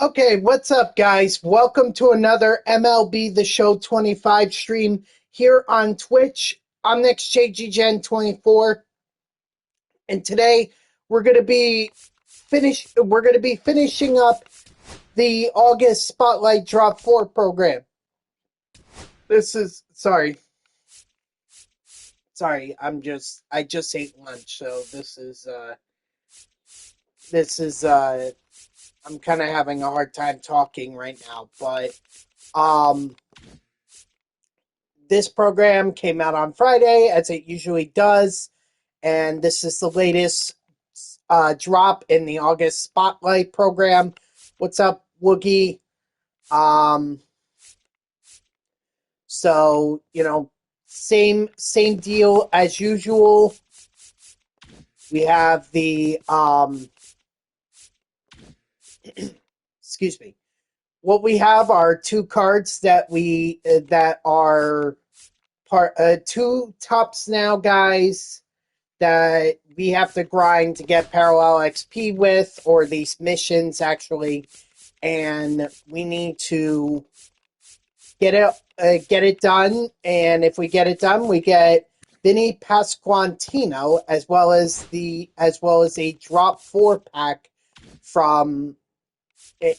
Okay, what's up, guys? Welcome to another MLB The Show 25 stream here on Twitch. I'm NextJGGen24, and today we're going to be finishing up the August Spotlight Drop 4 program. This is sorry, I just ate lunch, so I'm kind of having a hard time talking right now, but this program came out on Friday, as it usually does, and this is the latest drop in the August Spotlight program. What's up, Woogie? So, same deal as usual. We have the excuse me. What we have are two cards that are two Tops Now guys that we have to grind to get parallel XP with, or these missions actually, and we need to get it done. And if we get it done, we get Vinny Pasquantino as well as a drop 4 pack from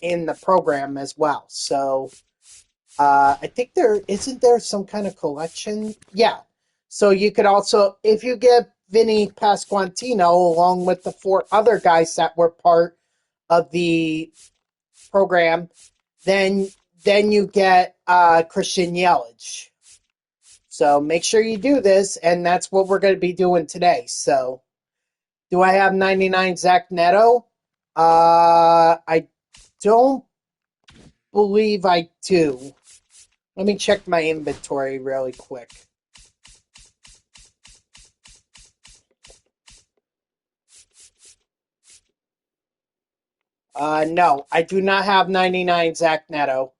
in the program as well. So I think there some kind of collection. Yeah. So you could also, if you get Vinny Pasquantino along with the 4 other guys that were part of the program, then you get Christian Yelich. So make sure you do this, and that's what we're going to be doing today. So, do I have 99 Zach Neto? I don't believe I do. Let me check my inventory really quick. No, I do not have 99 Zach Neto.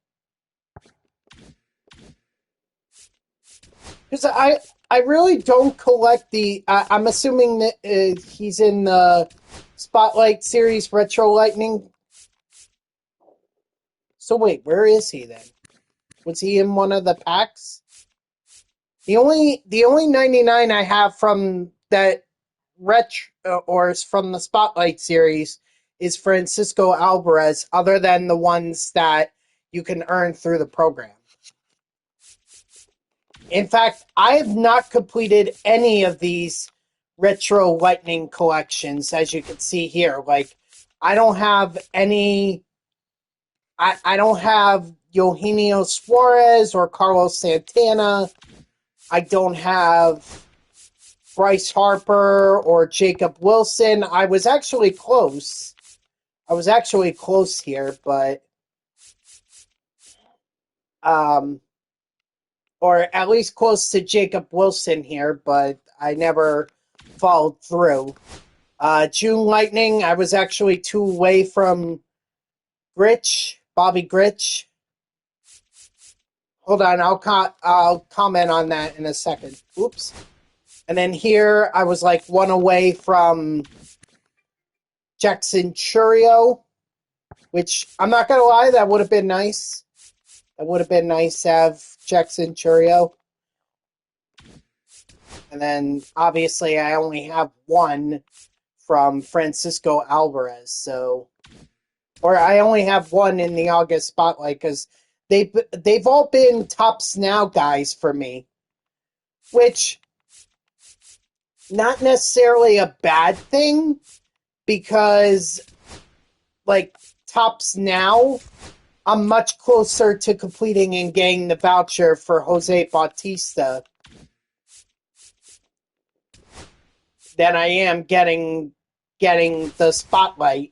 Because I really don't collect the... I'm assuming that he's in the Spotlight Series Retro Lightning. So wait, where is he then? Was he in one of the packs? The only 99 I have from that or is from the Spotlight series is Francisco Alvarez, other than the ones that you can earn through the program. In fact, I have not completed any of these retro lightning collections, as you can see here. Like, I don't have any. I don't have Eugenio Suarez or Carlos Santana. I don't have Bryce Harper or Jacob Wilson. I was actually close. Here, but or at least close to Jacob Wilson here, but I never followed through. June Lightning, I was actually 2 away from Bobby Grich. Hold on, I'll comment on that in a second. Oops. And then here, I was like 1 away from Jackson Churio, which I'm not going to lie, that would have been nice. It would have been nice to have Jackson Churio. And then, obviously, I only have 1 from Francisco Alvarez, so... Or I only have 1 in the August Spotlight, because they've all been Tops Now guys for me. Which, not necessarily a bad thing, because, like, Tops Now, I'm much closer to completing and getting the voucher for Jose Bautista than I am getting the Spotlight.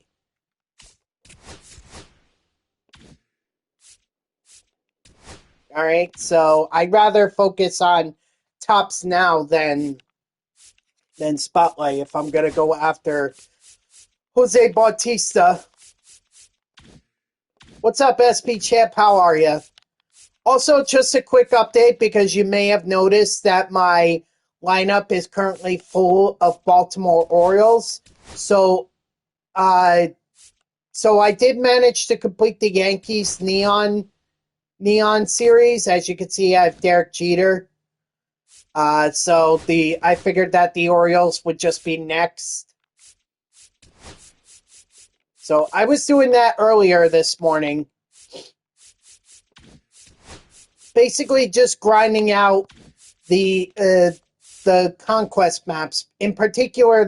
All right, so I'd rather focus on Tops Now than Spotlight if I'm gonna go after Jose Bautista. What's up, SP Champ? How are you? Also, just a quick update because you may have noticed that my lineup is currently full of Baltimore Orioles. So, uh, so I did manage to complete the Yankees Neon series. As you can see, I have Derek Jeter. I figured that the Orioles would just be next. So I was doing that earlier this morning. Basically just grinding out the conquest maps. In particular,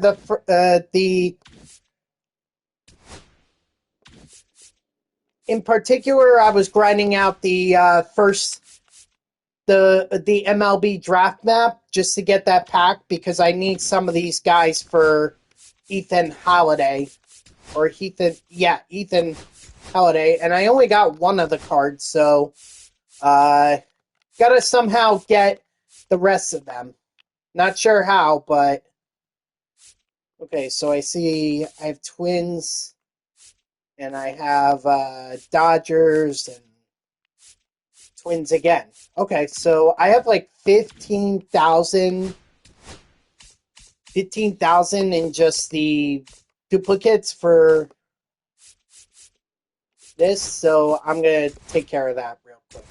I was grinding out the the MLB draft map just to get that pack because I need some of these guys for Ethan Holiday Ethan Holiday, and I only got one of the cards, so gotta somehow get the rest of them. Not sure how, but okay. So I see I have Twins, and I have Dodgers and Twins again. Okay, so I have like 15,000 in just the duplicates for this, so I'm gonna take care of that real quick.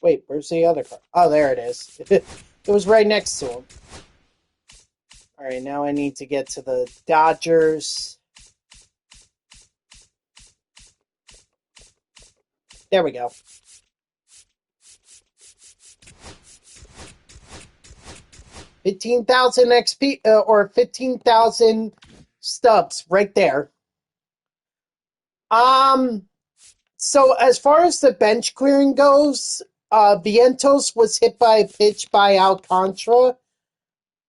Wait, where's the other card? Oh, there it is. It was right next to him. All right, now I need to get to the Dodgers. There we go. $15,000 XP or 15,000 stubs right there. So as far as the bench clearing goes, Vientos was hit by a pitch by Alcantara.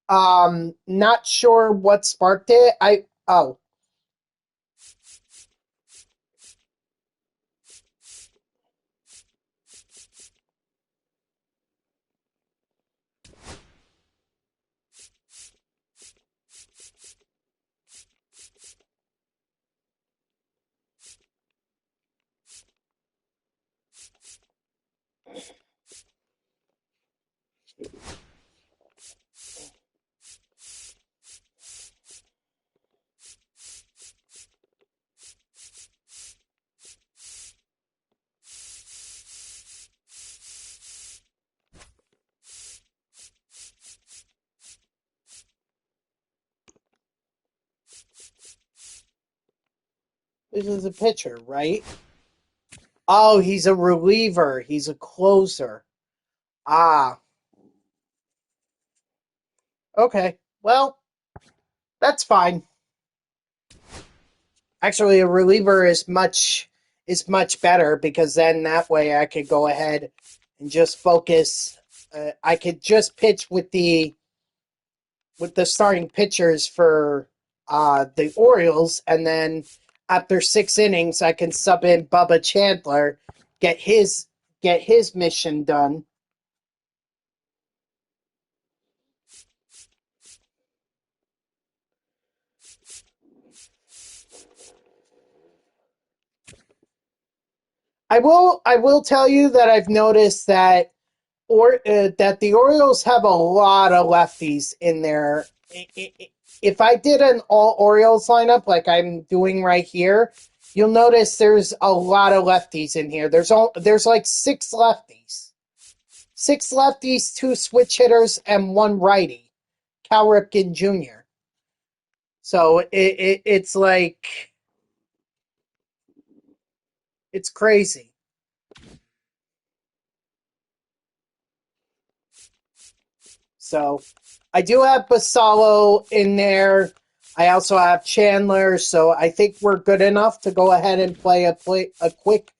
Not sure what sparked it. This is a pitcher, right? Oh, he's a reliever. He's a closer. Ah, okay. Well, that's fine. Actually, a reliever is much better because then that way I could go ahead and just focus. I could just pitch with the starting pitchers for the Orioles, and then after 6 innings, I can sub in Bubba Chandler, get his mission done. I will tell you that I've noticed that that the Orioles have a lot of lefties in there. If I did an all Orioles lineup like I'm doing right here, you'll notice there's a lot of lefties in here. There's like 6 lefties. 6 lefties, 2 switch hitters, and 1 righty. Cal Ripken Jr. So it's like it's crazy. So I do have Basalo in there. I also have Chandler, so I think we're good enough to go ahead and play a quick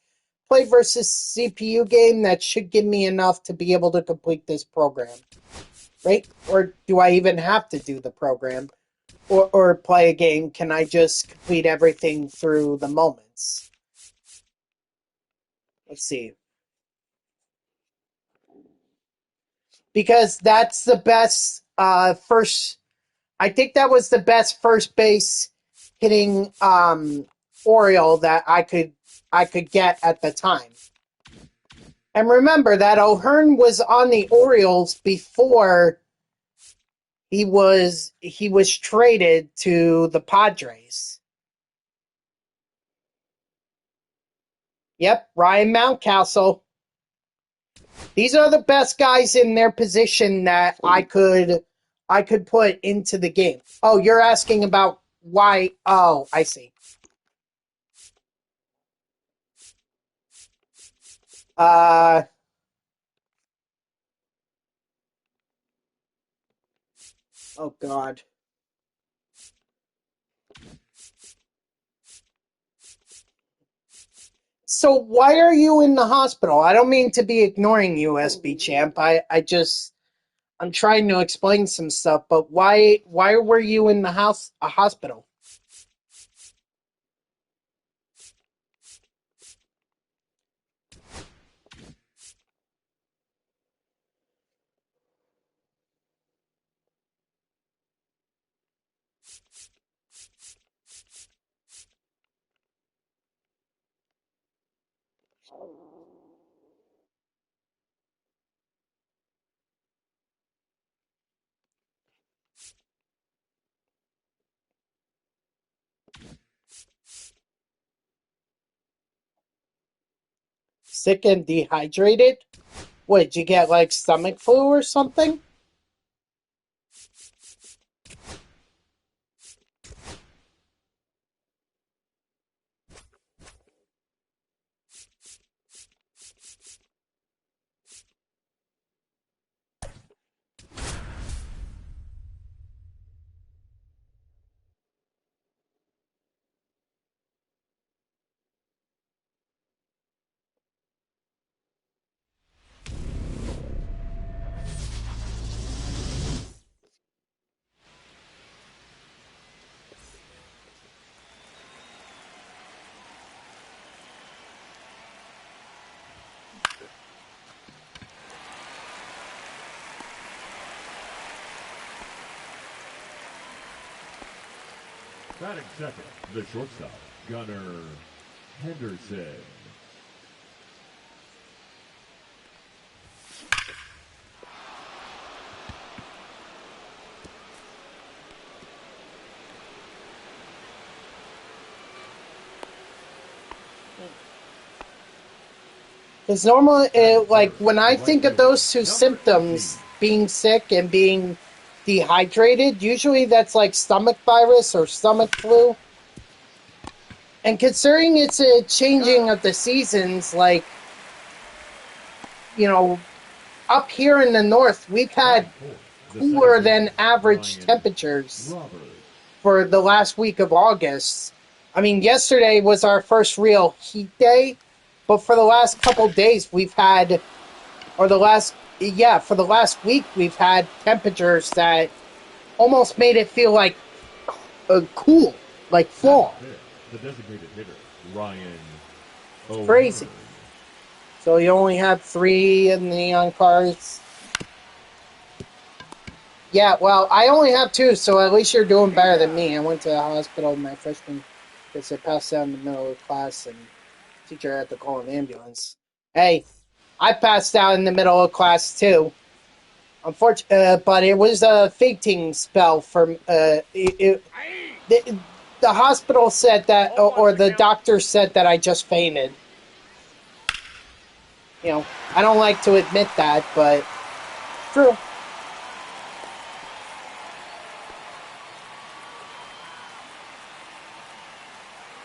play versus CPU game that should give me enough to be able to complete this program. Right? Or do I even have to do the program? Or play a game? Can I just complete everything through the moments? Let's see. Because that's the best first I think that was the best first base hitting Oriole that I could get at the time. And remember that O'Hearn was on the Orioles before he was traded to the Padres. Yep, Ryan Mountcastle. These are the best guys in their position that I could put into the game. Oh, you're asking about why? Oh, I see. Oh God. So why are you in the hospital? I don't mean to be ignoring you, SB champ. I'm trying to explain some stuff, but why were you in the hospital? Sick and dehydrated? What, did you get like stomach flu or something? Batting second, the shortstop, Gunnar Henderson. Because normally, like, when I think of those two symptoms, being sick and being dehydrated, usually that's like stomach virus or stomach flu. And considering it's a changing of the seasons, like, you know, up here in the north, we've had cooler than average temperatures for the last week of August. I mean, yesterday was our first real heat day, but for the last couple days, we've had, for the last week, we've had temperatures that almost made it feel like cool, like fall. The designated hitter, Ryan. It's crazy. So you only have 3 in the neon cards. Yeah, well, I only have 2, so at least you're doing better than me. I went to the hospital my freshman because I passed out in the middle of class and the teacher had to call an ambulance. Hey, I passed out in the middle of class too. Unfortunately, but it was a fainting spell for the hospital said that, or the doctor said that I just fainted. You know, I don't like to admit that, but true.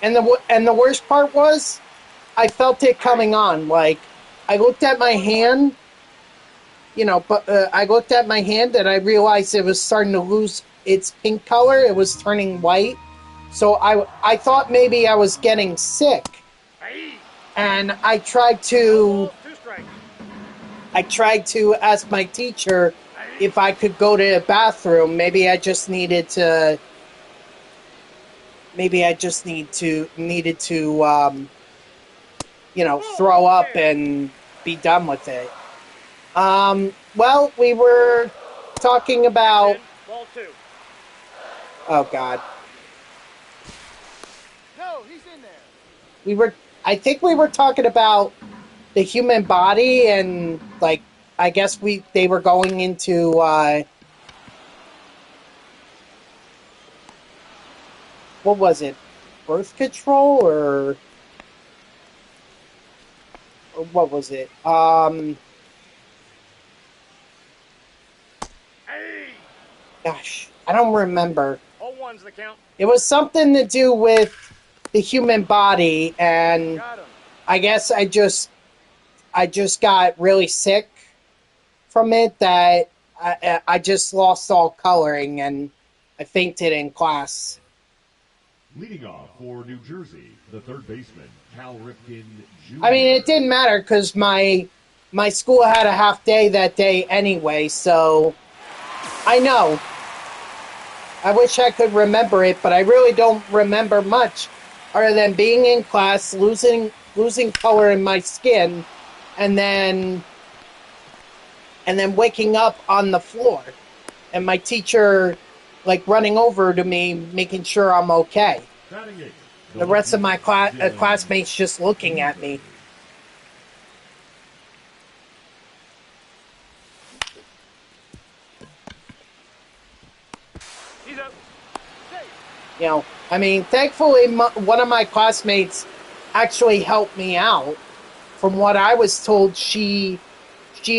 And the worst part was, I felt it coming on. Like, I looked at my hand, but I looked at my hand and I realized it was starting to lose its pink color. It was turning white. So I thought maybe I was getting sick. And I tried to ask my teacher if I could go to the bathroom. Maybe I just needed to throw up and be done with it. Well, we were talking about Oh God. No, he's in there. I think we were talking about the human body and like, I guess they were going into, what was it? Birth control or what was it? Hey! Gosh, I don't remember. All one's the count. It was something to do with the human body, and Got him. I guess I just got really sick from it that I just lost all coloring and I fainted in class. Leading off for New Jersey, the third baseman, Cal Ripken Jr. I mean, it didn't matter because my school had a half day that day anyway, so I know. I wish I could remember it, but I really don't remember much other than being in class, losing color in my skin, and then waking up on the floor and my teacher like running over to me, making sure I'm okay. The rest of my classmates just looking at me. He's up. You know, I mean, thankfully, one of my classmates actually helped me out. From what I was told, she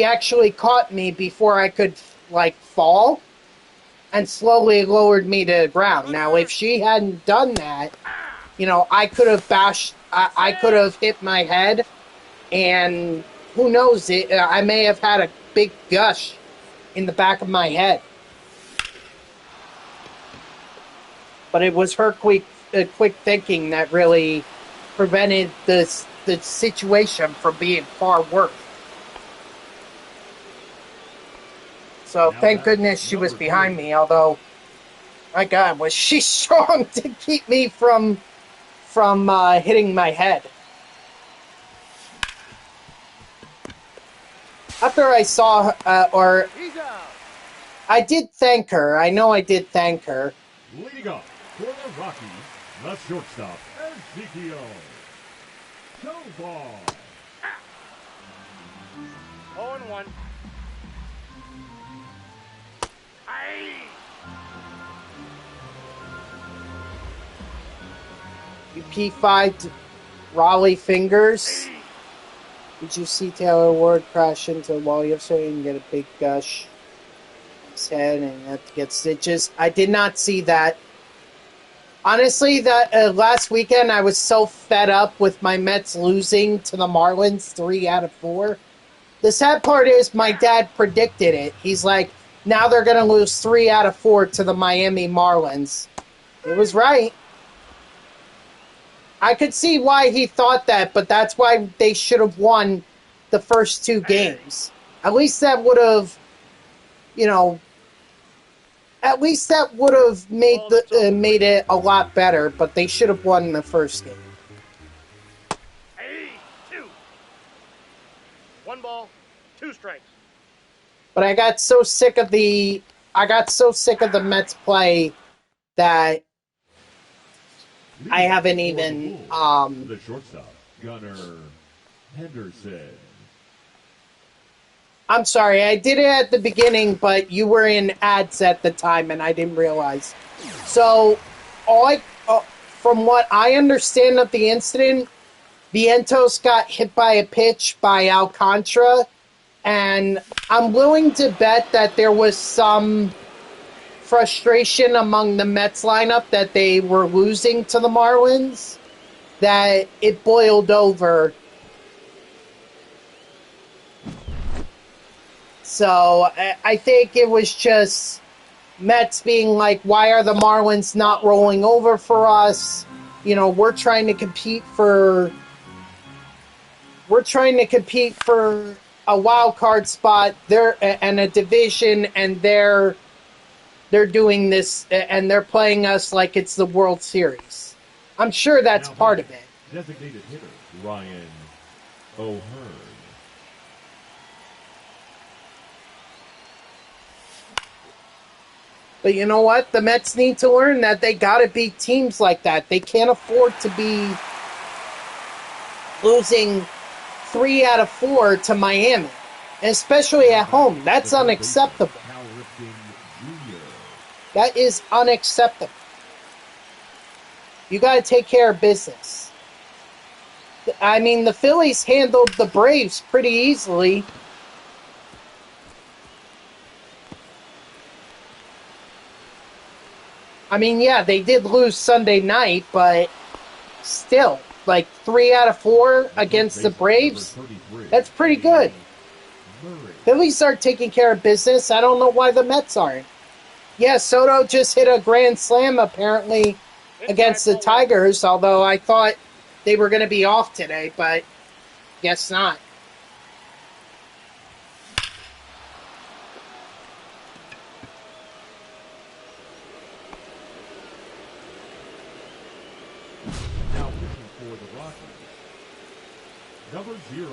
actually caught me before I could, like, fall and slowly lowered me to the ground. Now, if she hadn't done that, you know, I could have I could have hit my head, and who knows, I may have had a big gush in the back of my head. But it was her quick thinking that really prevented the situation from being far worse. So thank goodness she was behind me, although, my God, was she strong to keep me from hitting my head. After I saw, He's out. I did thank her. I know I did thank her. Leading up for the Rockies, the shortstop, Ezekiel Tovar. 0-1. Aye. You P5'd Raleigh fingers. Did you see Taylor Ward crash into the wall yesterday and get a big gush in his head and have to get stitches? I did not see that. Honestly, that last weekend I was so fed up with my Mets losing to the Marlins 3 out of 4. The sad part is my dad predicted it. He's like, now they're going to lose 3 out of 4 to the Miami Marlins. It was right. I could see why he thought that, but that's why they should have won the first 2 games. At least that would have, you know, made it a lot better, but they should have won the first game. Hey, 2. 1 ball, 2 strikes. But I got so sick of the Mets play that I haven't even The shortstop, Gunnar Henderson. I'm sorry, I did it at the beginning, but you were in ads at the time and I didn't realize. So, from what I understand of the incident, Vientos got hit by a pitch by Alcantara, and I'm willing to bet that there was some frustration among the Mets lineup that they were losing to the Marlins, that it boiled over. So I think it was just Mets being like, why are the Marlins not rolling over for us? You know, we're trying to compete for a wild card spot there and a division, and they're doing this and they're playing us like it's the World Series. I'm sure that's part of it. Designated hitter Ryan O'Hearn. But you know what? The Mets need to learn that they got to beat teams like that. They can't afford to be losing 3 out of 4 to Miami, and especially at home. That's unacceptable. Cal Ripken Jr. That is unacceptable. You got to take care of business. I mean, the Phillies handled the Braves pretty easily. I mean, yeah, they did lose Sunday night, but still, like 3 out of 4 against the Braves, that's pretty good. Phillies are taking care of business. I don't know why the Mets aren't. Yeah, Soto just hit a grand slam, apparently, against the Tigers, although I thought they were going to be off today, but guess not. Now pitching for the Rockies, number 0,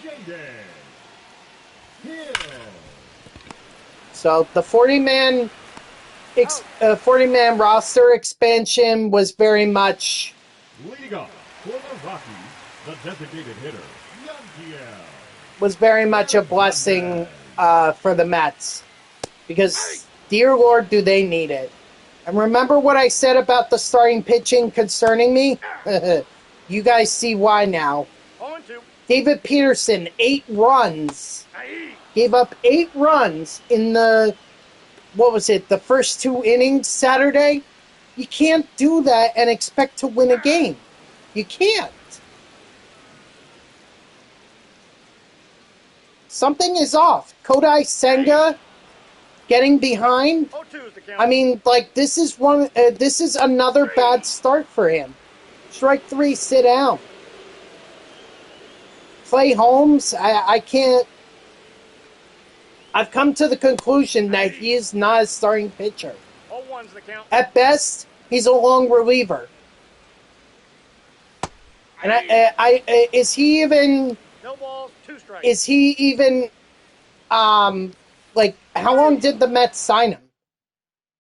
Jaden Hill. So the 40-man roster expansion was very much... Leading off for the Rockies, the designated hitter, Yankiel. was very much a blessing for the Mets. Because, dear Lord, do they need it. And remember what I said about the starting pitching concerning me? You guys see why now. David Peterson, 8 runs. Gave up 8 runs in the, the first 2 innings Saturday? You can't do that and expect to win a game. You can't. Something is off. Kodai Senga getting behind. I mean, like, this is another bad start for him. Strike 3, sit down. Clay Holmes, I can't... I've come to the conclusion that he is not a starting pitcher. At best, he's a long reliever. And is he even... No balls, 2 strikes. Is he even... like, how long did the Mets sign him?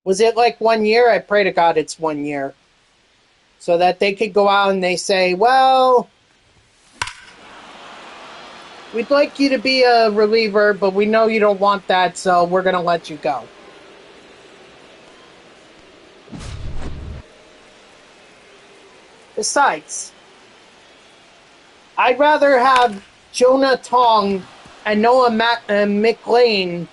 Was it like 1 year? I pray to God it's 1 year. So that they could go out and they say, well, we'd like you to be a reliever, but we know you don't want that, so we're going to let you go. Besides, I'd rather have Jonah Tong and Noah McLean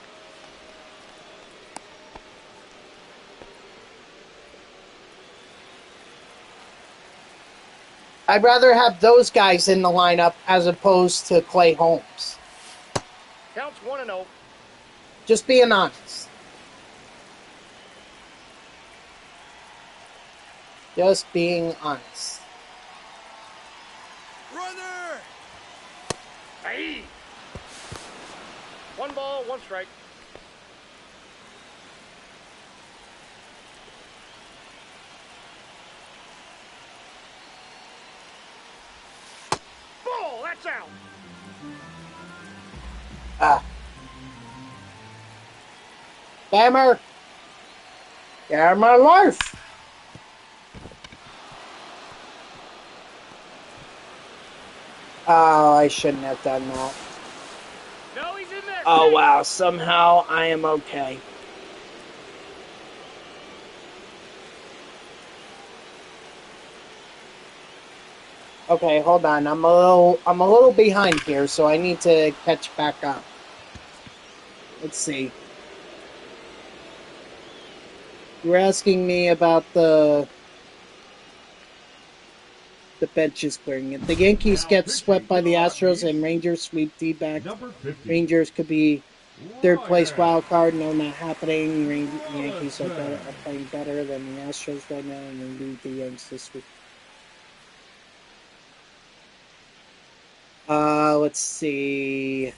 I'd rather have those guys in the lineup as opposed to Clay Holmes. Counts 1-0. Just being honest. Just being honest. Runner! Hey! 1 ball, 1 strike. Ball, that's out. Bammer. Get my life. Oh, I shouldn't have done that. No, he's in there. Oh, wow. Somehow I am okay. Okay, hold on. I'm a little behind here, so I need to catch back up. Let's see. You were asking me about the bench is clearing. If the Yankees get swept by the Astros and Rangers sweep D-back, Rangers could be third place wild card. No, not happening. The Yankees are playing better than the Astros right now, and they lead the Yankees this week. Let's see.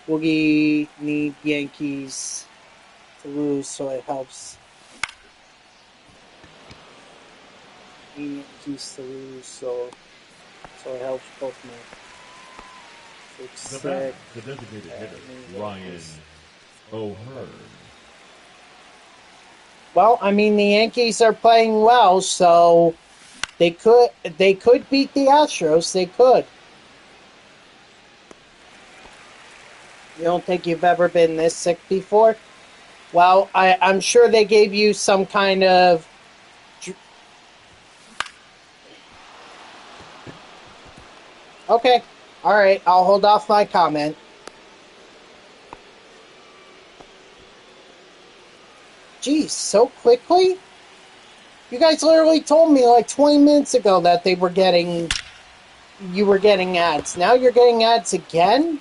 Woogie need Yankees to lose, so it helps. Yankees to lose, so it helps both men. The designated hitter, Ryan O'Hearn. Well, I mean, the Yankees are playing well, so they could beat the Astros. They could. You don't think you've ever been this sick before? Well, I'm sure they gave you some kind of... Okay. All right. I'll hold off my comment. Geez, so quickly? You guys literally told me like 20 minutes ago that you were getting ads. Now you're getting ads again?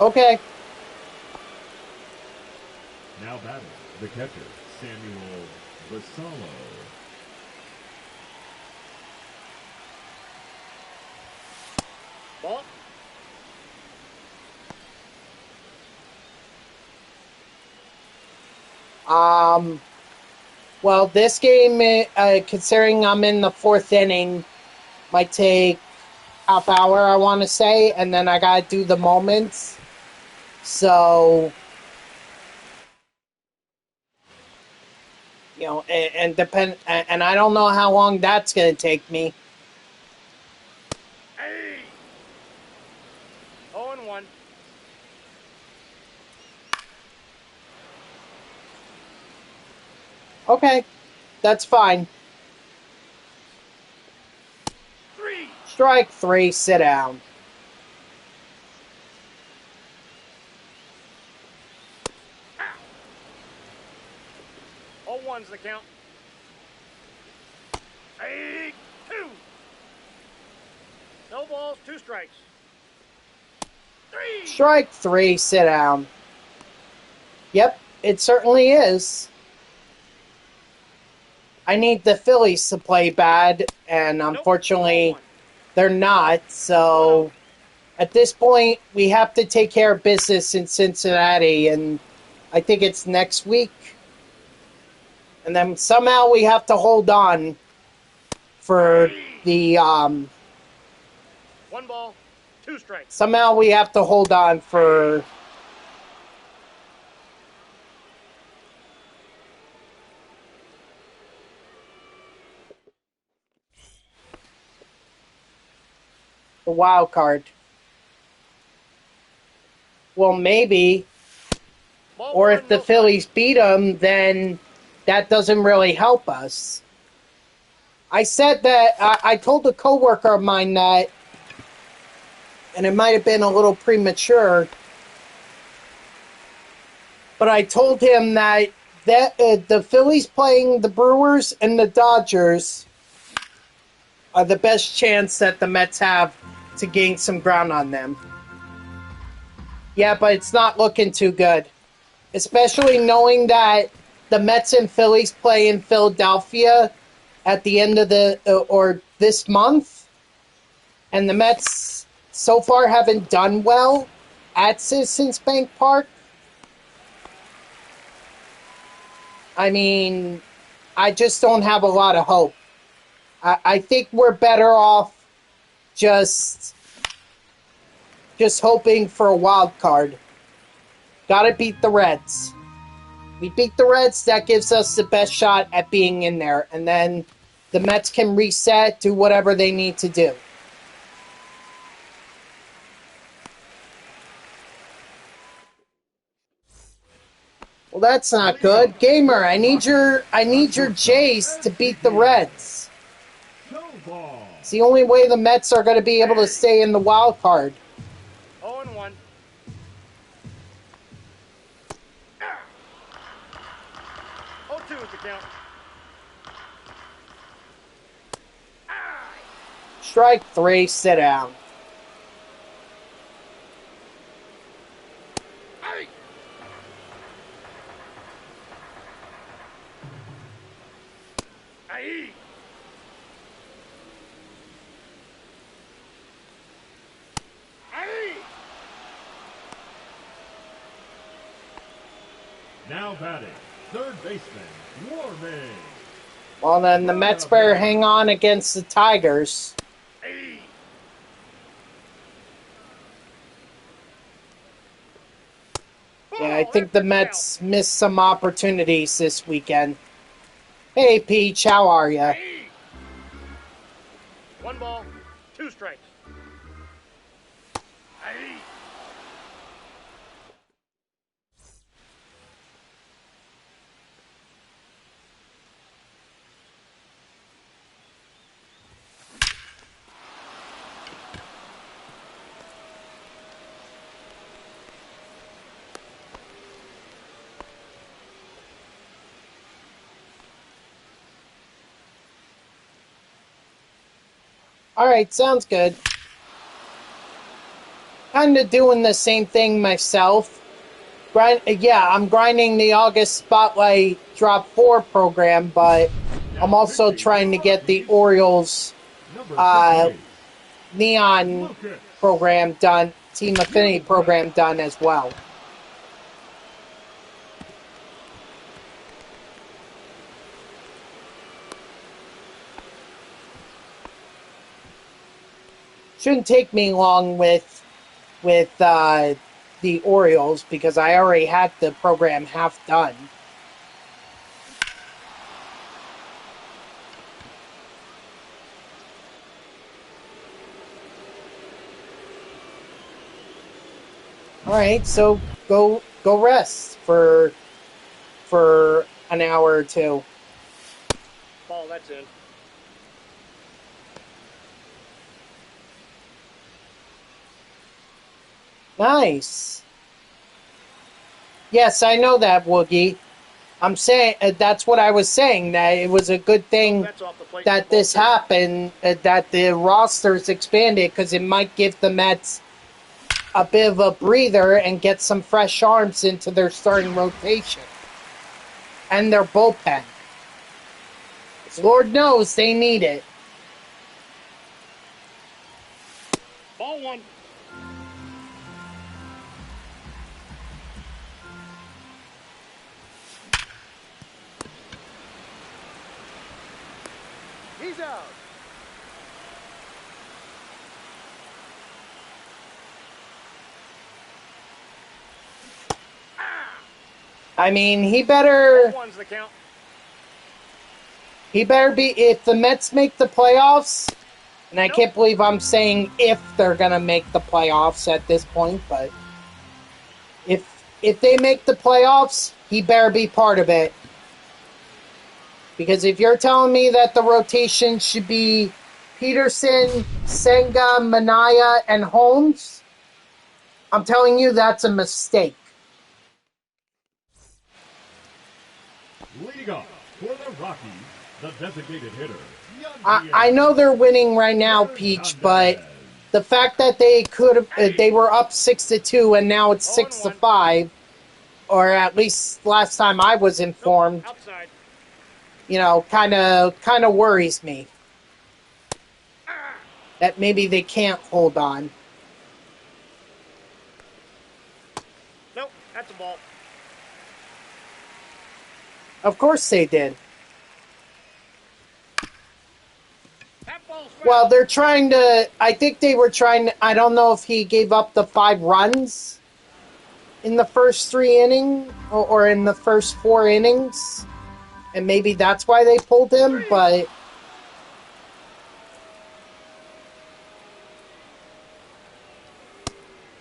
Okay. Now batting, the catcher, Samuel Vassallo. Ball. Well, this game, considering I'm in the 4th inning, might take half hour, I want to say, and then I gotta do the moments. So, you know, and I don't know how long that's gonna take me. Hey. 0-1. Okay, that's fine. 3. Strike 3, sit down. Out. 0-1's the count. Hey. 2. No balls, 2 strikes. 3. Strike 3, sit down. Yep, it certainly is. I need the Phillies to play bad, and unfortunately, Nope. they're not. So, at this point, we have to take care of business in Cincinnati, and I think it's next week. And then somehow we have to hold on for the 1 ball, 2 strikes. somehow we have to hold on for the wild card. Well, maybe. Ball Or 1, if the no Phillies strikes. beat them, then that doesn't really help us. I said that I told a coworker of mine that, and it might have been a little premature, but I told him that the Phillies playing the Brewers and the Dodgers are the best chance that the Mets have to gain some ground on them. Yeah, but it's not looking too good. Especially knowing that the Mets and Phillies play in Philadelphia at the end of or this month. And the Mets so far haven't done well at Citizens Bank Park. I mean, I just don't have a lot of hope. I think we're better off just hoping for a wild card. Gotta beat the Reds. We beat the Reds, that gives us the best shot at being in there. And then the Mets can reset, do whatever they need to do. Well, that's not good. Gamer, I need your Jays to beat the Reds. It's the only way the Mets are going to be able to stay in the wild card. 0-1. 0-2 is the count. Strike 3, sit down. Hey! Aye! Aye! Now batting, third baseman, Warman. Well, then the Mets better hang on against the Tigers. Aye! Yeah, I think the Mets missed some opportunities this weekend. Hey, Peach, how are ya? Aye! 1 ball, 2 strikes. Aye! Alright, sounds good. Kinda doing the same thing myself. I'm grinding the August Spotlight Drop 4 program, but I'm also trying to get the Orioles Neon program done, Team Affinity program done as well. Shouldn't take me long with the Orioles because I already had the program half done. All right, so go rest for an hour or two. Ball, that's in. Nice. Yes, I know that, Woogie. I'm saying that's what I was saying, that it was a good thing That's off the plate. that this happened, that the rosters expanded, because it might give the Mets a bit of a breather and get some fresh arms into their starting rotation and their bullpen. Lord knows they need it. Ball 1. He's out. I mean, he better 1's the count. be, if the Mets make the playoffs, and I can't believe I'm saying if they're going to make the playoffs at this point, but if they make the playoffs, he better be part of it. Because if you're telling me that the rotation should be Peterson, Senga, Manaya, and Holmes, I'm telling you that's a mistake. Leading off for the Rockies, the designated hitter. I know they're winning right now, Peach, but the fact that they were up 6-2 and now it's 6-5, or at least last time I was informed, Outside. you know, kind of worries me that maybe they can't hold on. Nope, that's a ball. Of course they did. That ball's foul. Well, they're trying to... I think they were trying to... I don't know if he gave up the 5 runs in the first 3 innings or in the first 4 innings. And maybe that's why they pulled him, but...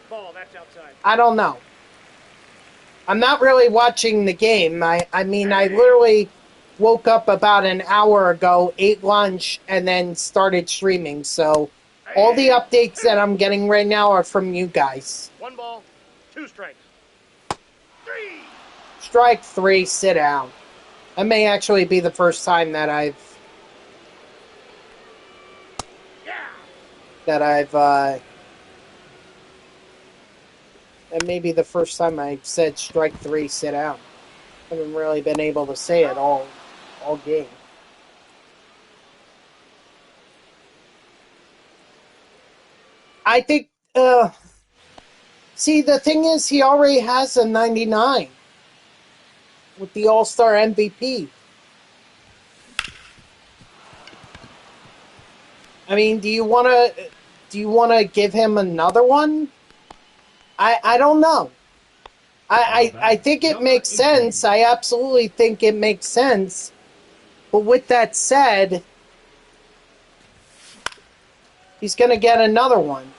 Ball, that's outside. I don't know. I'm not really watching the game. I mean, I literally woke up about an hour ago, ate lunch, and then started streaming. So all the updates that I'm getting right now are from you guys. 1 ball, 2 strikes. 3. Strike 3, sit down. That may actually be the first time that I've... Yeah. that I've that may be the first time I said strike three, sit down. I haven't really been able to say it all game. I think see, the thing is, he already has a 99 with the All-Star MVP. I mean, do you want to give him another one? I don't know. I think it makes sense. I absolutely think it makes sense. But with that said, he's going to get another one.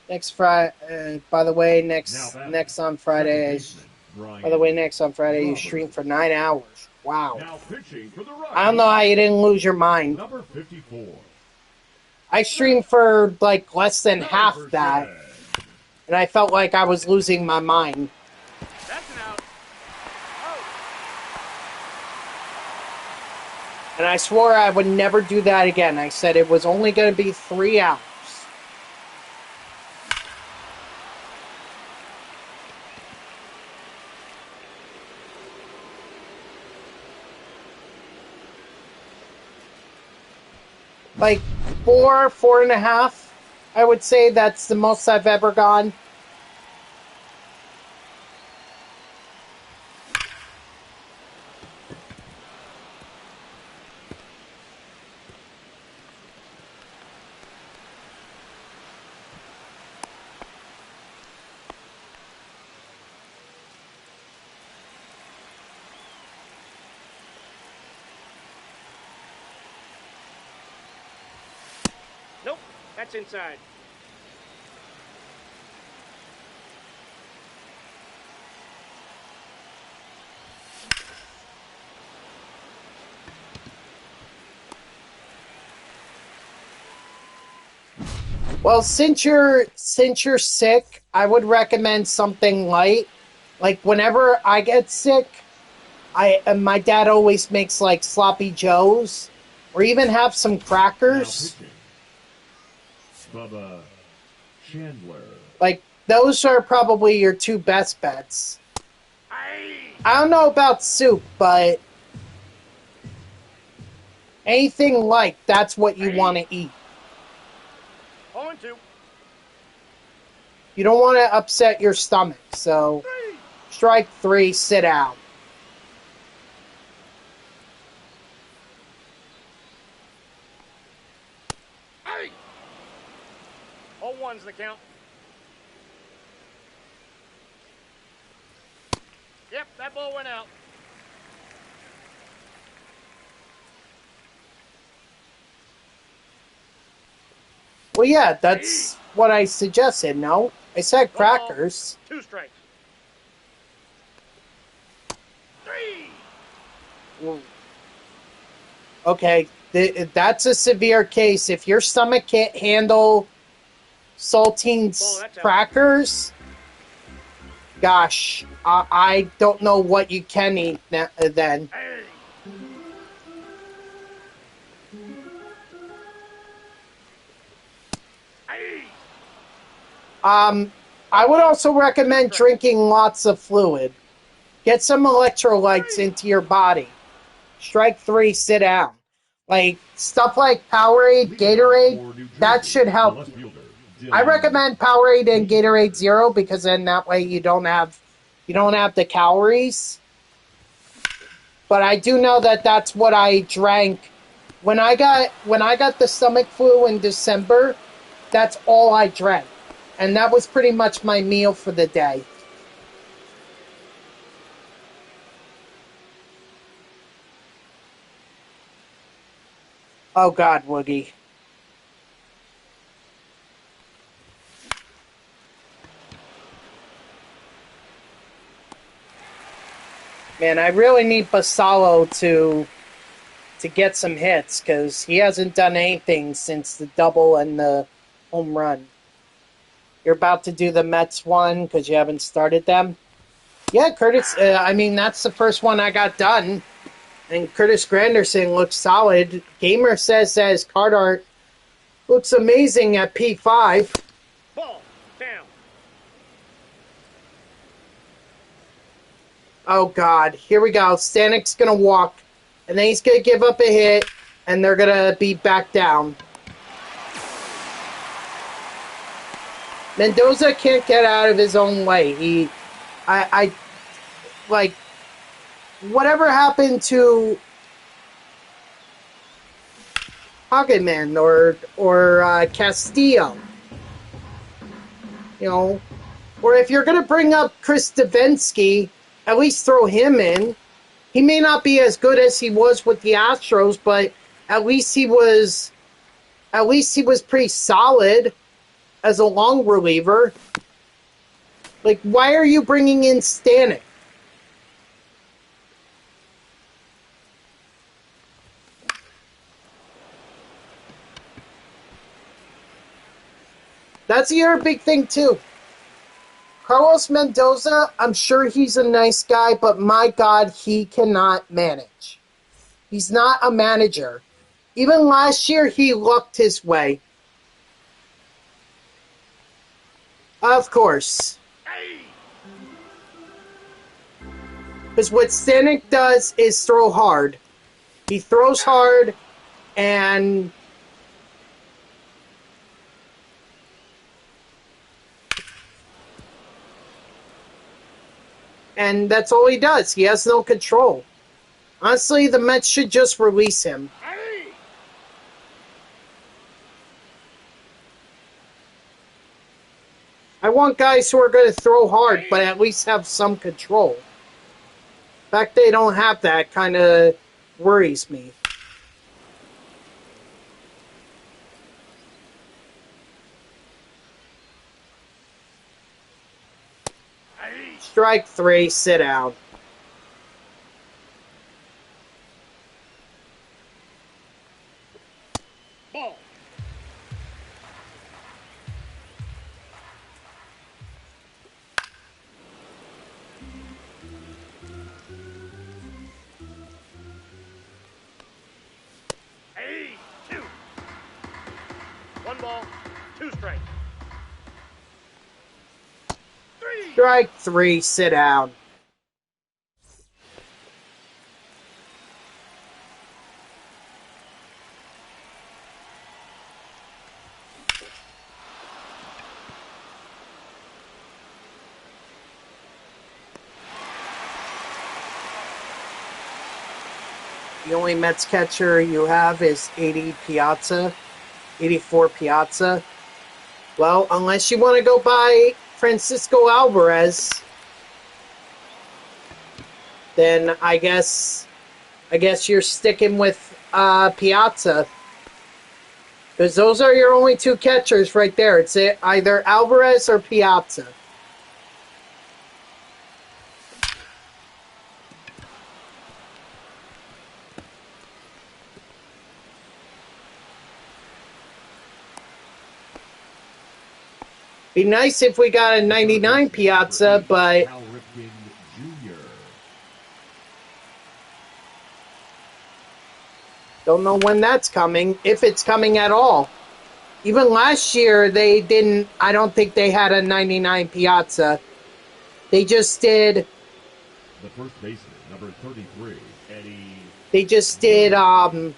Next Friday, by the way, next on Friday, you stream for 9 hours. Wow. I don't know how you didn't lose your mind. Number 54. I streamed for like less than half that, and I felt like I was losing my mind. That's an out. Oh. And I swore I would never do that again. I said it was only going to be 3 hours. Like 4.5, I would say that's the most I've ever gone. Nope, that's inside. Well, since you're sick, I would recommend something light. Like whenever I get sick, my dad always makes like sloppy joes, or even have some crackers. Bubba Chandler. Like those are probably your two best bets. I don't know about soup, but anything like that's what you want to eat. 0-2. You don't want to upset your stomach, so strike three, sit down. Hey! 0-1's the count. Yep, that ball went out. Well, yeah, that's what I suggested, no? I said crackers. 2 strikes. 3. Okay, that's a severe case. If your stomach can't handle saltine crackers, gosh, I don't know what you can eat then. Hey! I would also recommend drinking lots of fluid. Get some electrolytes into your body. Strike three, sit down. Like, stuff like Powerade, Gatorade, that should help you. I recommend Powerade and Gatorade Zero because then that way you don't have the calories. But I do know that that's what I drank when I got the stomach flu in December. That's all I drank. And that was pretty much my meal for the day. Oh, God, Woogie. Man, I really need Basalo to get some hits because he hasn't done anything since the double and the home run. You're about to do the Mets one because you haven't started them? Yeah, Curtis, I mean, that's the first one I got done. And Curtis Granderson looks solid. Gamer says that his card art looks amazing at P5. Ball down. Oh, God. Here we go. Stanek's going to walk. And then he's going to give up a hit. And they're going to be back down. Mendoza can't get out of his own way. Like, whatever happened to Hageman or Castillo? You know, or if you're going to bring up Chris Davinsky, at least throw him in. He may not be as good as he was with the Astros, but at least he was pretty solid as a long reliever. Like, why are you bringing in Stanek? That's the other big thing, too. Carlos Mendoza, I'm sure he's a nice guy, but my God, he cannot manage. He's not a manager. Even last year, he lucked his way. Of course. Because what Stanek does is throw hard. He throws hard, and that's all he does. He has no control. Honestly, the Mets should just release him. I want guys who are going to throw hard, but at least have some control. The fact they don't have that kind of worries me. Strike 3, sit down. Ball. Hey, 2. 1 ball, 2 strikes. 3. Strike 3, sit down. The only Mets catcher you have is 84 Piazza. Well, unless you want to go buy Francisco Alvarez, then I guess you're sticking with Piazza. Because those are your only 2 catchers right there. It's either Alvarez or Piazza. Be nice if we got a 99 Piazza, but Cal Ripken Jr. don't know when that's coming, if it's coming at all. Even last year, they didn't, I don't think they had a 99 Piazza. They just did, The first baseman, number 33, Eddie. they just did, Ball.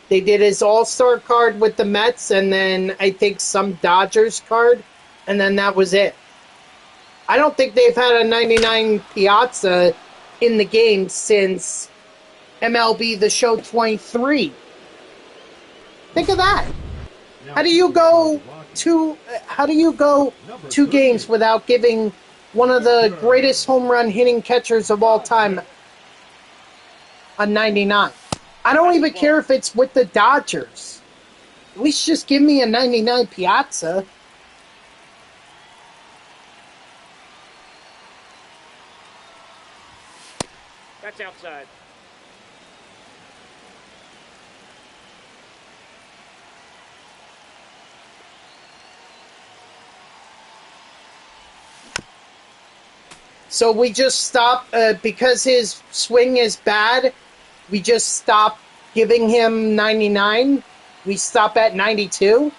they did his All-Star card with the Mets, and then I think some Dodgers card, and then that was it. I don't think they've had a 99 Piazza in the game since MLB The Show 23. Think of that. How do you go 2 games without giving one of the greatest home run hitting catchers of all time a 99? I don't even care if it's with the Dodgers. At least just give me a 99 Piazza. That's outside. So we just stop because his swing is bad. We just stop giving him 99. We stop at 92.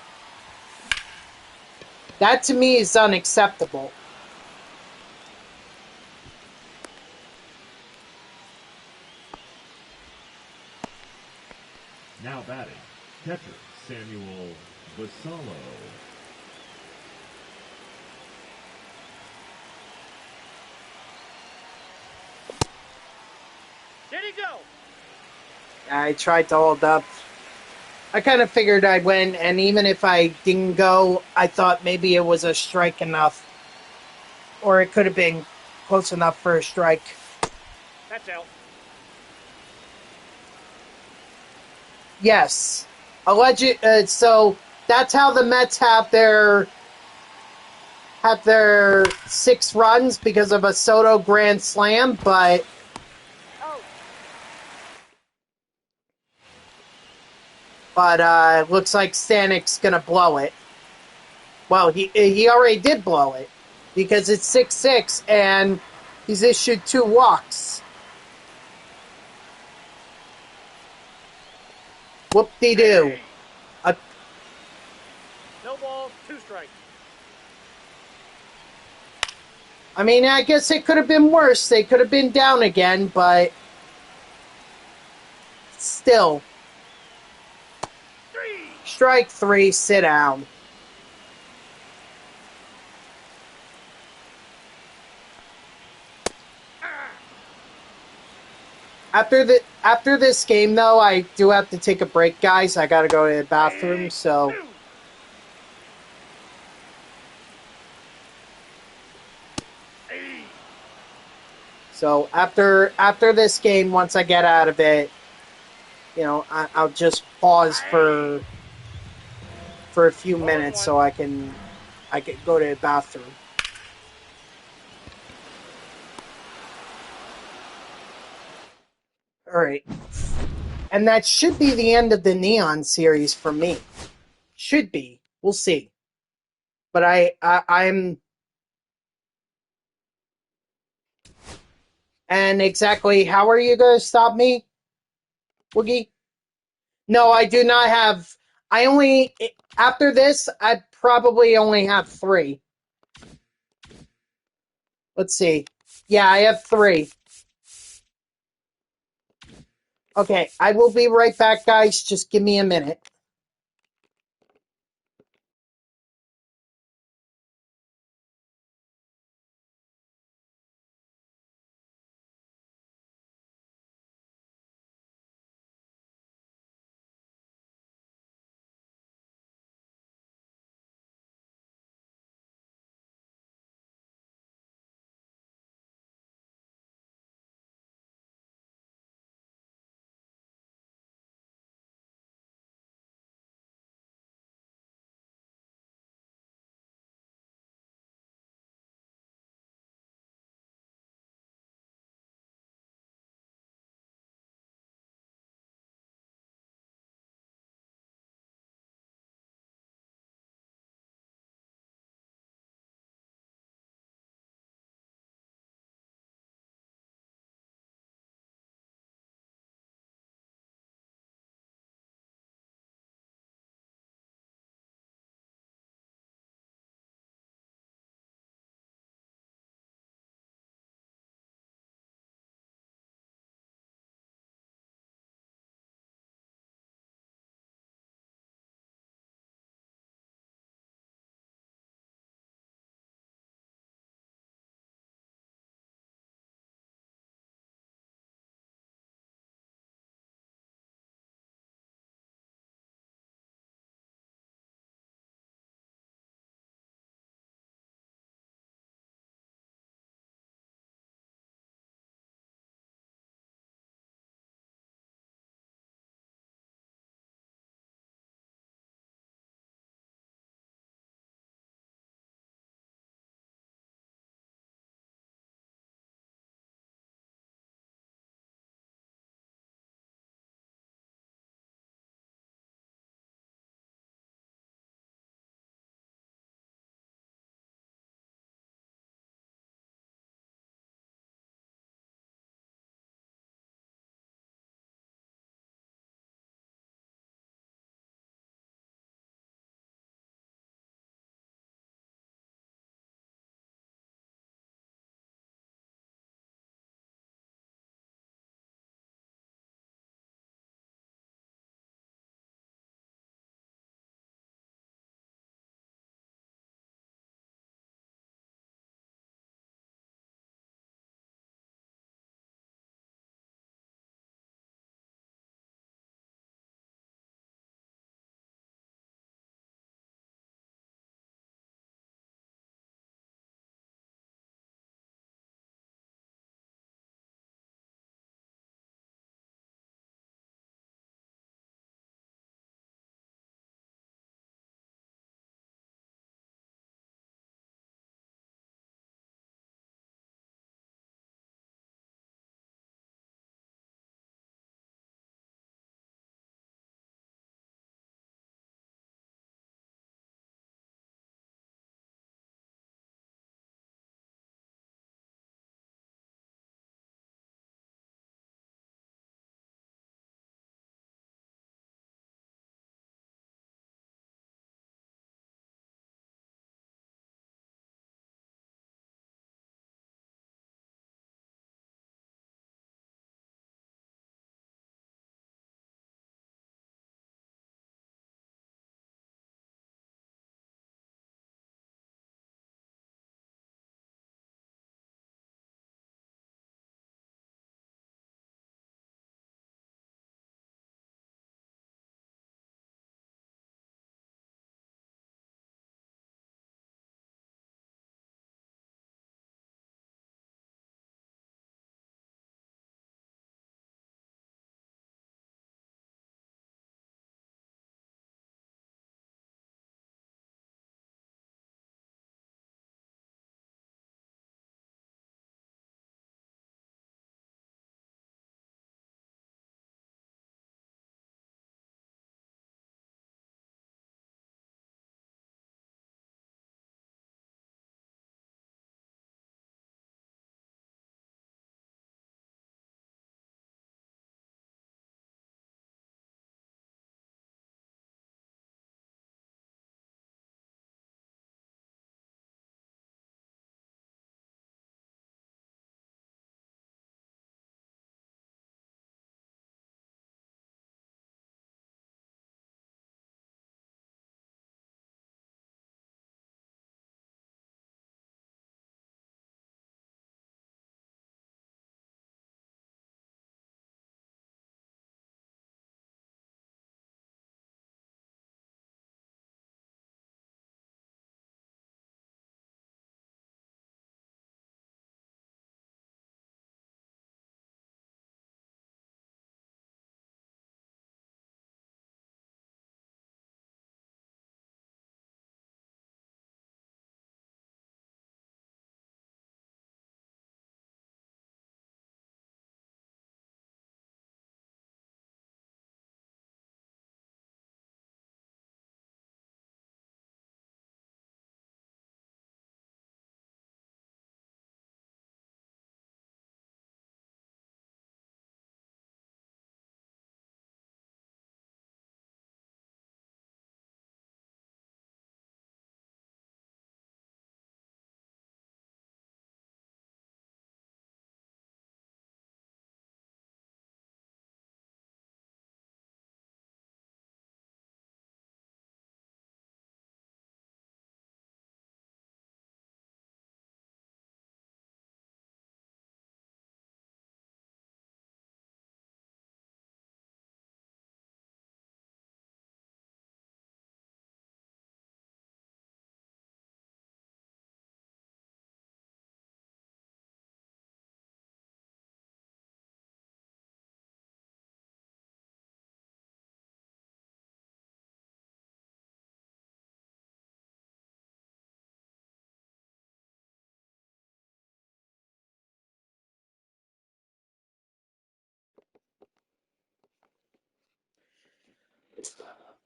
That to me is unacceptable. Now batting, catcher Samuel Vassallo. Did he go? I tried to hold up. I kind of figured I'd win, and even if I didn't go, I thought maybe it was a strike enough. Or it could have been close enough for a strike. That's out. Yes. So that's how the Mets have their 6 runs because of a Soto grand slam, but Oh, it looks like Stanek's gonna blow it. Well, he already did blow it because it's 6-6 and he's issued 2 walks. Whoop-de-doo. no balls, 2 strikes. I mean, I guess it could have been worse. They could have been down again, but still. 3. Strike 3, sit down. After this game, though, I do have to take a break, guys. I gotta go to the bathroom, so... 2. So after this game, once I get out of it, I'll just pause for a few minutes so I can go to the bathroom. All right, and that should be the end of the Neon series for me. Should be. We'll see. But I'm. And exactly how are you going to stop me, Woogie? No, I do not have. I only after this, I probably only have 3. Let's see. Yeah, I have 3. Okay, I will be right back, guys. Just give me a minute.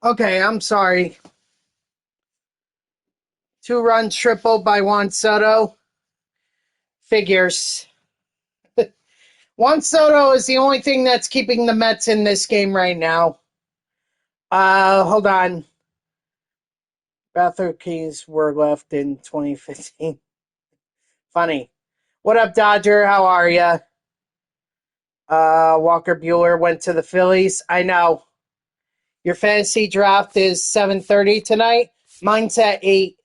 Okay, I'm sorry. 2-run triple by Juan Soto. Figures. Juan Soto is the only thing that's keeping the Mets in this game right now. Hold on. Bather keys were left in 2015. Funny. What up, Dodger? How are ya? Walker Bueller went to the Phillies. I know. Your fantasy draft is 7:30 tonight. Mine's at 8.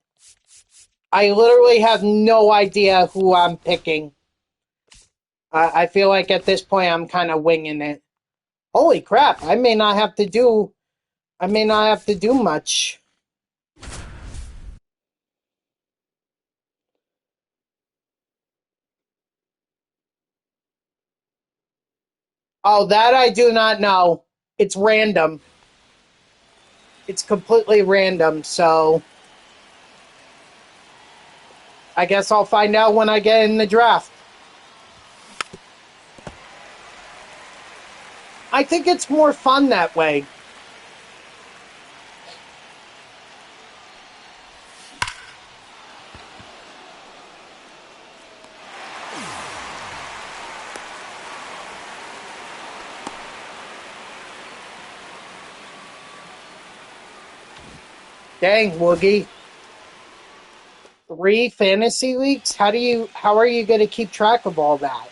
I literally have no idea who I'm picking. I feel like at this point I'm kind of winging it. Holy crap! I may not have to do much. Oh, that I do not know. It's random. It's completely random, so I guess I'll find out when I get in the draft. I think it's more fun that way. Dang, Woogie. 3 fantasy leagues? How are you going to keep track of all that?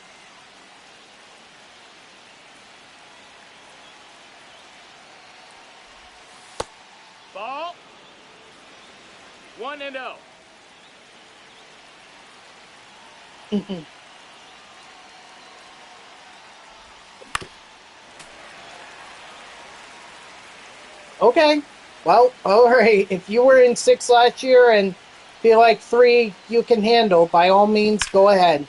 Ball. 1-0. Okay. Well, all right. If you were in 6 last year and feel like 3 you can handle, by all means, go ahead.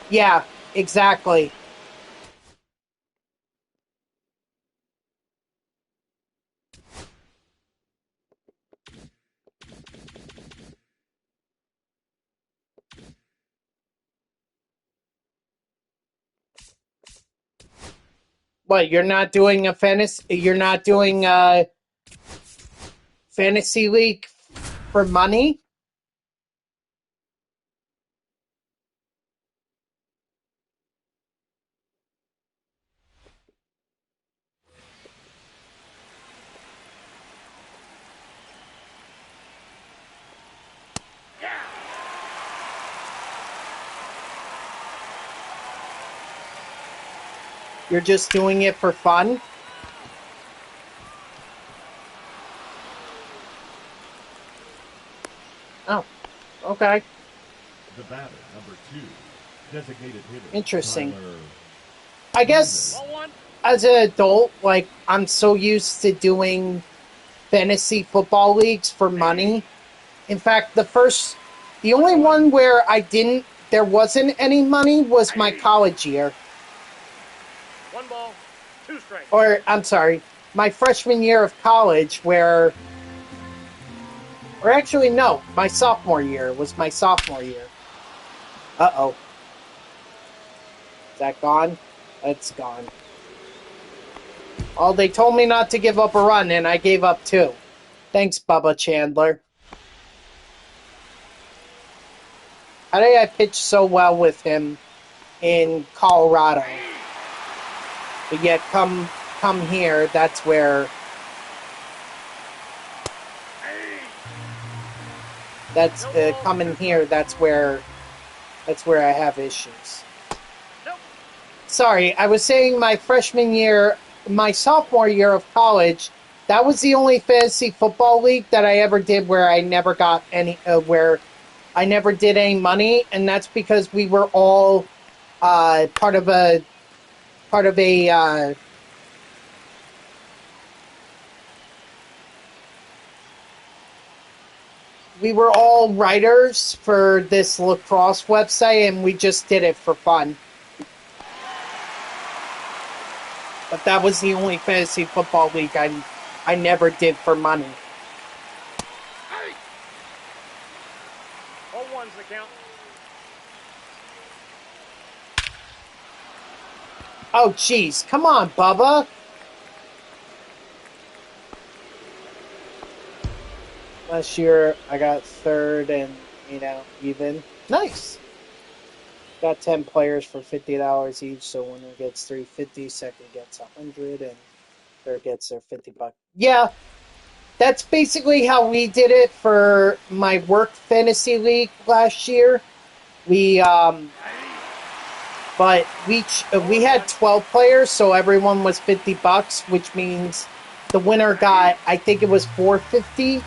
Yeah, exactly. What, you're not doing fantasy league for money? You're just doing it for fun? Oh, okay. The batter, number 2, designated hitter. Interesting. Tyler I guess Ball 1. as an adult, like, I'm so used to doing fantasy football leagues for money. In fact, the only one where there wasn't any money was my college year. 1 ball, 2 strikes. Or, I'm sorry, my freshman year of college or actually, no, my sophomore year was my sophomore year. Uh-oh. Is that gone? It's gone. Oh, they told me not to give up a run, and I gave up 2. Thanks, Bubba Chandler. How did I pitch so well with him in Colorado? But yet, come here, that's where... That's, coming here, that's where I have issues. Nope. Sorry, I was saying my sophomore year of college, that was the only fantasy football league that I ever did where I never got where I never did any money, and that's because we were all part of a we were all writers for this lacrosse website, and we just did it for fun. But that was the only fantasy football league I never did for money. 0-1's the count. Oh, jeez. Come on, Bubba. Last year, I got third and, even. Nice. Got 10 players for $50 each, so winner gets $350, second gets $100, and third gets their $50. Yeah, that's basically how we did it for my work fantasy league last year. But we had 12 players, so everyone was $50, which means the winner got, I think it was $450.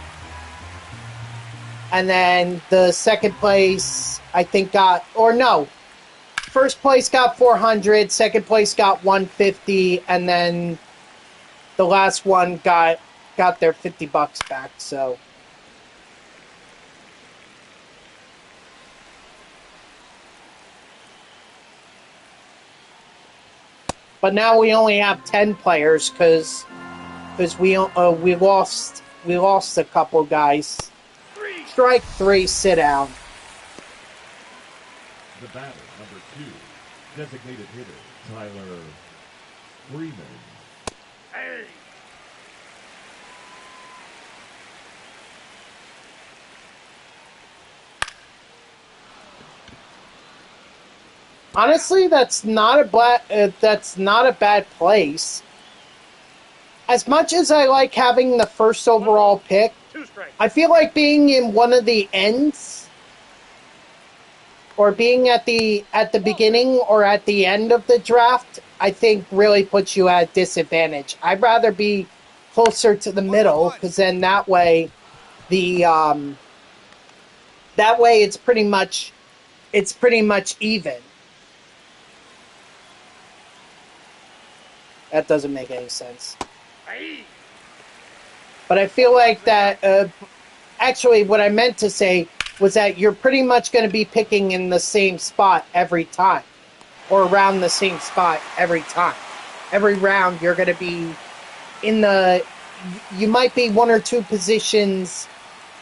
And then the second place, I think first place got $400, second place got $150, and then the last one got their $50 back. So, but now we only have 10 players because we lost a couple guys. Strike 3, sit down. The batter, number 2, designated hitter, Tyler Freeman. Hey! Honestly, that's not a bad place. As much as I like having the first overall pick, 2 strikes. I feel like being in one of the ends or being at the beginning or at the end of the draft, I think really puts you at disadvantage. I'd rather be closer to the middle because then that way it's pretty much even. That doesn't make any sense. Hey! But I feel like that actually what I meant to say was that you're pretty much going to be picking in the same spot every time, or around the same spot every time. Every round you're going to be you might be 1 or 2 positions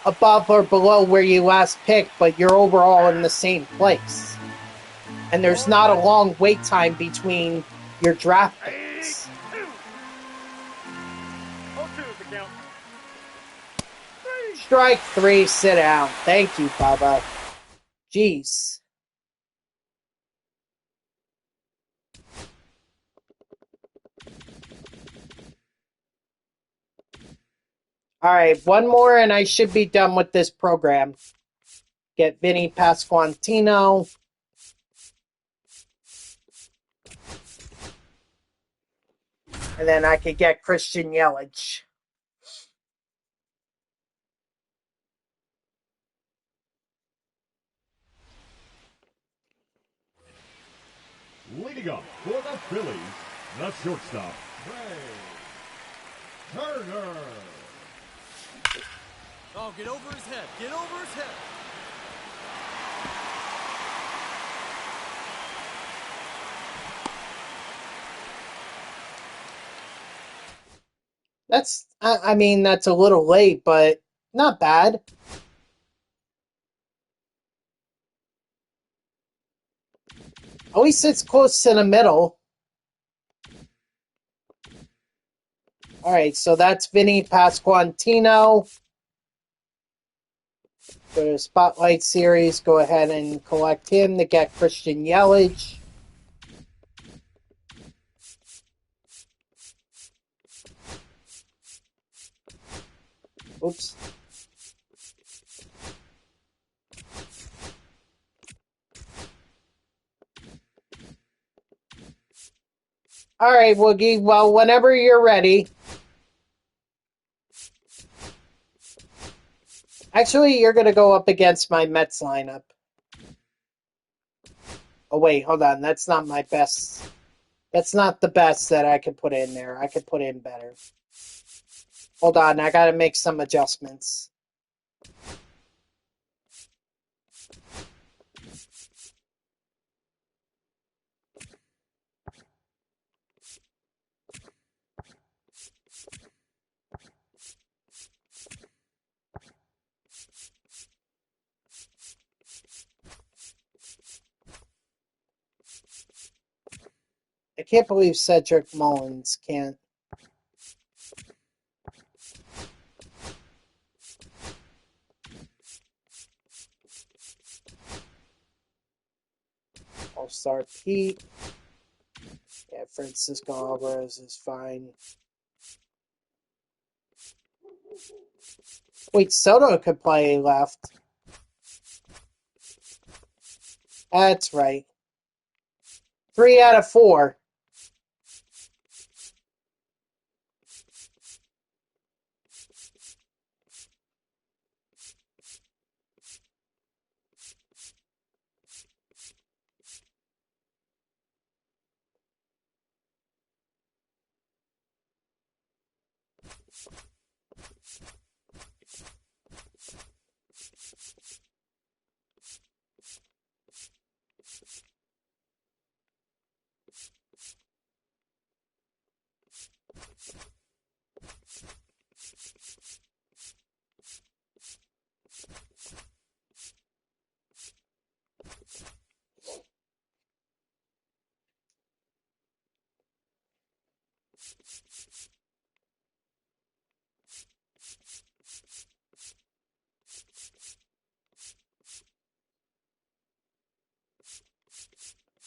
above or below where you last picked, but you're overall in the same place. And there's not a long wait time between your draft picks. 0-2 is the count. Strike 3, sit down. Thank you, Bubba. Jeez. All right, one more and I should be done with this program. Get Vinny Pasquantino. And then I could get Christian Yelich. Leading up for the Phillies, the shortstop, Trey Turner. Oh, get over his head. Get over his head. That's a little late, but not bad. At least it's close to the middle. All right, so that's Vinny Pasquantino. Go to Spotlight Series. Go ahead and collect him to get Christian Yelich. Oops. All right, Woogie. Well, whenever you're ready. Actually, you're going to go up against my Mets lineup. Oh, wait, hold on. That's not my best. That's not the best that I could put in there. I could put in better. Hold on. I got to make some adjustments. I can't believe Cedric Mullins can't. All-Star Pete. Yeah, Francisco Alvarez is fine. Wait, Soto could play left. That's right. 3 out of 4.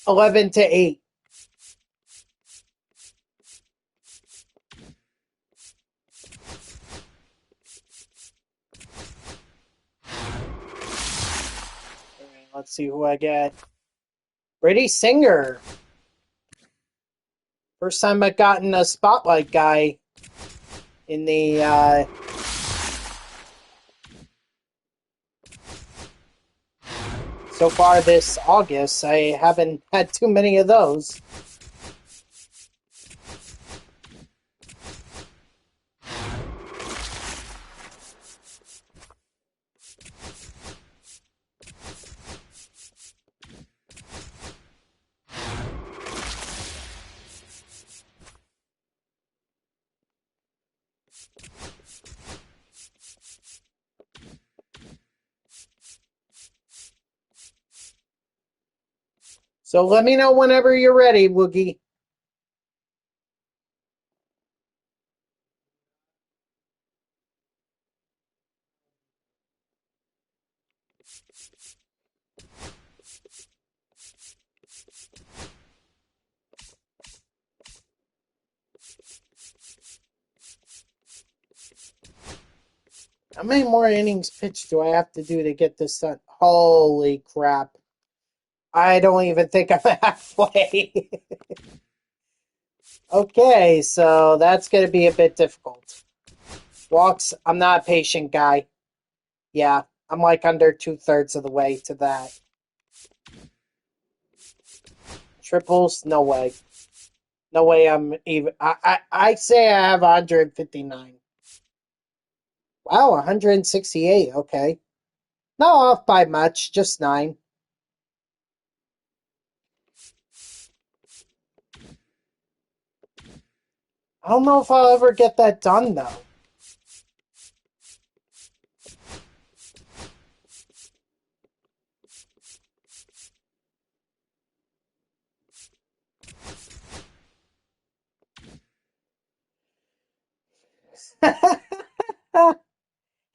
Eleven to 8. Let's see who I get. Brady Singer. First time I've gotten a spotlight guy in the so far this August. I haven't had too many of those. So let me know whenever you're ready, Woogie. How many more innings pitched do I have to do to get this done? Holy crap. I don't even think I'm halfway. Okay, so that's going to be a bit difficult. Walks, I'm not a patient guy. Yeah, I'm like under 2/3 of the way to that. Triples, no way. No way I'm even. I say I have 159. Wow, 168. Okay. Not off by much, just 9. I don't know if I'll ever get that done, though.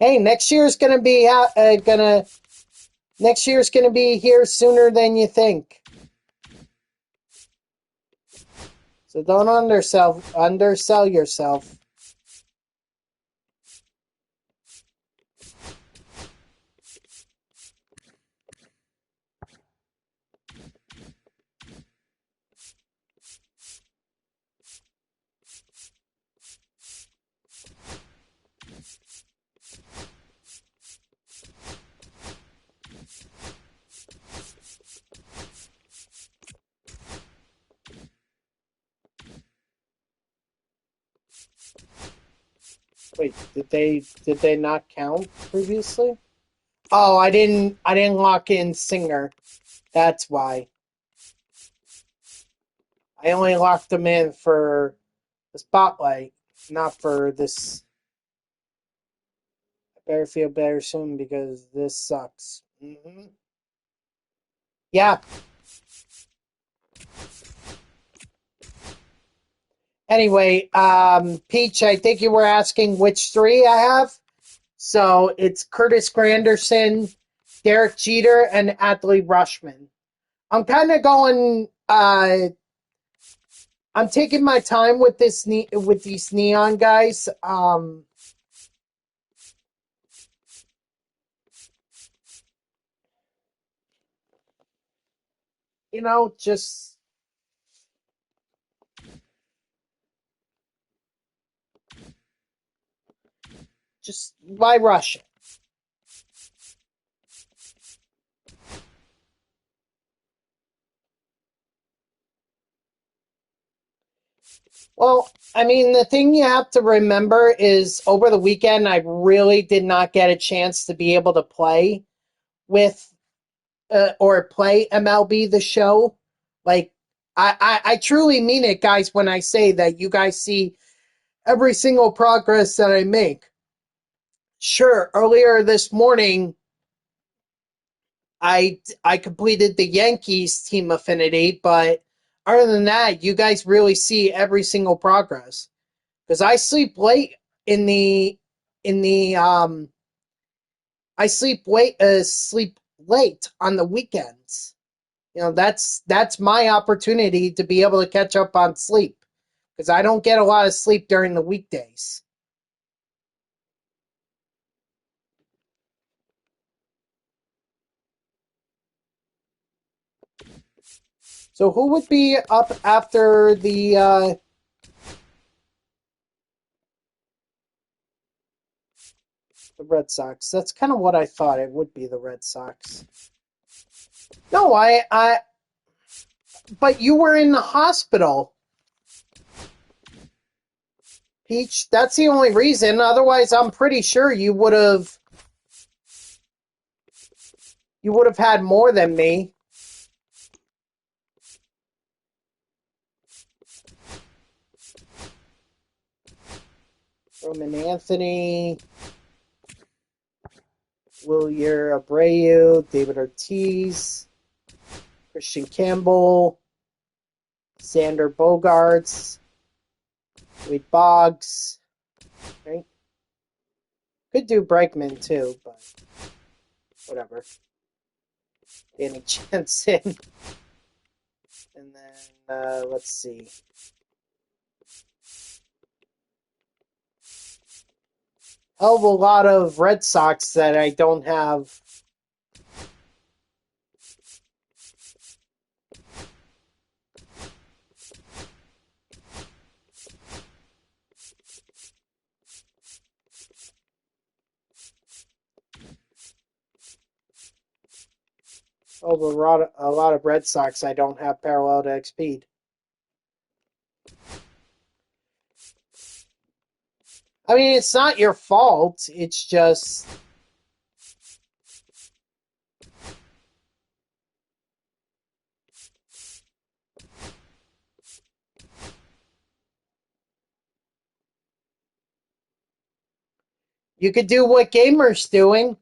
Hey, next year's gonna be next year's gonna be here sooner than you think. So don't undersell yourself. Wait, did they not count previously? Oh, I didn't lock in Singer. That's why. I only locked them in for the spotlight, not for this. I better feel better soon because this sucks. Yeah. Anyway, Peach, I think you were asking which three I have. So it's Curtis Granderson, Derek Jeter, and Adley Rushman. I'm kind of going. I'm taking my time with these neon guys. You know, just why rush it? Well, I mean, the thing you have to remember is over the weekend, I really did not get a chance to be able to play with or play MLB The Show. Like, I truly mean it, guys, when I say that you guys see every single progress that I make. Sure, earlier this morning, I completed the Yankees team affinity, but other than that, you guys really see every single progress. Because I sleep late in the I sleep late on the weekends. You know, that's my opportunity to be able to catch up on sleep because I don't get a lot of sleep during the weekdays. So who would be up after the Red Sox? That's kind of what I thought it would be, the Red Sox. No, but you were in the hospital, Peach. That's the only reason. Otherwise, I'm pretty sure you would have had more than me. Roman Anthony, Wilyer Abreu, David Ortiz, Christian Campbell, Xander Bogaerts, Wade Boggs. Right? Could do Bregman too, but whatever. Danny Jensen. And then, let's see. Hell of a lot of Red Sox that I don't have. A lot of Red Sox I don't have parallel to XP. I mean, it's not your fault. It's just you could do what Gamer's doing.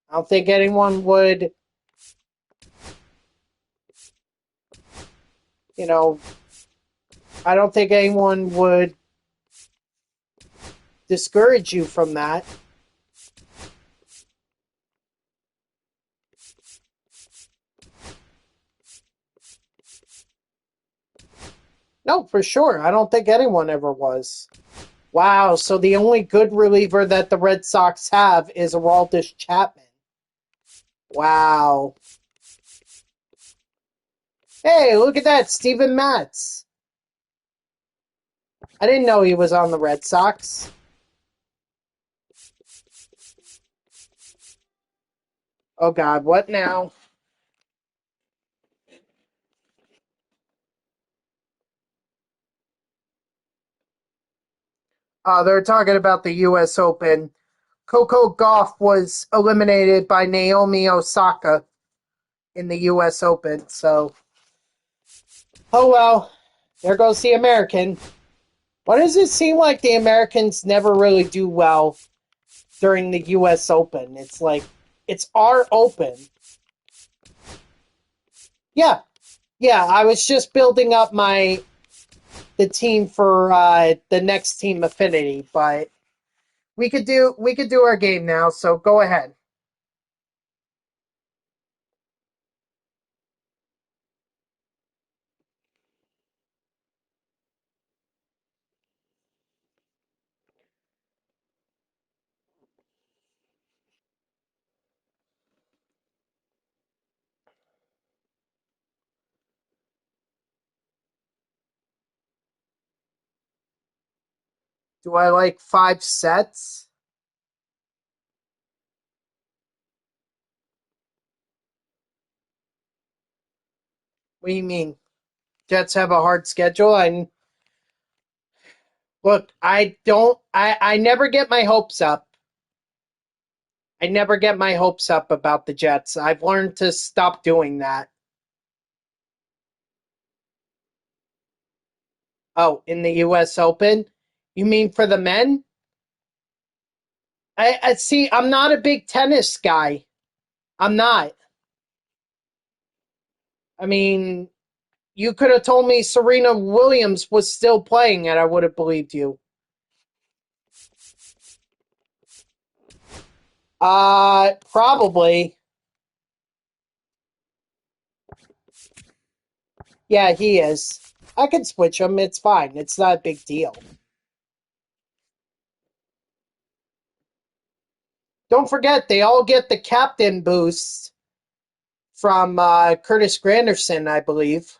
I don't think anyone would, you know, I don't think anyone would discourage you from that. No, for sure. I don't think anyone ever was. Wow, so the only good reliever that the Red Sox have is Aroldis Chapman. Wow. Hey, look at that, Steven Matz. I didn't know he was on the Red Sox. Oh God, what now? They're talking about the U.S. Open. Coco Gauff was eliminated by Naomi Osaka in the U.S. Open, so... Oh well, there goes the American. Why does it seem like the Americans never really do well during the U.S. Open? It's like, it's our Open. Yeah, I was just building up my the team for the next Team Affinity, but we could do our game now. So go ahead. Do I like 5 sets? What do you mean? Jets have a hard schedule. I never get my hopes up. I never get my hopes up about the Jets. I've learned to stop doing that. Oh, in the US Open? You mean for the men? I see, I'm not a big tennis guy. I'm not. I mean, you could have told me Serena Williams was still playing and I would have believed you. Probably. Yeah, he is. I can switch him. It's fine. It's not a big deal. Don't forget, they all get the captain boost from Curtis Granderson, I believe.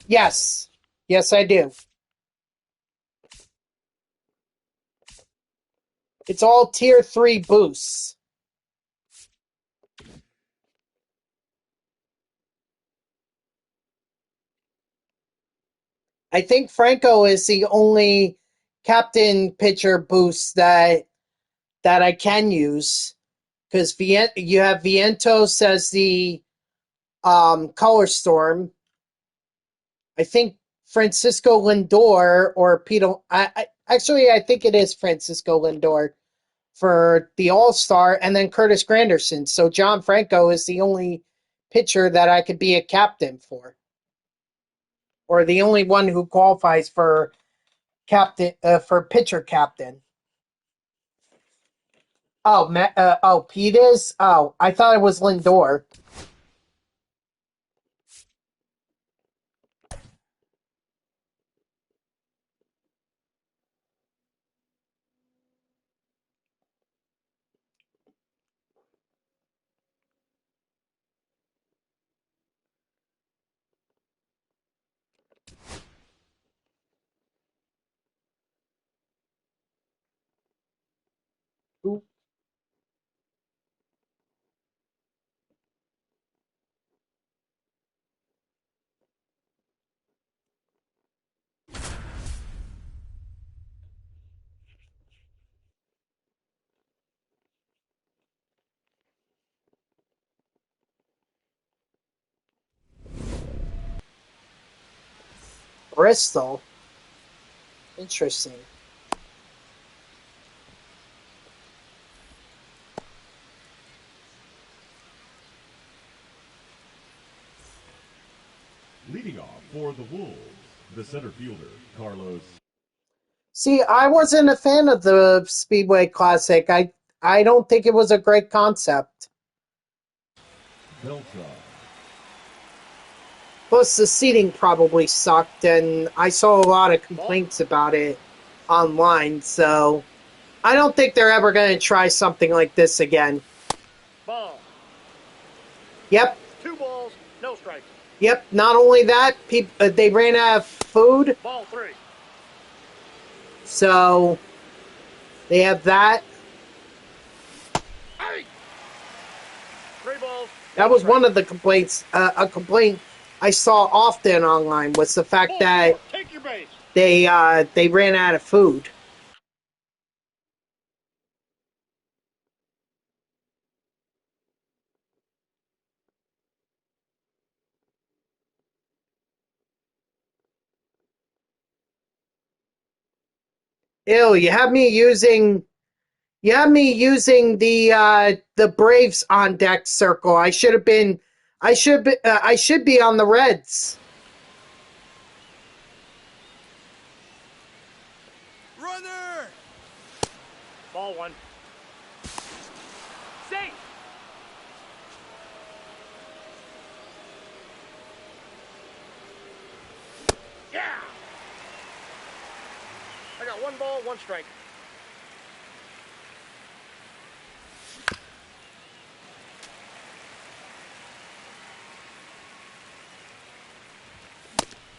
Yes. Yes, I do. It's all tier 3 boosts. I think Franco is the only captain pitcher boost that I can use because you have Vientos as the color storm. I think Francisco Lindor or Peter. I think it is Francisco Lindor for the All Star, and then Curtis Granderson. So John Franco is the only pitcher that I could be a captain for, or the only one who qualifies for captain for pitcher captain. Oh, Pete is. Oh, I thought it was Lindor. Bristol. Interesting. Leading off for the Wolves, the center fielder, Carlos. See, I wasn't a fan of the Speedway Classic. I don't think it was a great concept. Beltran. Plus, the seating probably sucked, and I saw a lot of complaints about it online. So, I don't think they're ever going to try something like this again. Ball. Yep. 2 balls, no strikes. Yep. Not only that, they ran out of food, Ball 3. so they have that. Hey! 3 balls. That was one of the complaints. A complaint I saw often online was the fact that Take your base. they ran out of food. Ew, you have me using the Braves on deck circle. I should be on the Reds. Runner! Ball one. Safe. Yeah. I got 1 ball, 1 strike.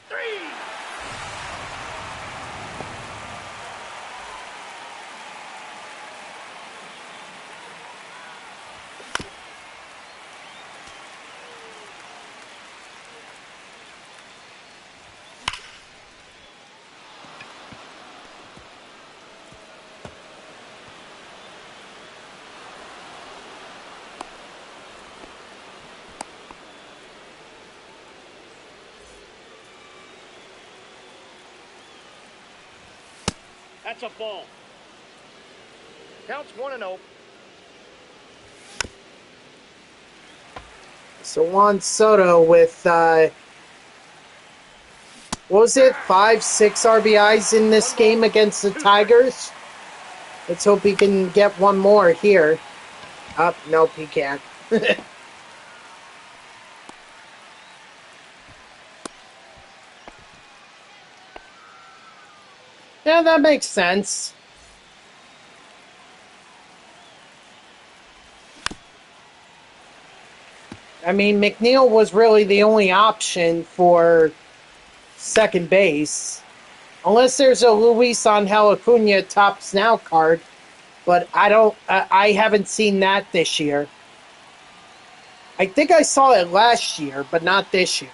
Three. That's a ball. Counts 1-0. So Juan Soto with what was it, 5-6 RBIs in this game against the Tigers? Let's hope he can get one more here. Oh, nope, he can't. Yeah, that makes sense. I mean, McNeil was really the only option for second base. Unless there's a Luis Angel Acuna tops now card. But I haven't seen that this year. I think I saw it last year, but not this year.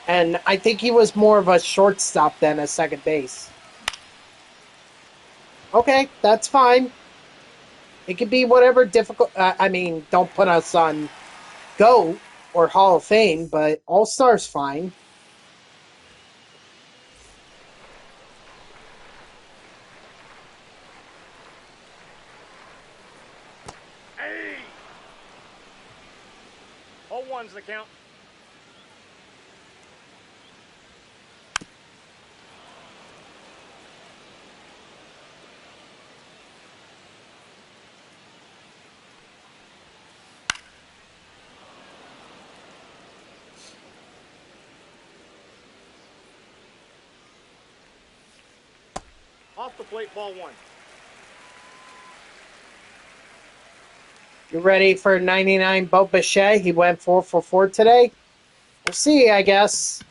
And I think he was more of a shortstop than a second base. Okay, that's fine. It could be whatever difficult... I mean, don't put us on GOAT or Hall of Fame, but All-Star's fine. Hey. 0-1's the count. Off the plate, ball one. You ready for 99 Bo Bichette? He went 4 for 4 today. We'll see, I guess.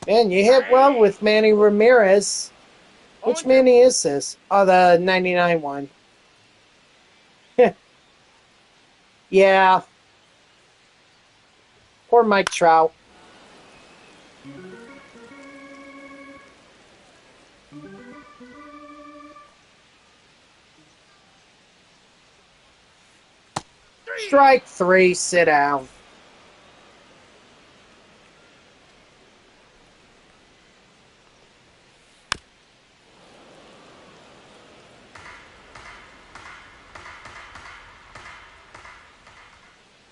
Man, you hit well with Manny Ramirez. Which Manny is this? Oh, the 99 one. Yeah. Poor Mike Trout. Strike 3, sit down.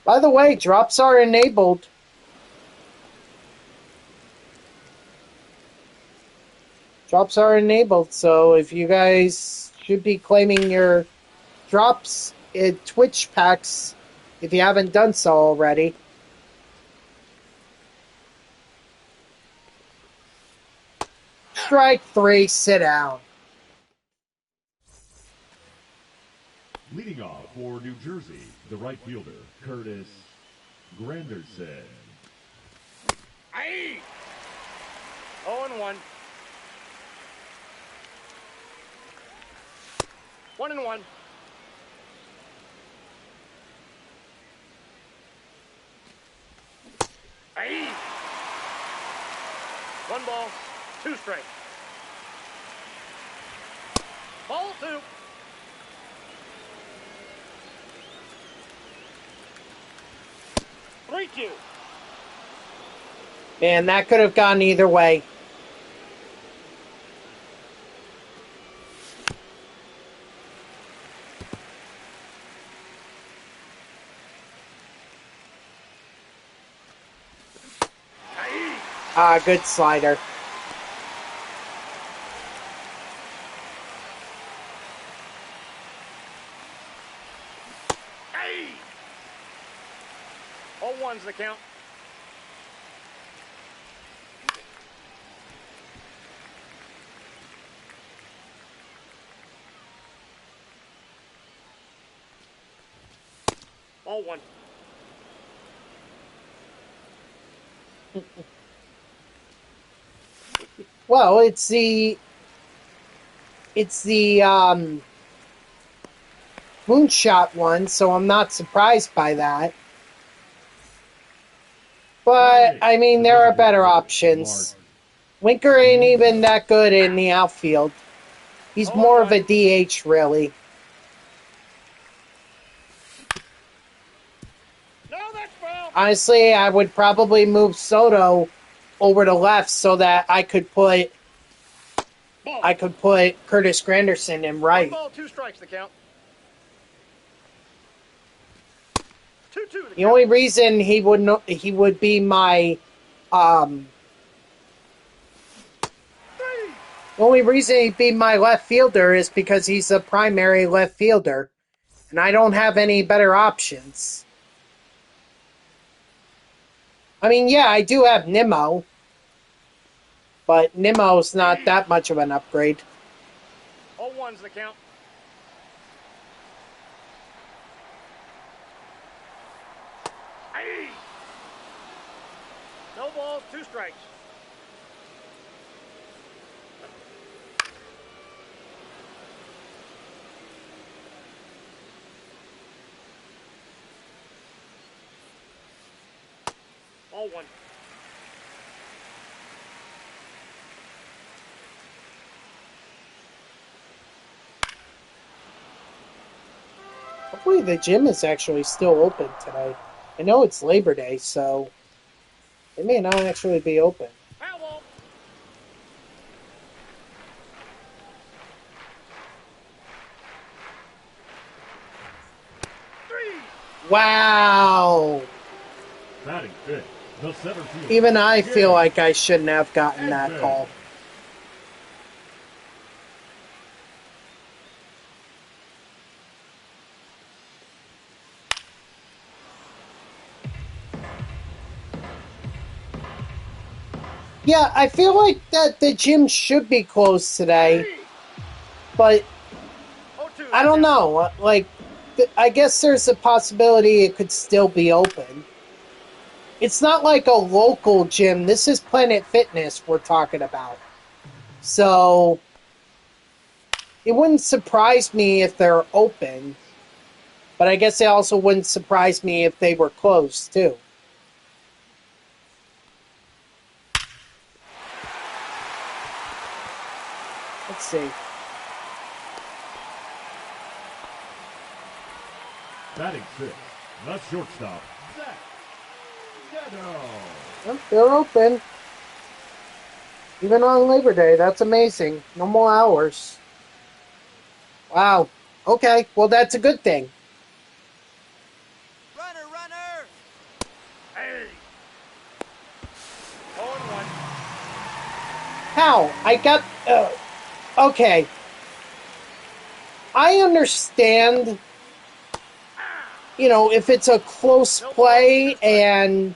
By the way, drops are enabled. Drops are enabled, so if you guys should be claiming your drops in Twitch packs if you haven't done so already. Strike 3, sit down. Leading off for New Jersey, the right fielder, Curtis Granderson. Aye. 0-1. 1-1. 1 ball, 2 strikes. Ball 2. Three, 2. Man, that could have gone either way. Ah, good slider. Hey! 0-1's the count. Ball 1. Well, it's the moonshot one, so I'm not surprised by that. But I mean, there are better options. Winker ain't even that good in the outfield. He's more of a DH, really. No, that's foul. Honestly, I would probably move Soto over to left so that I could put Curtis Granderson in 1 right. ball, 2 strikes the count. 2-2 The only reason he would be my the only reason he'd be my left fielder is because he's a primary left fielder, and I don't have any better options. I mean, yeah, I do have Nimmo, but Nimmo's not that much of an upgrade. 0-1's the count. Hey! No balls, 2 strikes. Ball 1. Hopefully the gym is actually still open today. I know it's Labor Day, so it may not actually be open. Foul ball. Wow! Batting fifth, the center fielder. Even I feel like I shouldn't have gotten that Exit. call. Yeah, I feel like that the gym should be closed today, but 0-2. I don't know. Like, I guess there's a possibility it could still be open. It's not like a local gym. This is Planet Fitness we're talking about. So, it wouldn't surprise me if they're open, but I guess it also wouldn't surprise me if they were closed, too. Let's see. Batting sixth, the shortstop, Zach Ghetto. Well, they're open. Even on Labor Day, that's amazing. No more hours. Wow. Okay, well, that's a good thing. Runner, runner! Hey! 0-1. How? I got... okay. I understand, you know, if it's a close play and...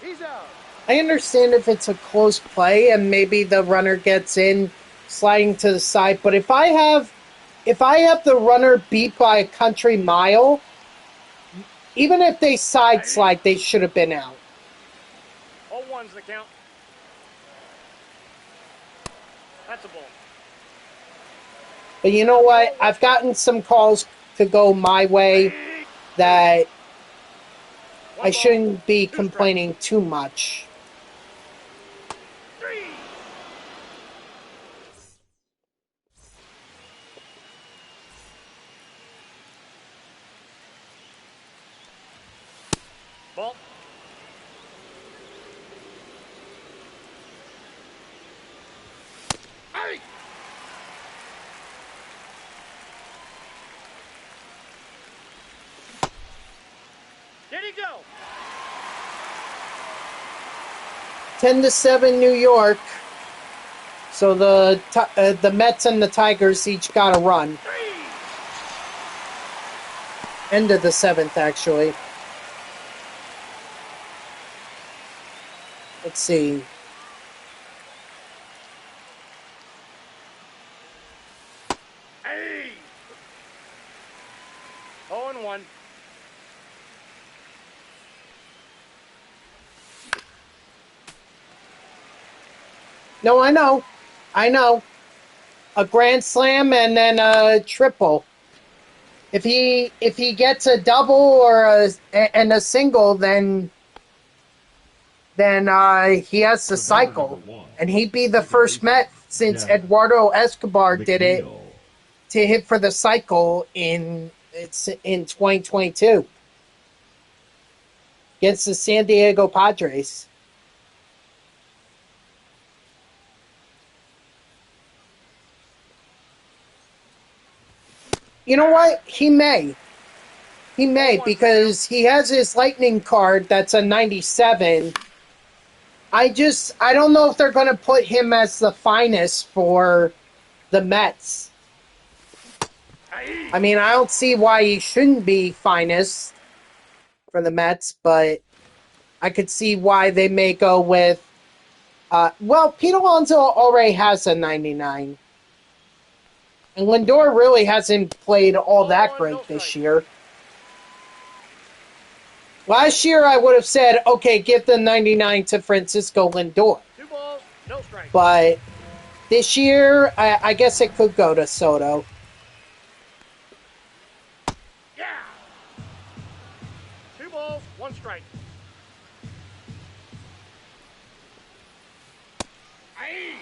He's out. I understand if it's a close play and maybe the runner gets in sliding to the side, but if I have the runner beat by a country mile, even if they side slide, they should have been out. 0-1's the count. That's a ball. But you know what? I've gotten some calls to go my way that I shouldn't be 2 strikes. complaining too much. 3. Ball. Hey! Did he go? 10-7 New York. So the Mets and the Tigers each got a run. 3. End of the 7th, actually. Let's see. Hey! 0-1. No, I know. I know. A grand slam and then a triple. If he gets a double or a single, then he has to cycle, and he'd be the first Met since Eduardo Escobar did it to hit for the cycle in 2022 against the San Diego Padres. You know what? He may. He may, because he has his Lightning card that's a 97. I don't know if they're going to put him as the finest for the Mets. I mean, I don't see why he shouldn't be finest for the Mets, but I could see why they may go with... well, Pete Alonso already has a 99. And Lindor really hasn't played all that great this year. Last year, I would have said, okay, give the 99 to Francisco Lindor. 2 balls, no strikes. But this year, I guess it could go to Soto. Yeah! 2 balls, 1 strike. Aye!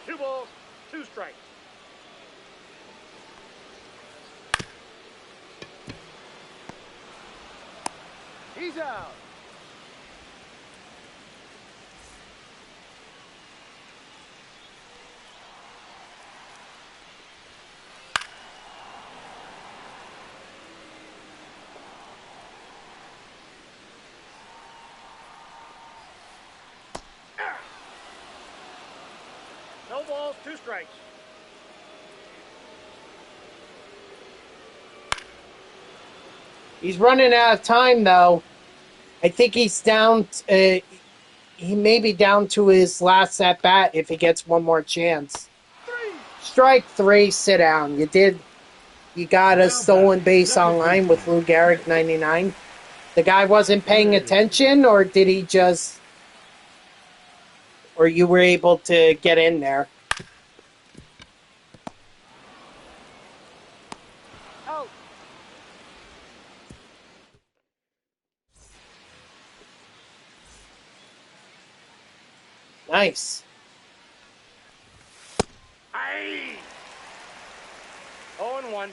2 balls, 2 strikes. He's out. No balls, 2 strikes. He's running out of time, though. I think he's down... he may be down to his last at-bat if he gets one more chance. 3. Strike 3, sit down. You got a stolen base online with Lou Gehrig, 99. The guy wasn't paying attention, or did he just... Or you were able to get in there? Out. Nice. Aye! 0-1.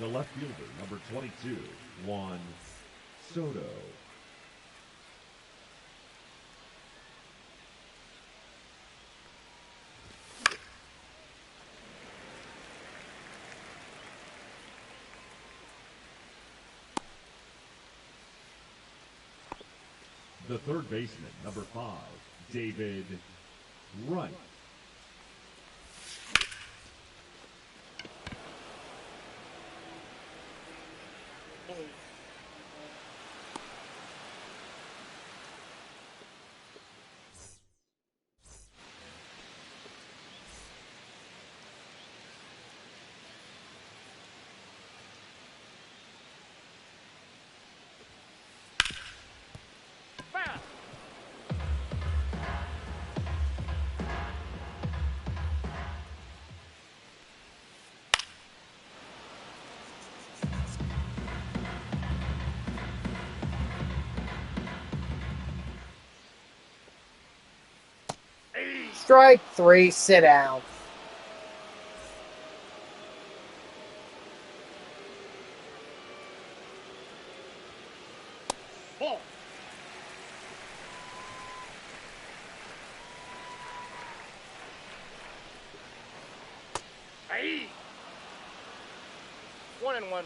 The left fielder, number 22, Juan Soto. The third baseman, number 5, David Wright. Strike 3, sit down. Ball. Aye. 1-1.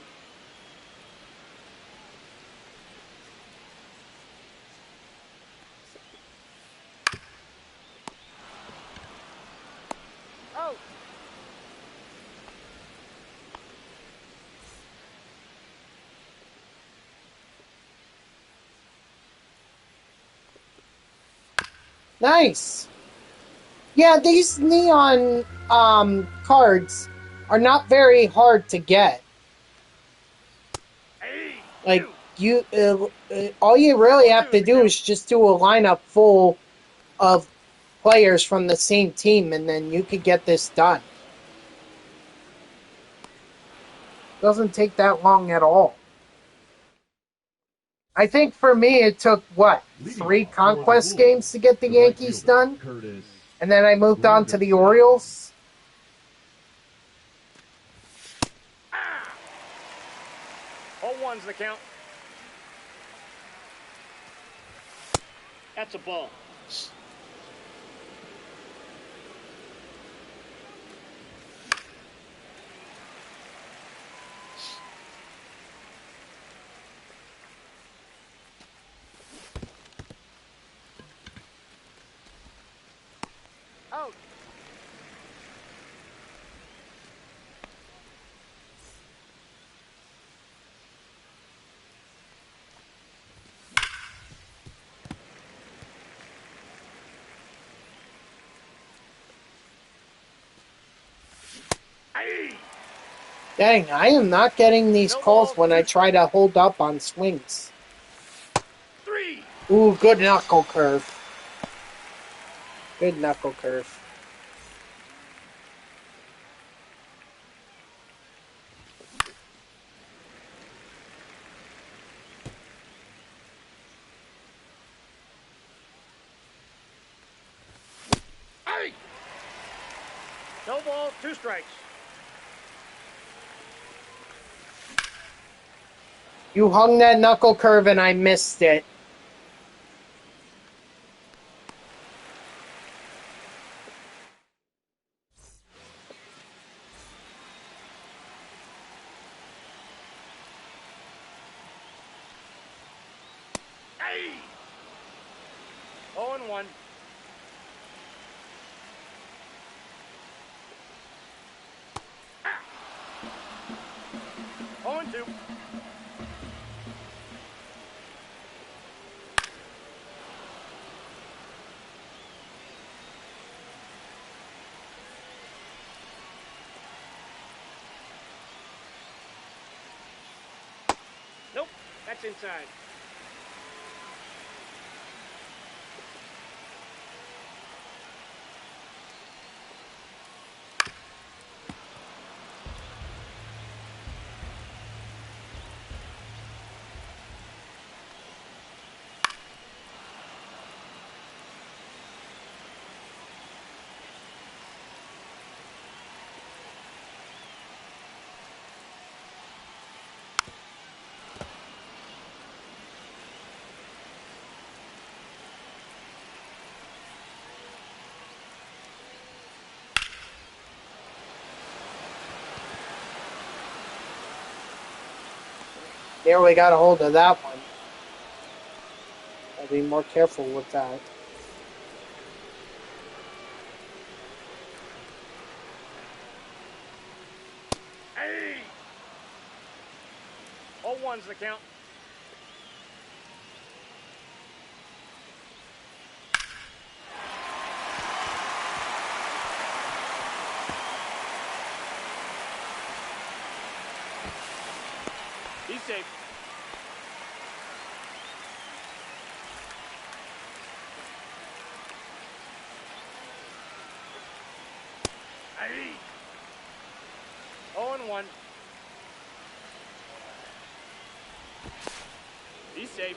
Out. Nice. Yeah, these neon cards are not very hard to get. Aye. Like you, all you really have to do is just do a lineup full of players from the same team, and then you could get this done. Doesn't take that long at all. I think for me it took, what, 3 conquest games to get the Yankees done? And then I moved on to the Orioles. Ah. 0-1's the count. That's a ball. Out. Aye. Dang, I am not getting these No calls balls, when I 2 try to hold up on swings. 3. Ooh, good knuckle curve. Good knuckle curve. Aye. No balls, 2 strikes. You hung that knuckle curve and I missed it. Aye. 0-1. Ah. 0-2. Nope, that's inside. There, we got a hold of that one. I'll be more careful with that. Aye. 0-1's the count. He's safe. Aye. 0-1. He's safe.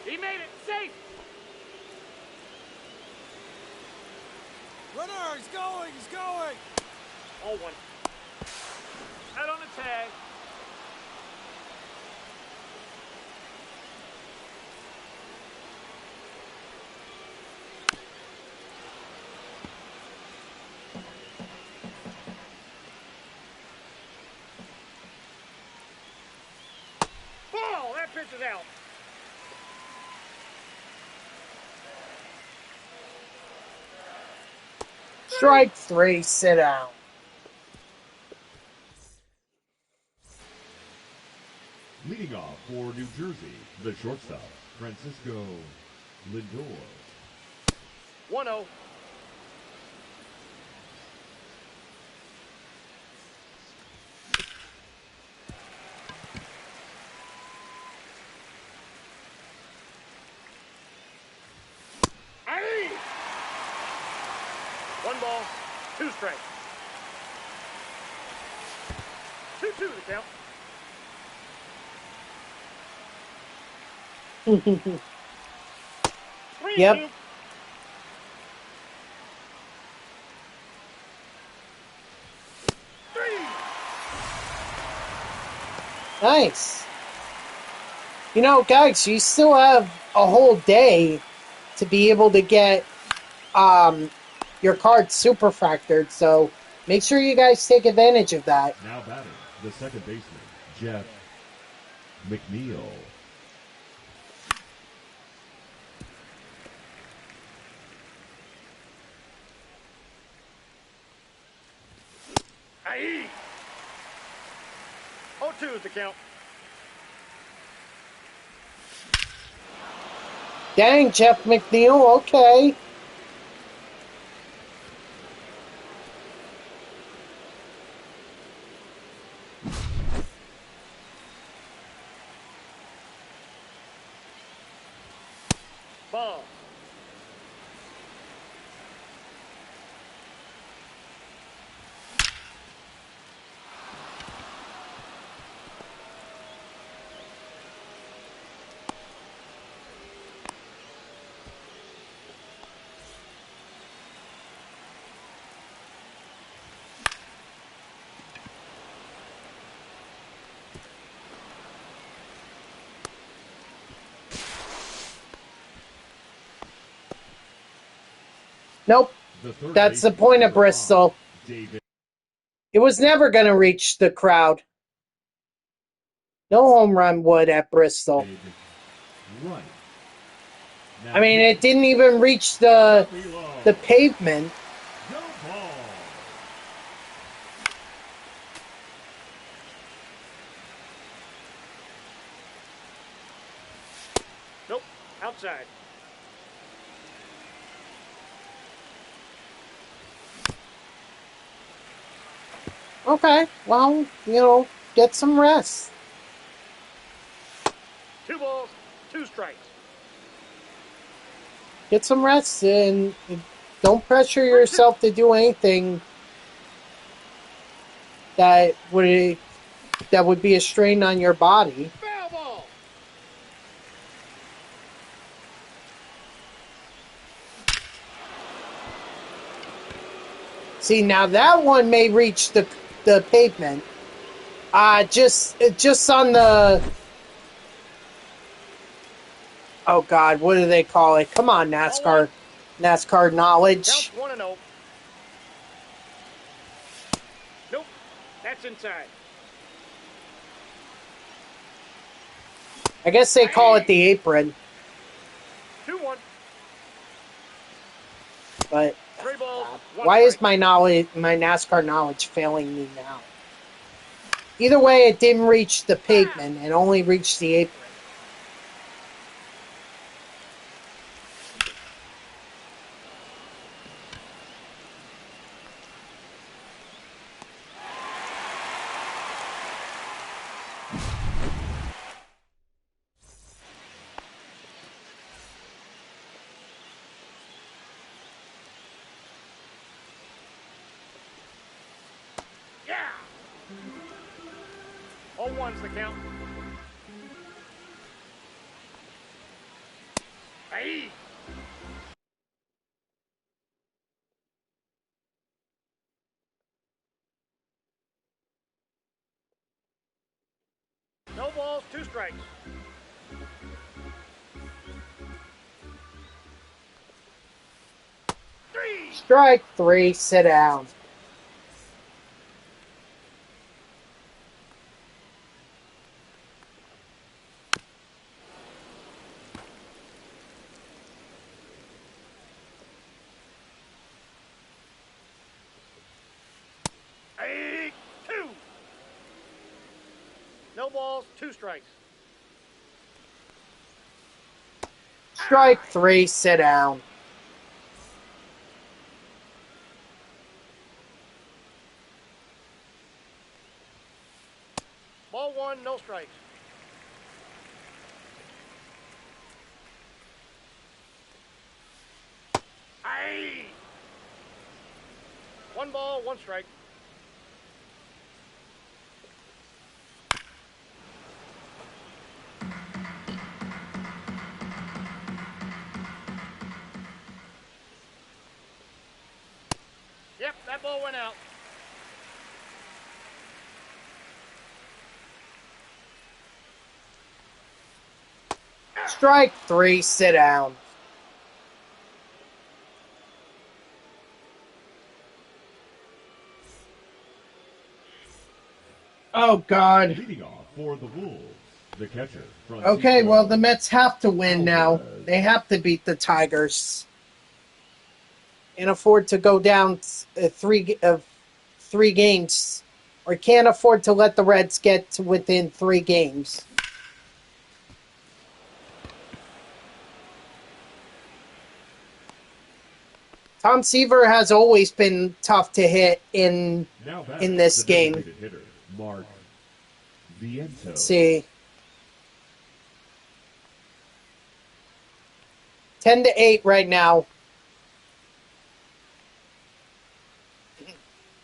He made it. Safe. Runner, he's going, he's going. All one. Out on the tag. Ball. That pitch is out. Strike 3, sit down. Leading off for New Jersey, the shortstop, Francisco Lindor. 1-0. Aye. 1 ball, 2 strikes. 2-2 the count. Yep. 3-2. Nice. You know, guys, you still have a whole day to be able to get your card super factored, so make sure you guys take advantage of that. Now batting, the second baseman, Jeff McNeil. Aye. 0-2 is the count. Dang, Jeff McNeil, okay. Ball. Nope, The third that's the baseman, point of number Bristol. 5, David. It was never going to reach the crowd. No home run would at Bristol. Right. Now I mean, it didn't even reach the pavement. No ball. Nope. Outside. Okay, well, you know, get some rest. 2 balls, 2 strikes. Get some rest and don't pressure yourself to do anything that would be a strain on your body. Foul ball. See, now that one may reach the pavement. Just on the... Oh, God, what do they call it? Come on, NASCAR knowledge. Counts 1-0. Nope. That's inside. I guess they call it the apron, 2-1. but 3 balls, 1 why is strike. my NASCAR knowledge failing me now? Either way, it didn't reach the pavement. It only reached the apron. Yeah. 0-1's the count. Aye. No balls, 2 strikes. Three. Strike 3, sit down. Aye. 2. No balls, 2 strikes. Strike 3, sit down. Ball 1, no strikes. Aye. 1 ball, 1 strike. Yep, that ball went out. Strike 3, sit down. Oh, God. Leading off for the Wolves, the catcher. Okay, Francisco well, the Mets have to win now. Alvarez. They have to beat the Tigers. And afford to go down 3 games. Or can't afford to let the Reds get to within 3 games. Tom Seaver has always been tough to hit in Now batting, this the game. designated hitter, Mark Viento. Let's see. 10-8 right now.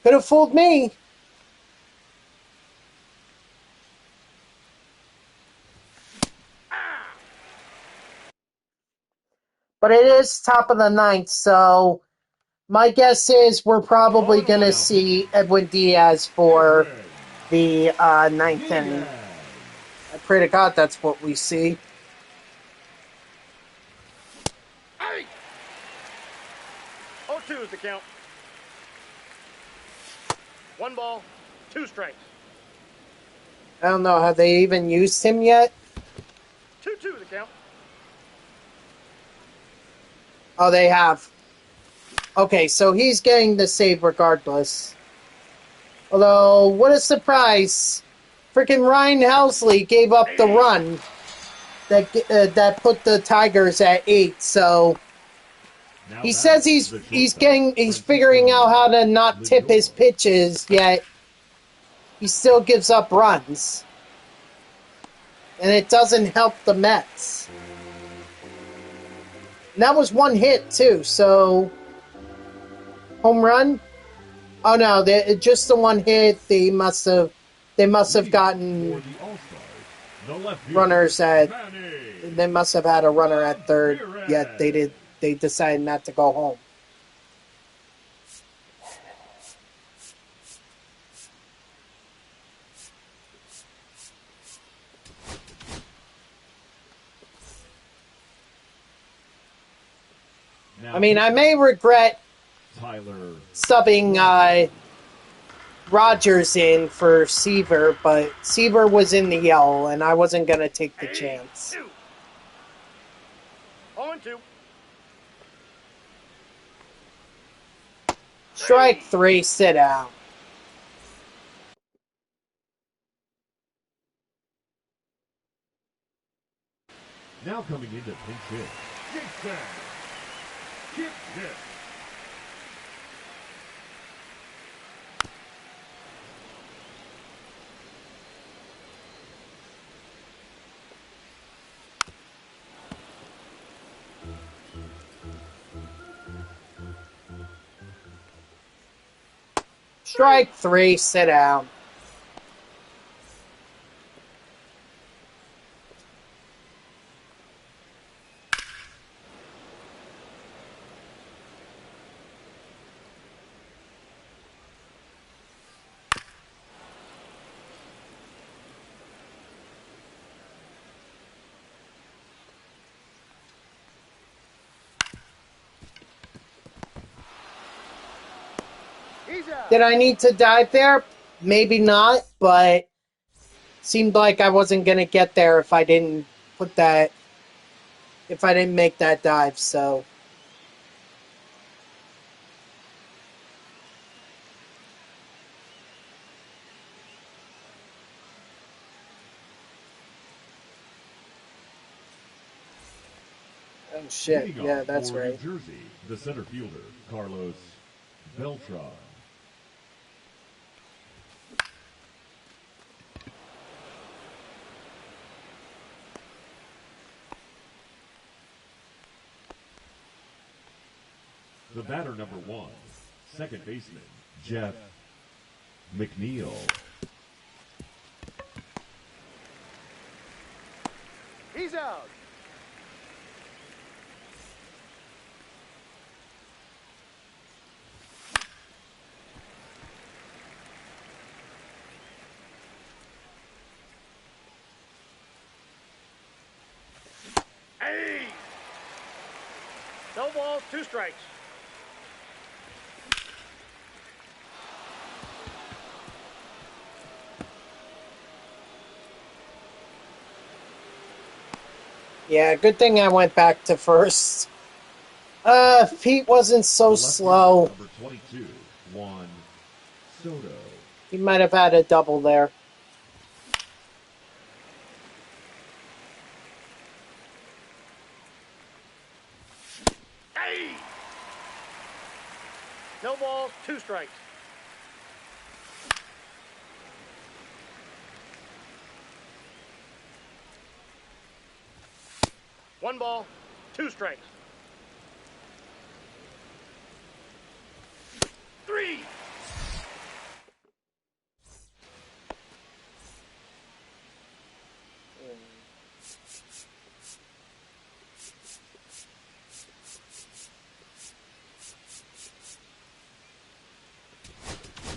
Could have fooled me. But it is top of the 9th, so my guess is we're probably going to see Edwin Diaz for the 9th inning. I pray to God that's what we see. Aye. 0-2 is the count. 1 ball, 2 strikes. I don't know, have they even used him yet? 2-2 is the count. Oh, they have. Okay, so he's getting the save regardless. Although, what a surprise. Freaking Ryan Helsley gave up the run that put the Tigers at 8, so Now he batting, says the he's shortstop, figuring out how to not tip his Lindor. pitches, yet he still gives up runs. And it doesn't help the Mets. And that was 1 hit too, so home run? Oh no, just the 1 hit. They must have gotten For the All-Stars, the left fielder, runners at. Manny They must have had a runner at third. Ramirez. Yet they decided not to go home. Now I mean, I pitching, may regret Tyler subbing Rogers in for Seaver, but Seaver was in the yellow, and I wasn't gonna take the chance. 2. 0-2. Strike 3, sit down. now coming into pinch hit. Jason Kip hit. Strike 3, sit down. Did I need to dive there? Maybe not, but seemed like I wasn't gonna get there if I didn't make that dive, so. Oh shit, Leading yeah, off that's for right. New Jersey, the center fielder, Carlos Beltran. The batter number 1, second baseman, Jeff McNeil. He's out. Hey! No balls, 2 strikes. Yeah, good thing I went back to first. Pete wasn't so The left slow. fielder, number 22, Juan Soto. He might have had a double there. Hey! No balls, 2 strikes. One ball, 2 strikes. 3!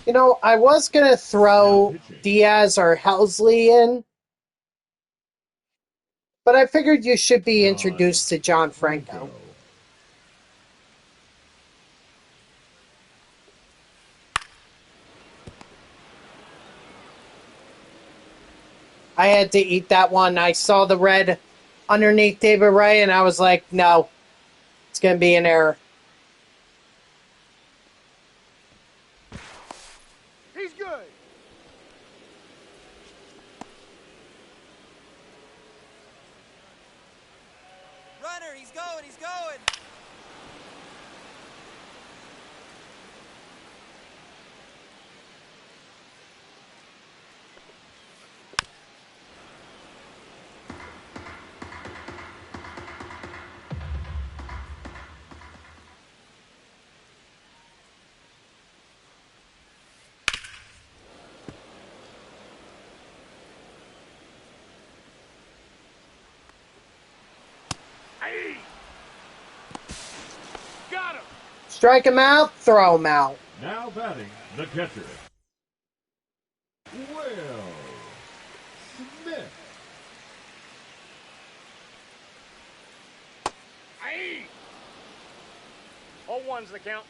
You know, I was going to throw Diaz or Helsley in, but I figured you should be introduced to John Franco. I had to eat that one. I saw the red underneath David Ray, and I was like, no, it's going to be an error. He's good. Runner, he's going, he's going. Hey! Got him! Strike him out, throw him out. Now batting, the catcher, Will Smith. Hey! All one's the count.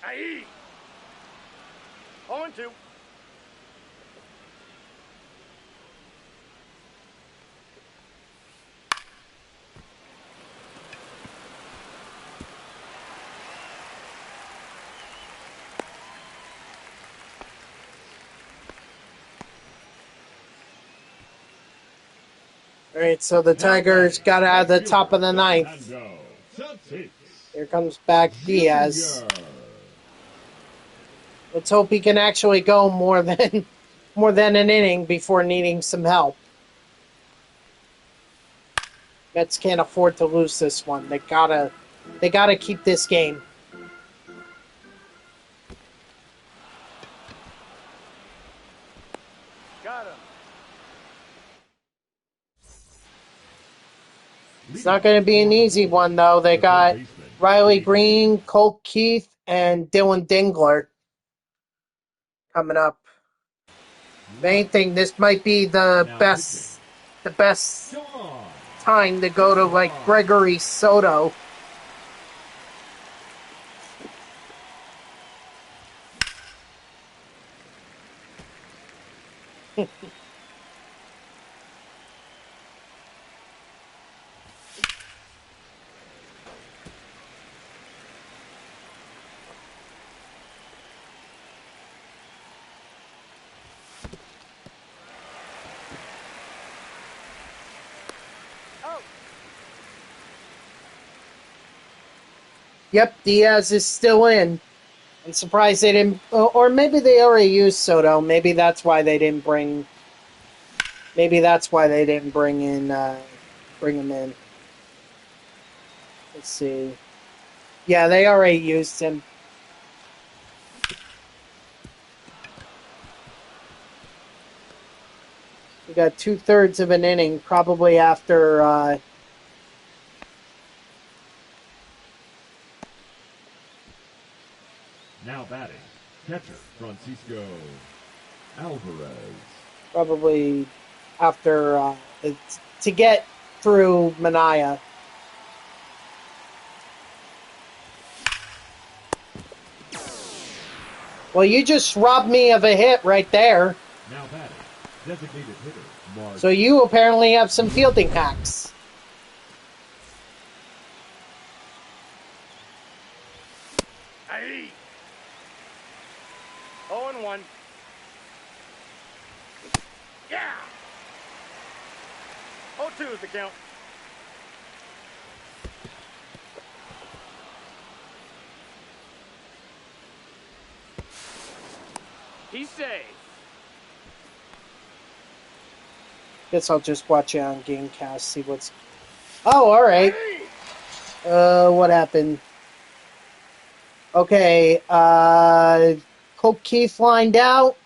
Hey! 0-2. All right, so the Tigers got out of the top of the ninth. Here comes back Diaz. Let's hope he can actually go more than an inning before needing some help. Mets can't afford to lose this one. They gotta keep this game. Got him. It's not going to be an easy one, though. They got Riley Green, Colt Keith, and Dylan Dingler coming up. If anything, this might be the best time to go to, like, Gregory Soto. Oh, Yep, Diaz is still in. I'm surprised they didn't, or maybe they already used Soto. Maybe that's why they didn't bring. Maybe that's why they didn't bring him in. Let's see. Yeah, they already used him. We got 2/3 of an inning, probably after. Now batting, catcher Francisco Alvarez. Probably after to get through Mania. Well, you just robbed me of a hit right there. Now batting, designated hitter Mark. So you apparently have some fielding hacks. Hey. 0-1. Yeah. 0-2 is the count. He's safe. Guess I'll just watch it on Gamecast, see what's... Oh, alright. What happened? Okay, Colt Keith lined out.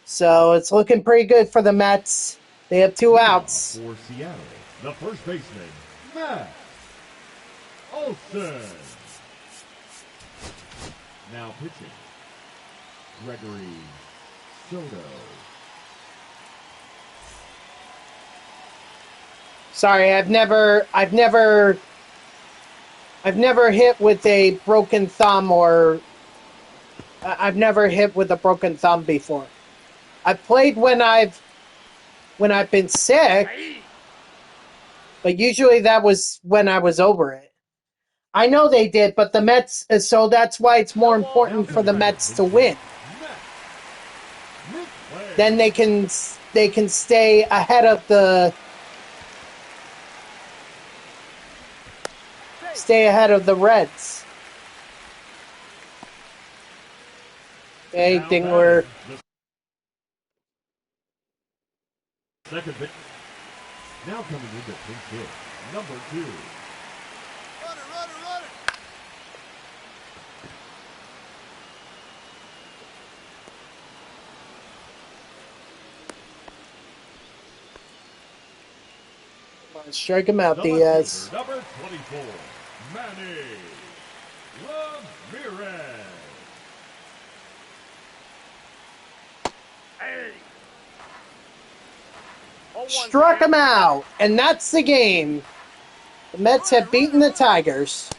So it's looking pretty good for the Mets. They have 2 outs. For Seattle, the first baseman, Matt Olson. Now pitching, Gregory Soto. Sorry, I've never hit with a broken thumb or I've never hit with a broken thumb before. I've played when I've been sick, but usually that was when I was over it. I know they did, but the Mets, so that's why it's more important for the Mets to win. Then they can stay ahead of the Reds. Okay, Dingler. Second pitch. Now coming into pinch hit, number 2. runner, runner, runner. Come on, strike him out, The Diaz. left fielder, number 24, Manny Ramirez. Hey. 0-1 Struck him out, and that's the game. The Mets have beaten the Tigers.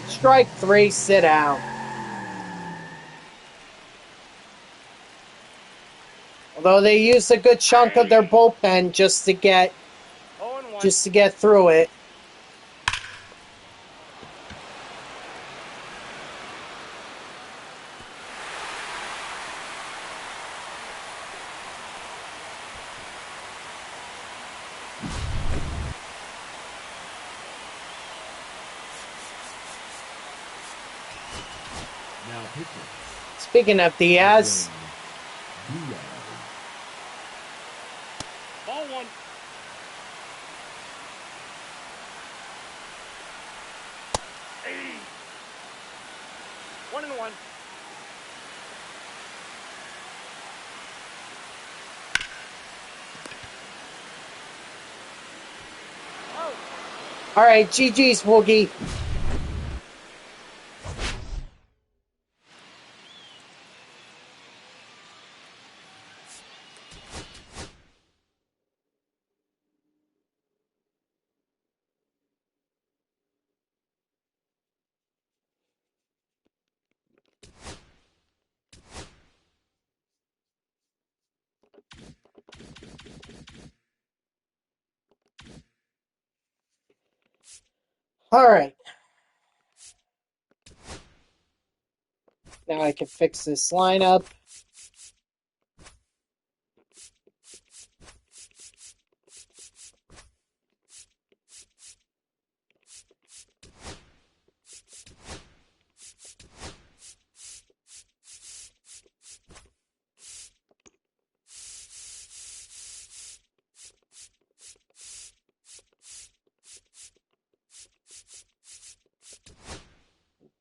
Strike 3, sit down. Although they used a good chunk of their bullpen just to get 0-1. through it. Now pitching, Speaking of Diaz, Diaz. Ball 1. Hey. 1-1. Oh. all right, GG's, Woogie. All right. Now I can fix this lineup.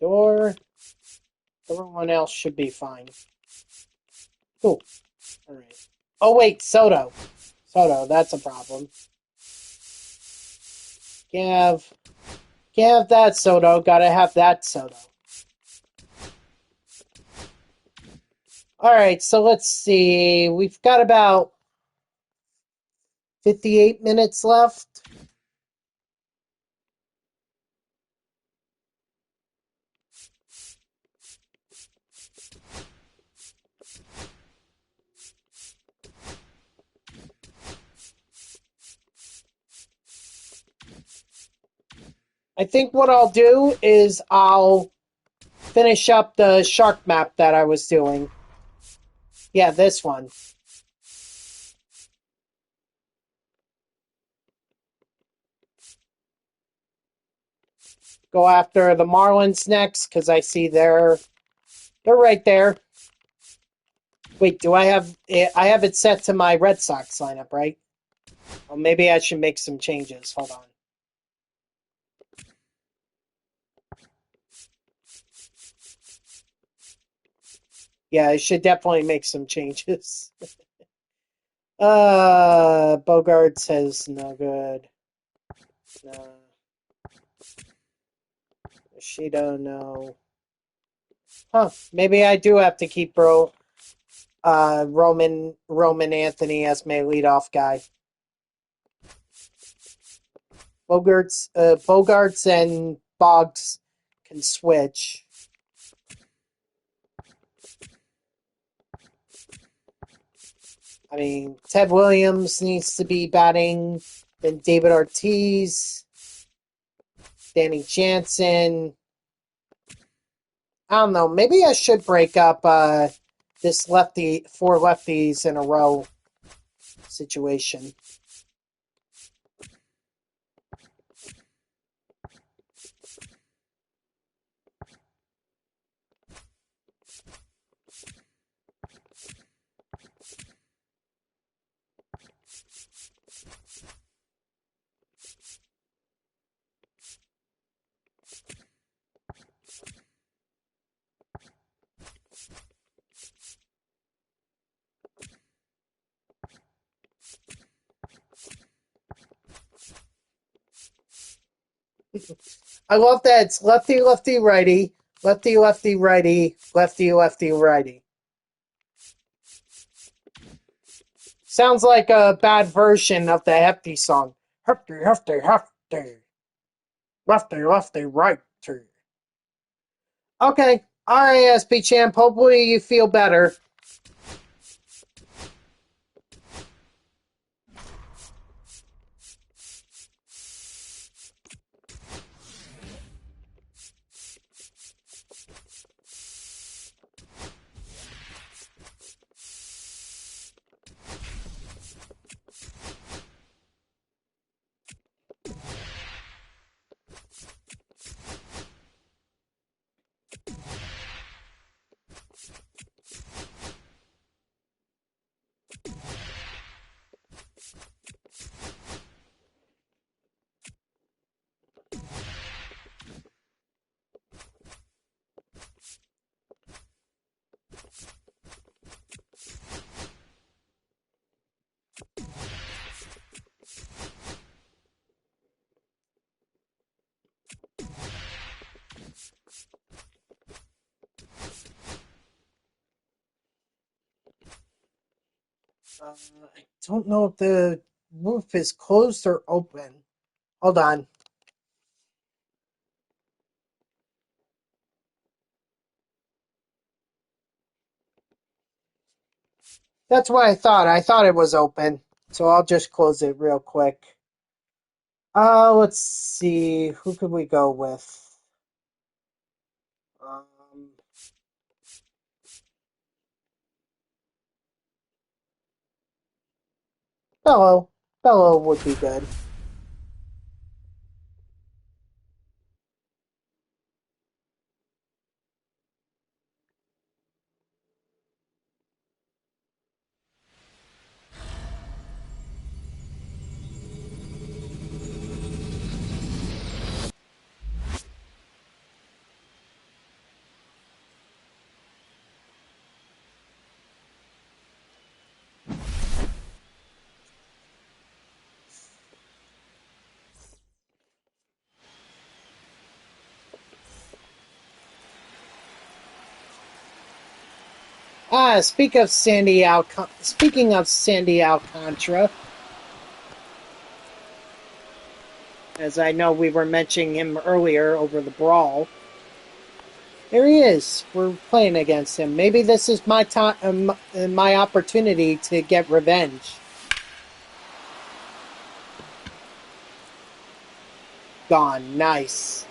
Door. Everyone else should be fine. Cool. All right. Oh, wait, Soto. Soto, that's a problem. Can't have that Soto. Gotta have that Soto. All right, so let's see. We've got about 58 minutes left. I think what I'll do is I'll finish up the shark map that I was doing. Yeah, this one. Go after the Marlins next, because I see they're right there. Wait, do I have it? I have it set to my Red Sox lineup, right? Well, maybe I should make some changes. Hold on. Yeah, I should definitely make some changes. Bogart says no good. No. Bushido, no. Huh, maybe I do have to keep Roman Anthony as my leadoff guy. Bogarts and Boggs can switch. I mean, Ted Williams needs to be batting. Then David Ortiz, Danny Jansen. I don't know. Maybe I should break up this four lefties in a row situation. I love that it's lefty, lefty, righty, lefty, lefty, righty, lefty, lefty, righty. Sounds like a bad version of the Hefty song. Hefty, hefty, hefty. Lefty, lefty, righty. Okay. All right, SP Champ. Hopefully you feel better. I don't know if the roof is closed or open. Hold on. That's what I thought. I thought it was open. So I'll just close it real quick. Let's see. Who could we go with? Bello. Bello would be good. Speaking of Sandy Alcantara, as I know we were mentioning him earlier over the brawl. There he is. We're playing against him. Maybe this is my time, my opportunity to get revenge. Gone. Nice.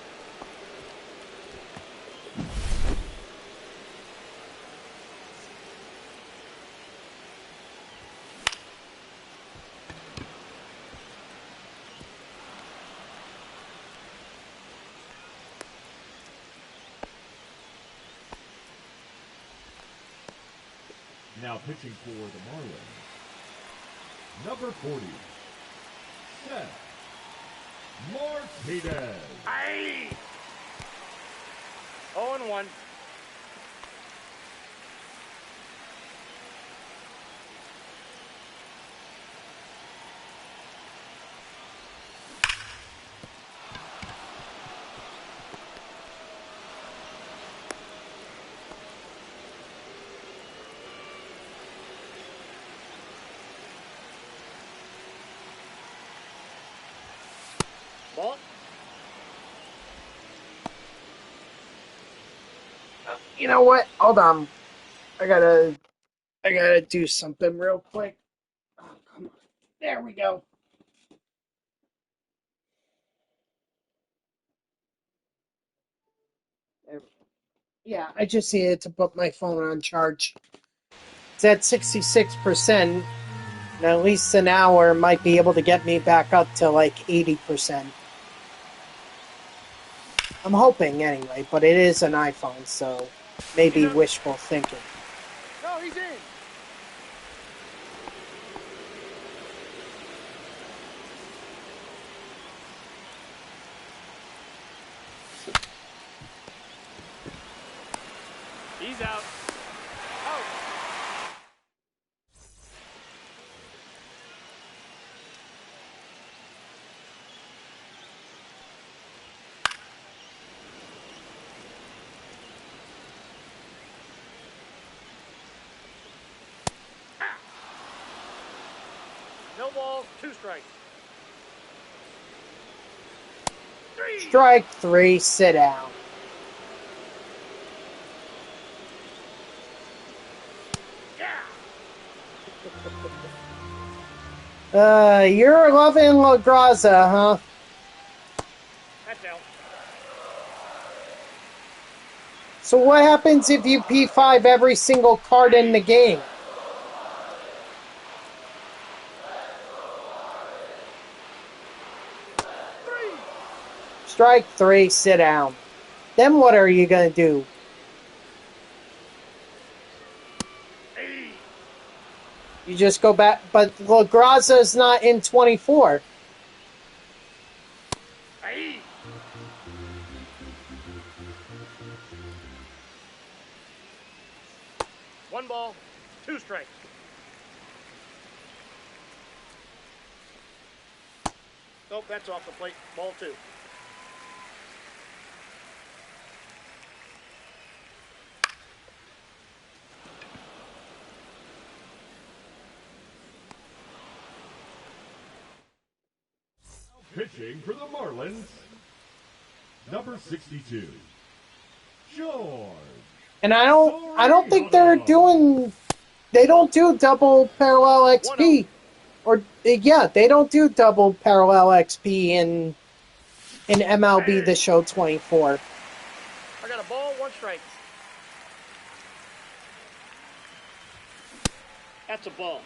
Now pitching for the Marlins, number 40, Seth Martinez. Aye! 0-1. Ball. You know what? Hold on. I gotta do something real quick. Oh, come on. There we go. Yeah, I just needed to put my phone on charge. It's at 66%. And at least an hour might be able to get me back up to like 80%. I'm hoping anyway, but it is an iPhone, so maybe wishful thinking. No, he's in. He's out. Out. No balls, 2 strikes. 3. Strike 3, sit down. Yeah. You're loving La Graza, huh? That's out. So what happens if you P5 every single card in the game? Strike 3, sit down. Then what are you gonna do? You just go back, but La Graza's not in 24. Aye. One ball, 2 strikes. Nope, that's off the plate. Ball 2. Pitching for the Marlins, number 62, George. And I don't think they don't do double parallel XP. Or Yeah, they don't do double parallel XP in MLB The Show 24. I got a ball, 1 strike. That's a ball.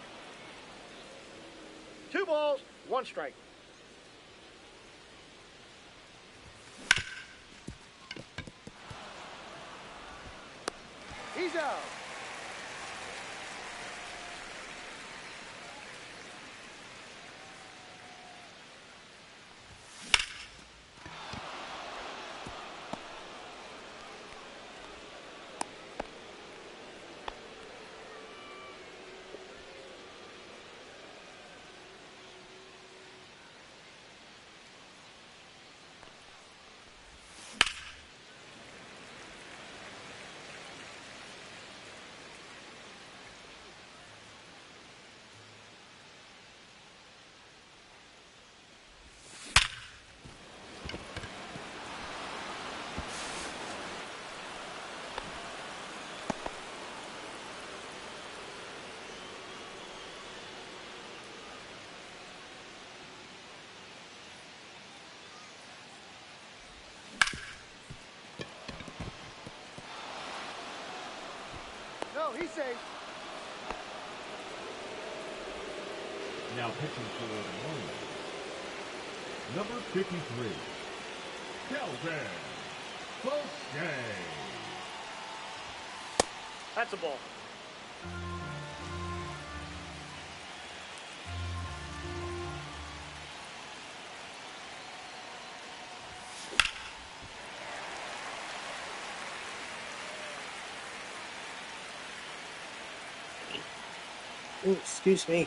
2 balls, 1 strike. He's out. No, he's safe. Now pitching for the Marlins. Number 53, Kelvin Bosque. That's a ball. Ooh, excuse me.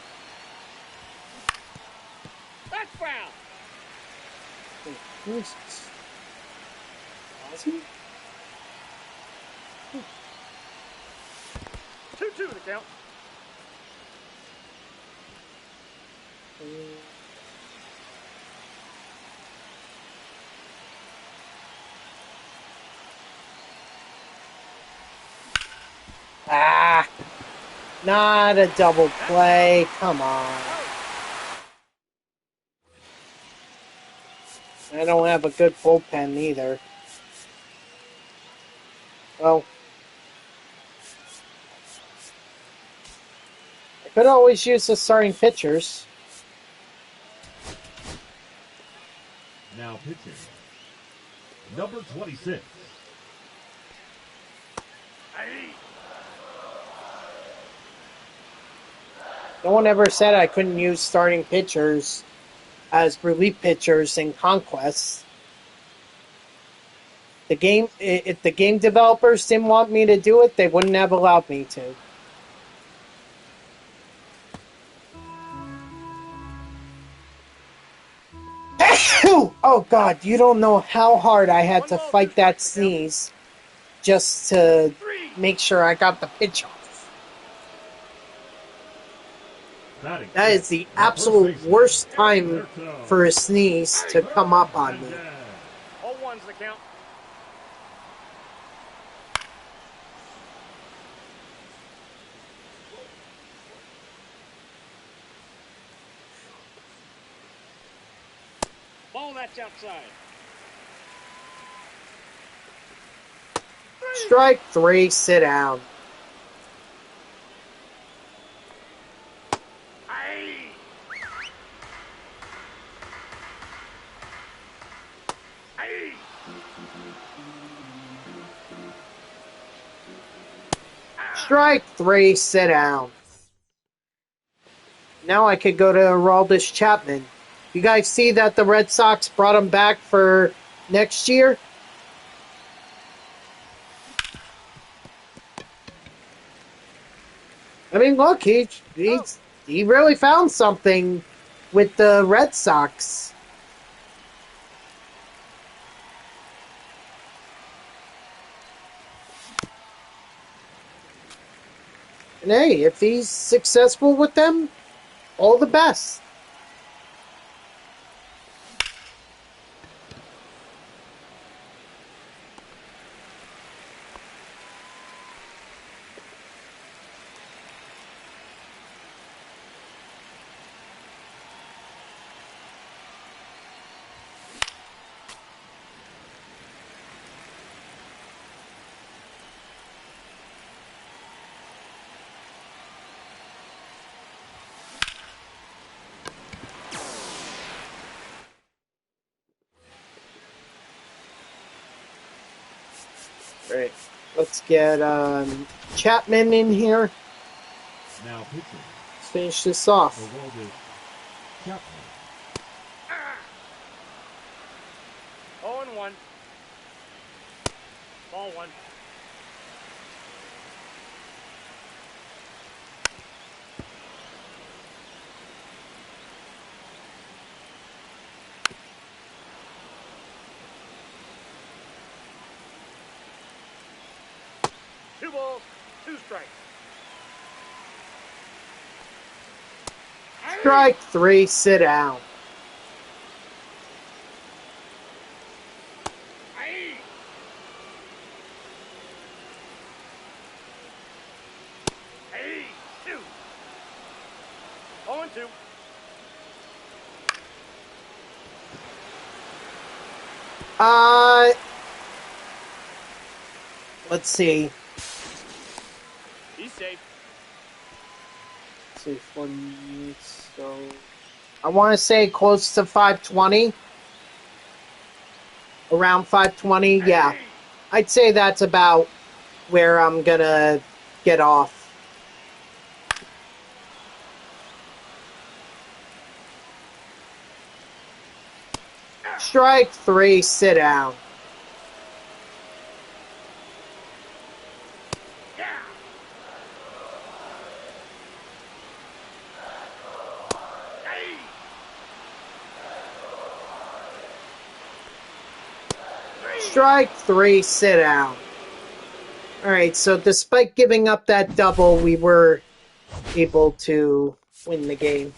That's foul. Who is this? Ozzy? 2-2 the count. Ah! Not a double play. Come on. I don't have a good bullpen either. Well, I could always use the starting pitchers. Now pitching. Number 26, No one ever said I couldn't use starting pitchers as relief pitchers in Conquest. If the game developers didn't want me to do it, they wouldn't have allowed me to. Oh God, you don't know how hard I had to fight that sneeze just to make sure I got the pitch off. batting That is the absolute worst time for a sneeze to come up on me. All 1's the count. Ball, that's outside. Strike 3, sit down. Strike 3, sit down. Now I could go to Aroldis Chapman. You guys see that the Red Sox brought him back for next year? I mean, look, he really found something with the Red Sox. And hey, if he's successful with them, all the best. Right. Let's get Chapman in here. Now pitching. Let's finish this off. The world is Chapman. 0-1. Ball 1. Two balls, 2 strikes. Strike 3, sit down. Hey, 2. 0-2. Let's see. He's safe. Let's see, 40, so I want to say close to 520. Around 520, yeah. I'd say that's about where I'm gonna get off. Strike 3, sit down. Strike 3, sit down. Alright, so despite giving up that double, we were able to win the game.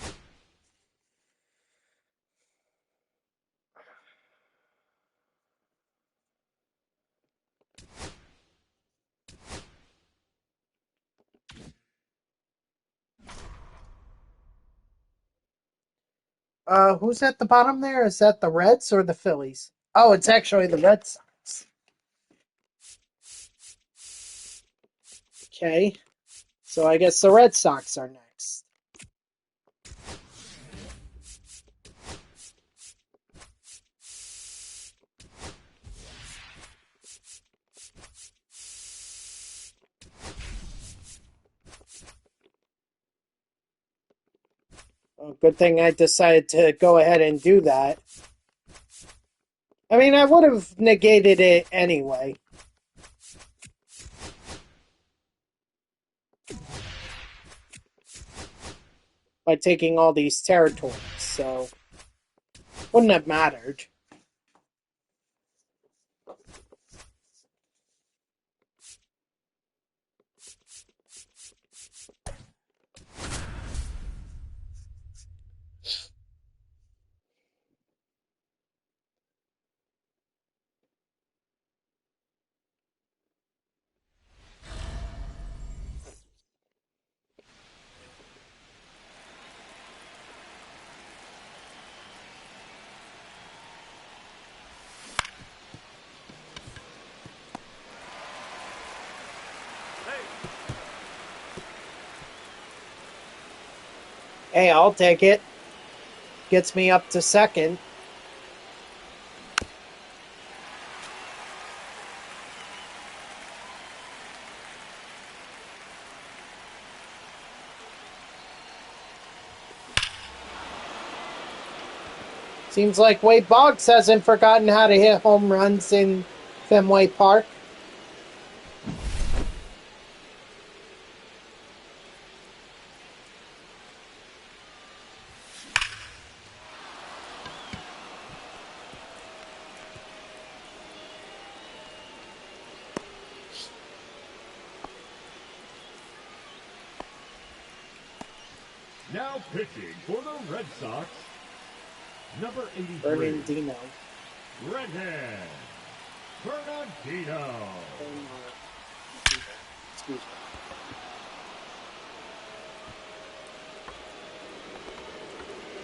Who's at the bottom there? Is that the Reds or the Phillies? Oh, it's actually the Red Sox. Okay. So I guess the Red Sox are next. Well, good thing I decided to go ahead and do that. I mean, I would have negated it anyway. By taking all these territories, so wouldn't have mattered. Hey, I'll take it. Gets me up to second. Seems like Wade Boggs hasn't forgotten how to hit home runs in Fenway Park. Now pitching for the Red Sox, number 83. Bernardino. Redhead. Bernardino. Excuse me.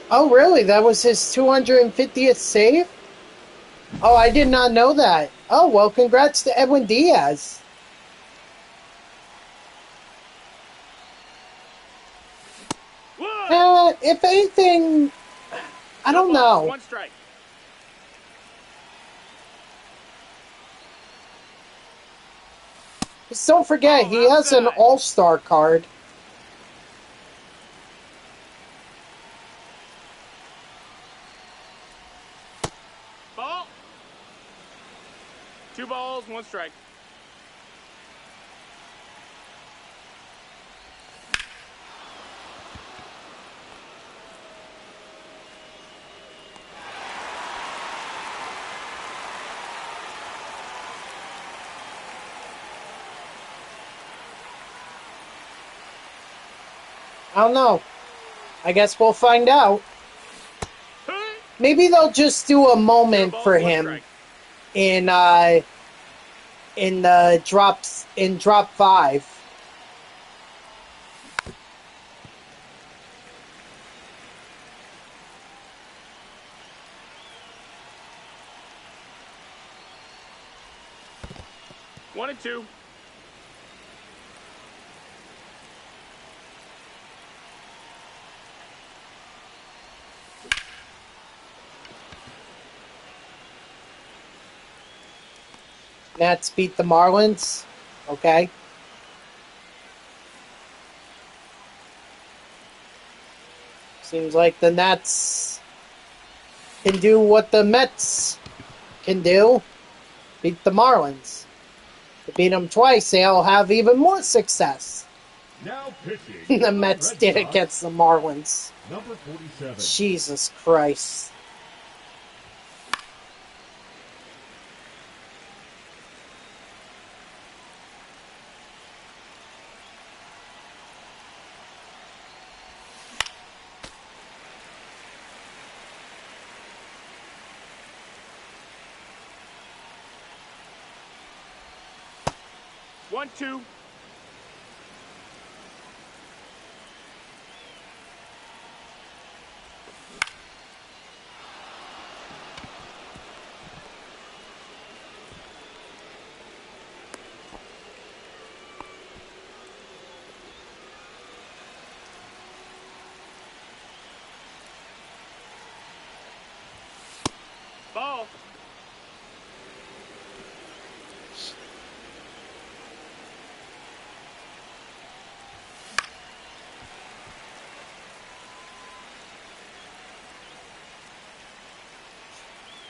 Oh, really? That was his 250th save? Oh, I did not know that. Oh, well, congrats to Edwin Diaz. If anything, I don't know. 1 strike. Just don't forget, Oh, he has an outside. all-star card. Ball. 2 balls, 1 strike. I don't know. I guess we'll find out. Maybe they'll just do a 0 moment balls, for 1 him strike. in the drops in drop 5. One and 2. Nats beat the Marlins. Okay. Seems like the Nats can do what the Mets can do. Beat the Marlins. To beat them twice, they'll have even more success. Now pitching The for Mets Red did Sox, against the Marlins. number 47. Jesus Christ. One, 2. Ball.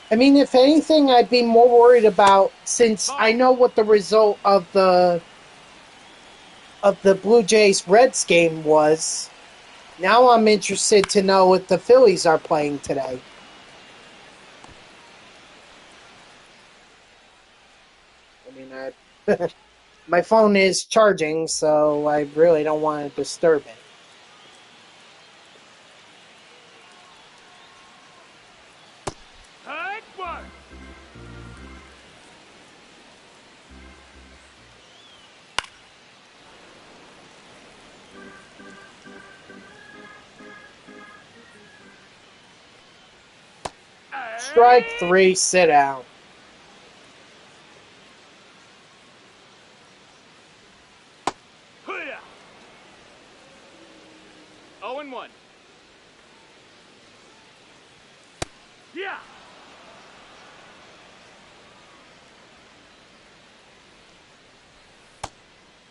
I mean, if anything, I'd be more worried about, since I know what the result of the Blue Jays Reds game was. Now I'm interested to know if the Phillies are playing today. I mean, my phone is charging, so I really don't want to disturb it. Hard work. Strike 3, sit down. Hoo-yah. 0 and 1. Yeah.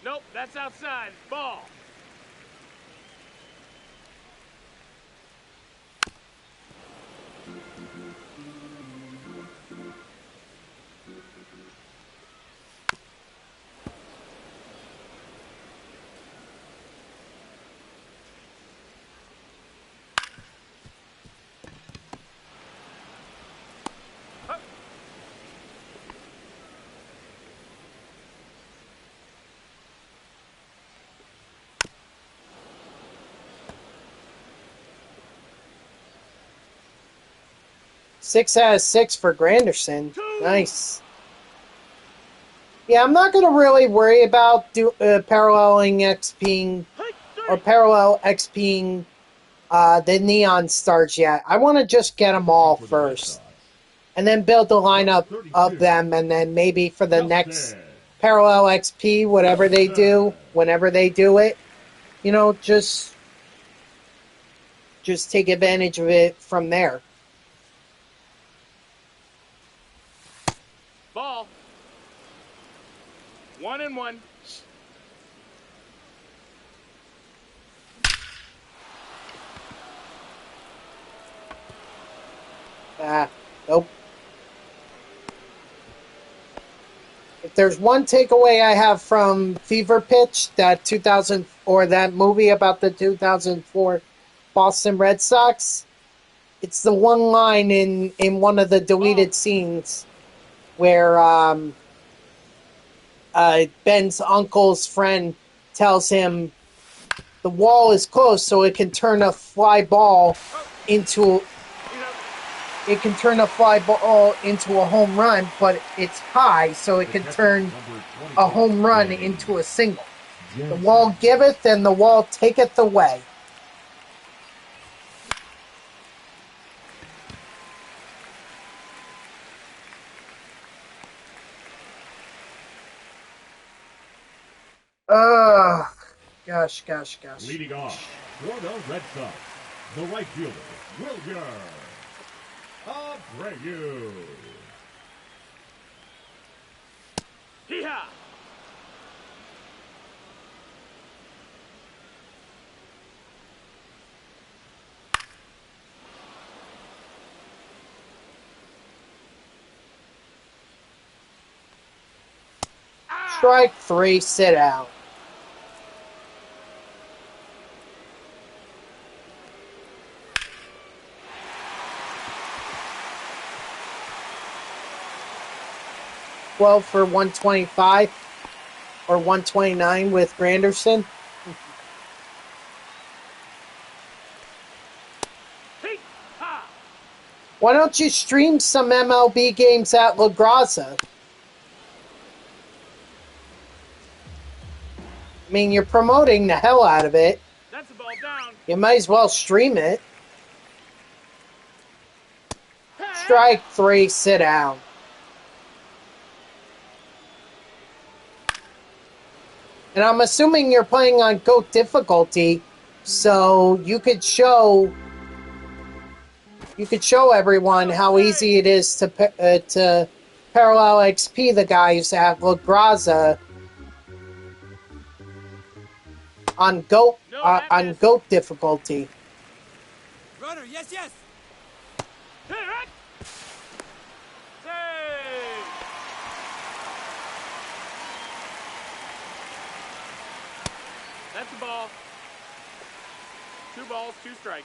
Nope, that's outside. Ball. Huh. Six out of 6 for Granderson. 2. Nice. Yeah, I'm not going to really worry about paralleling XPing or parallel XPing the Neon Stars yet. I want to just get them all For the Red first. Sox, And then build the lineup number of 32. them, and then maybe for the next Justin. parallel XP, whatever they do, whenever they do it, just take advantage of it from there. Ball. 1-1. Nope. If there's one takeaway I have from Fever Pitch, that 2000 or that movie about the 2004 Boston Red Sox, it's the one line in one of the deleted scenes where Ben's uncle's friend tells him the wall is close, so it can turn a fly ball into a home run, but it's high, so it can turn a home run into a single. The wall giveth, and the wall taketh away. Gosh. Leading off for the Red Sox, the right fielder, William Abreu. Hee-haw! Strike 3, sit out. Well, for 125 or 129 with Granderson. Why don't you stream some MLB games at La Graza? I mean, you're promoting the hell out of it. That's the ball down. You might as well stream it. Strike 3, sit down. And I'm assuming you're playing on GOAT difficulty, so you could show everyone how easy it is to parallel XP the guys at La Graza on GOAT difficulty. Runner, yes. Save! That's the ball. 2 balls, 2 strikes.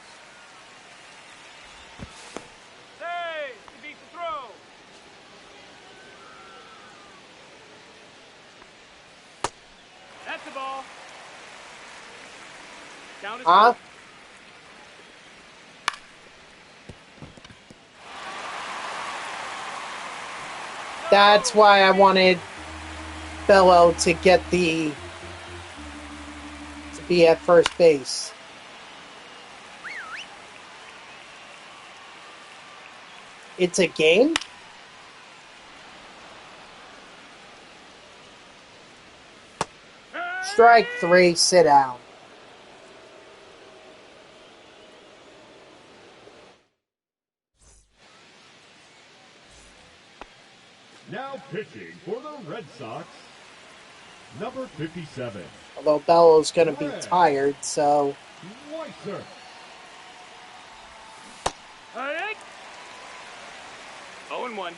Save! You beat the throw. That's the ball. Count is Huh? That's why I wanted Bello to be at first base. It's a game? Strike 3, sit down. Now pitching for the Red Sox, number 57. Although Bello's going to be tired, so... Weiser. 0-1.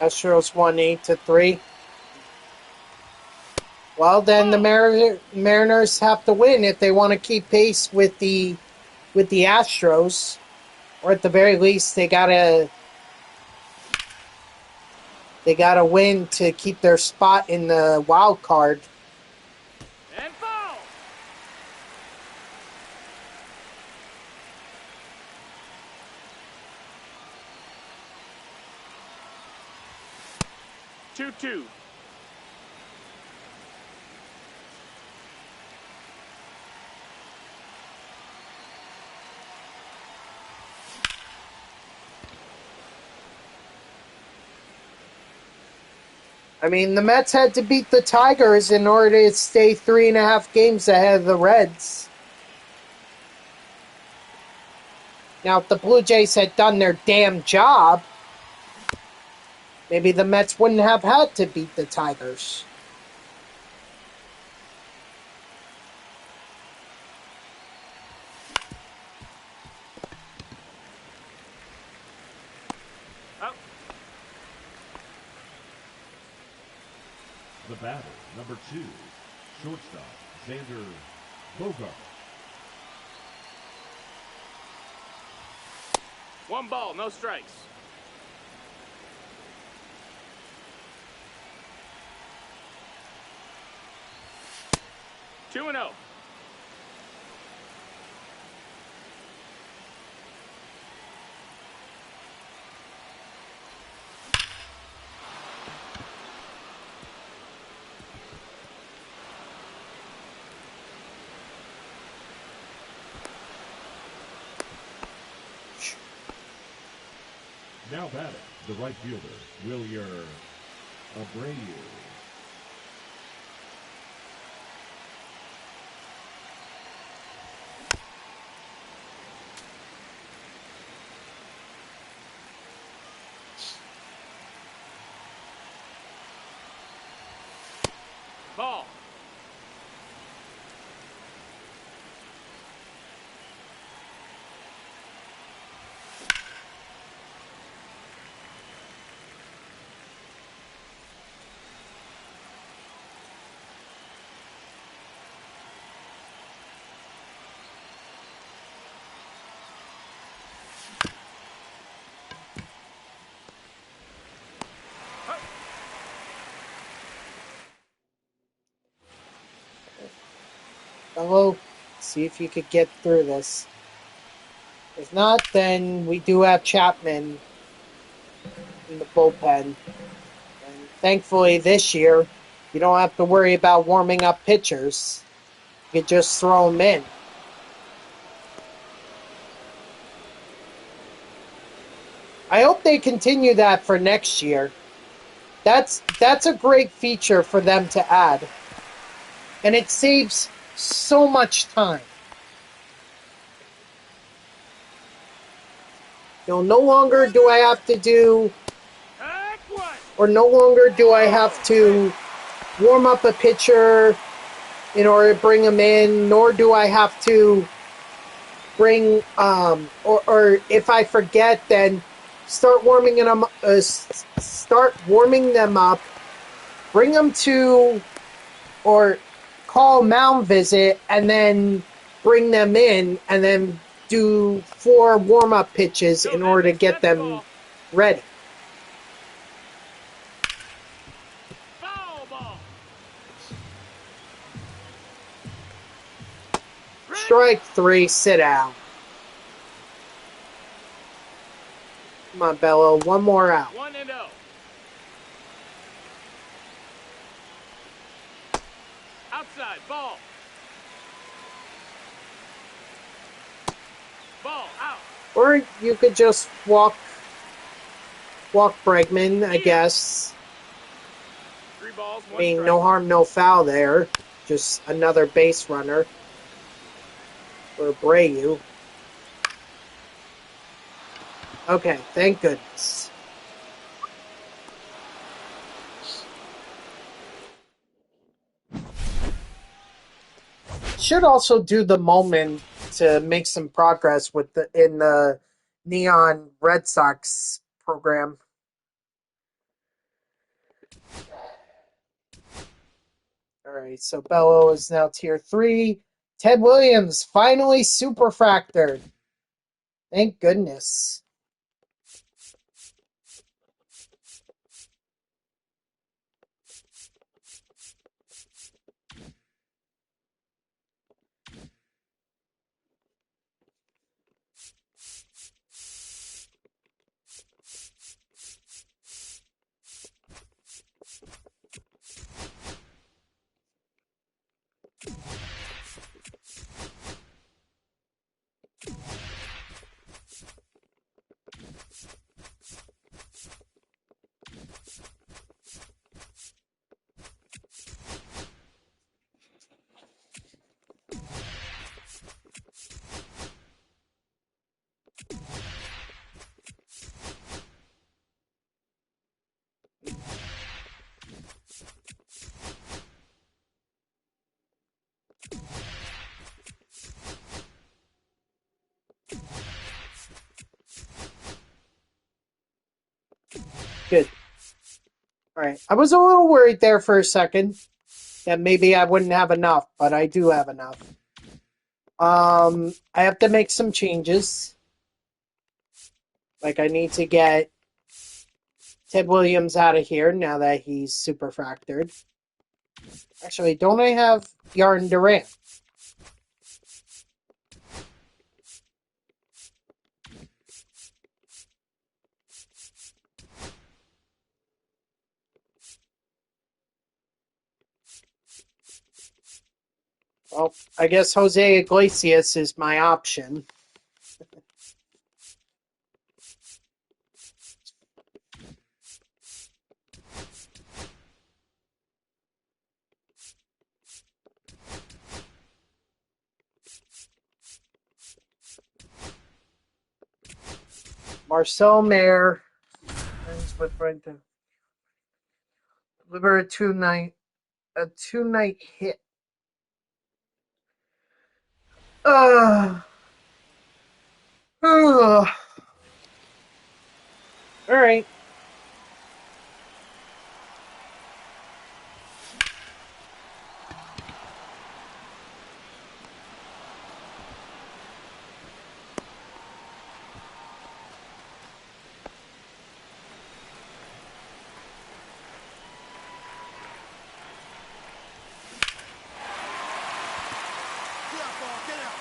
Astros won 8-3. Well, then the Mariners have to win if they want to keep pace with the Astros, or at the very least, they gotta win to keep their spot in the wild card. And foul! Two. I mean, the Mets had to beat the Tigers in order to stay 3.5 games ahead of the Reds. Now, if the Blue Jays had done their damn job, maybe the Mets wouldn't have had to beat the Tigers. The batter, number 2, shortstop, Xander Bogart. 1 ball, no strikes. Two and 0. Now batting, the right fielder, Wilyer Abreu. Ball. Hello, see if you could get through this. If not, then we do have Chapman in the bullpen. And thankfully this year, you don't have to worry about warming up pitchers. You can just throw them in. I hope they continue that for next year. That's a great feature for them to add. And it saves so much time. No longer do I have to do, or no longer do I have to warm up a pitcher in order to bring him in, nor do I have to bring, or if I forget, then start warming them up, bring them to, or call mound visit, and then bring them in, and then do 4 warm-up pitches in order to get them ready. Strike 3, sit down. Come on, Bello, one more out. 1-0. Outside, ball. Ball, out. Or you could just walk Bregman, I guess. 3 balls, 1 I mean, strike. no harm, no foul there. Just another base runner for Abreu. Okay, thank goodness. Should also do the moment to make some progress in the Neon Red Sox program. Alright, so Bello is now tier 3. Ted Williams finally superfractored. Thank goodness. Good. All right. I was a little worried there for a second that maybe I wouldn't have enough, but I do have enough. I have to make some changes. Like I need to get Ted Williams out of here now that he's super fractured. Actually, don't I have Yarn Durant? Well, I guess Jose Iglesias is my option. Marcel Mayer with Brenton. Deliver a two-night hit. All right. Get out, ball, get out.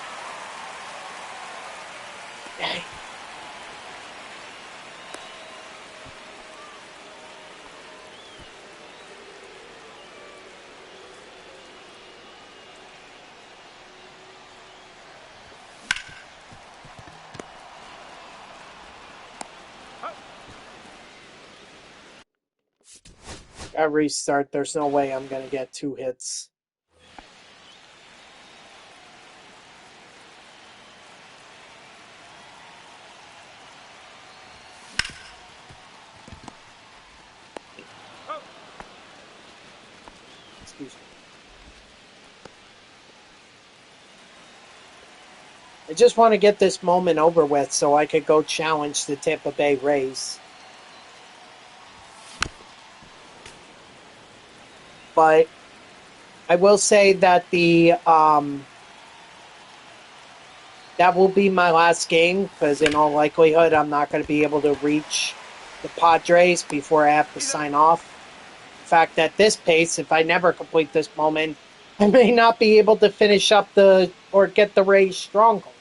Gotta restart. There's no way I'm gonna get 2 hits. Excuse me. I just want to get this moment over with so I could go challenge the Tampa Bay Rays. But I will say that that will be my last game because in all likelihood I'm not going to be able to reach the Padres before I have to sign off. The fact that this pace, if I never complete this moment, I may not be able to finish up or get the Rays stronghold.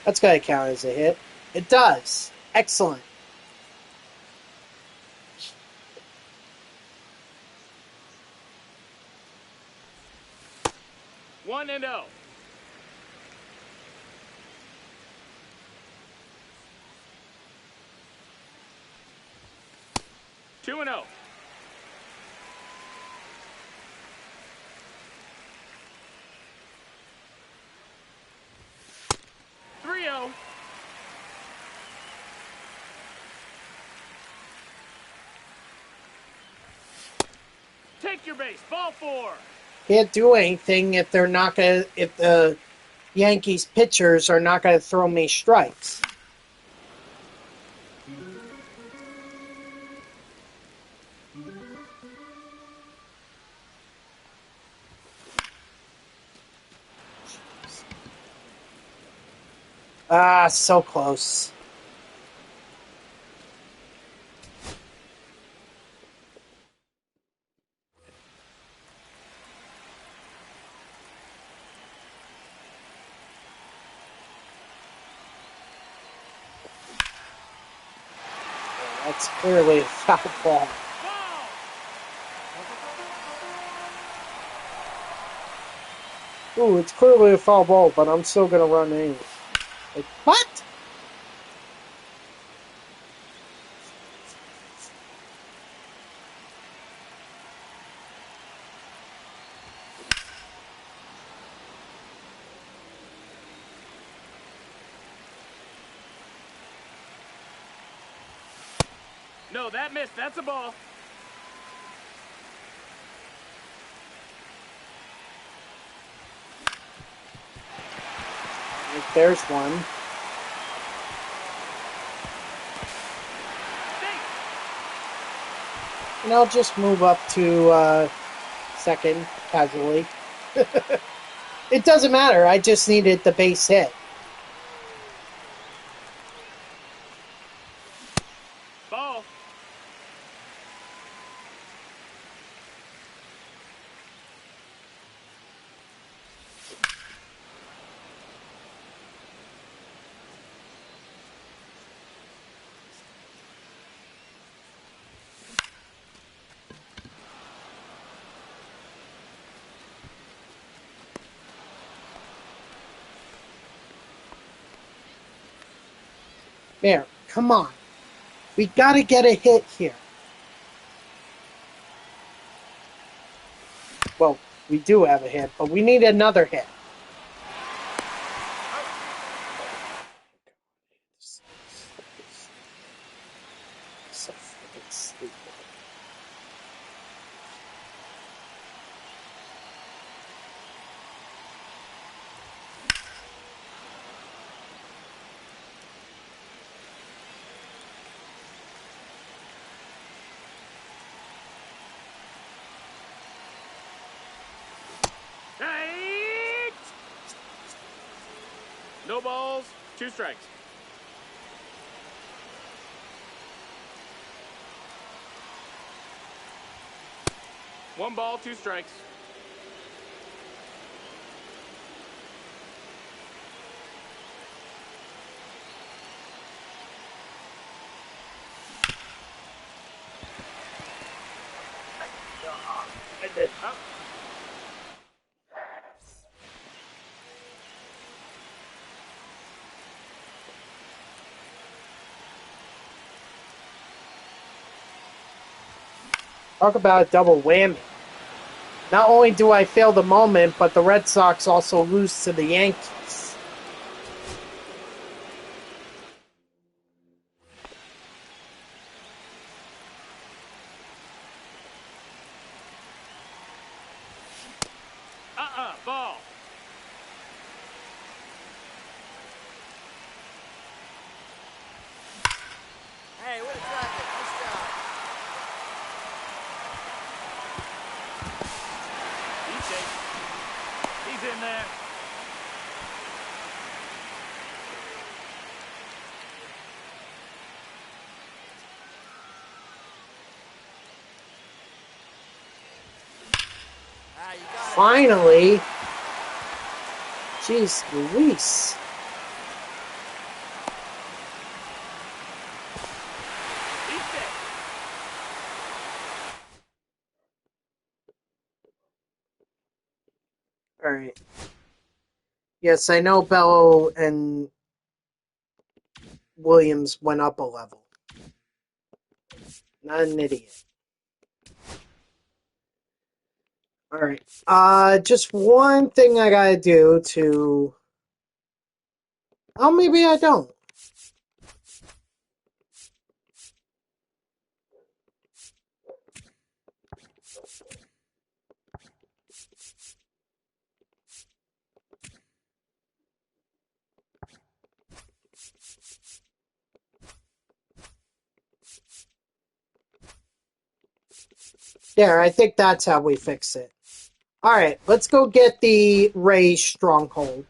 That's going to count as a hit. It does. Excellent. One and oh. Two and oh. Three oh. Take your base. Ball 4. Can't do anything if the Yankees pitchers are not going to throw me strikes. Ah, so close. That's clearly a foul ball. Ooh, it's clearly a foul ball, but I'm still going to run in. Like, what? No, that missed. That's a ball. Right, there's one. And I'll just move up to second casually. It doesn't matter. I just needed the base hit. Ball. There, come on. We gotta get a hit here. Well, we do have a hit, but we need another hit. So fucking stupid. Hey! No balls, 2 strikes. One ball, 2 strikes. Up. Talk about a double whammy. Not only do I fail the moment, but the Red Sox also lose to the Yankees. Ball. Hey, what a jacket. Nice job. He's safe. He's in there. Ah, you got it. Finally. Jeez Louise. He's safe. Alright. Yes, I know Bello and Williams went up a level. Not an idiot. Alright. Just one thing I gotta do to... Oh, maybe I don't. There, I think that's how we fix it. Alright, let's go get the Ray Stronghold.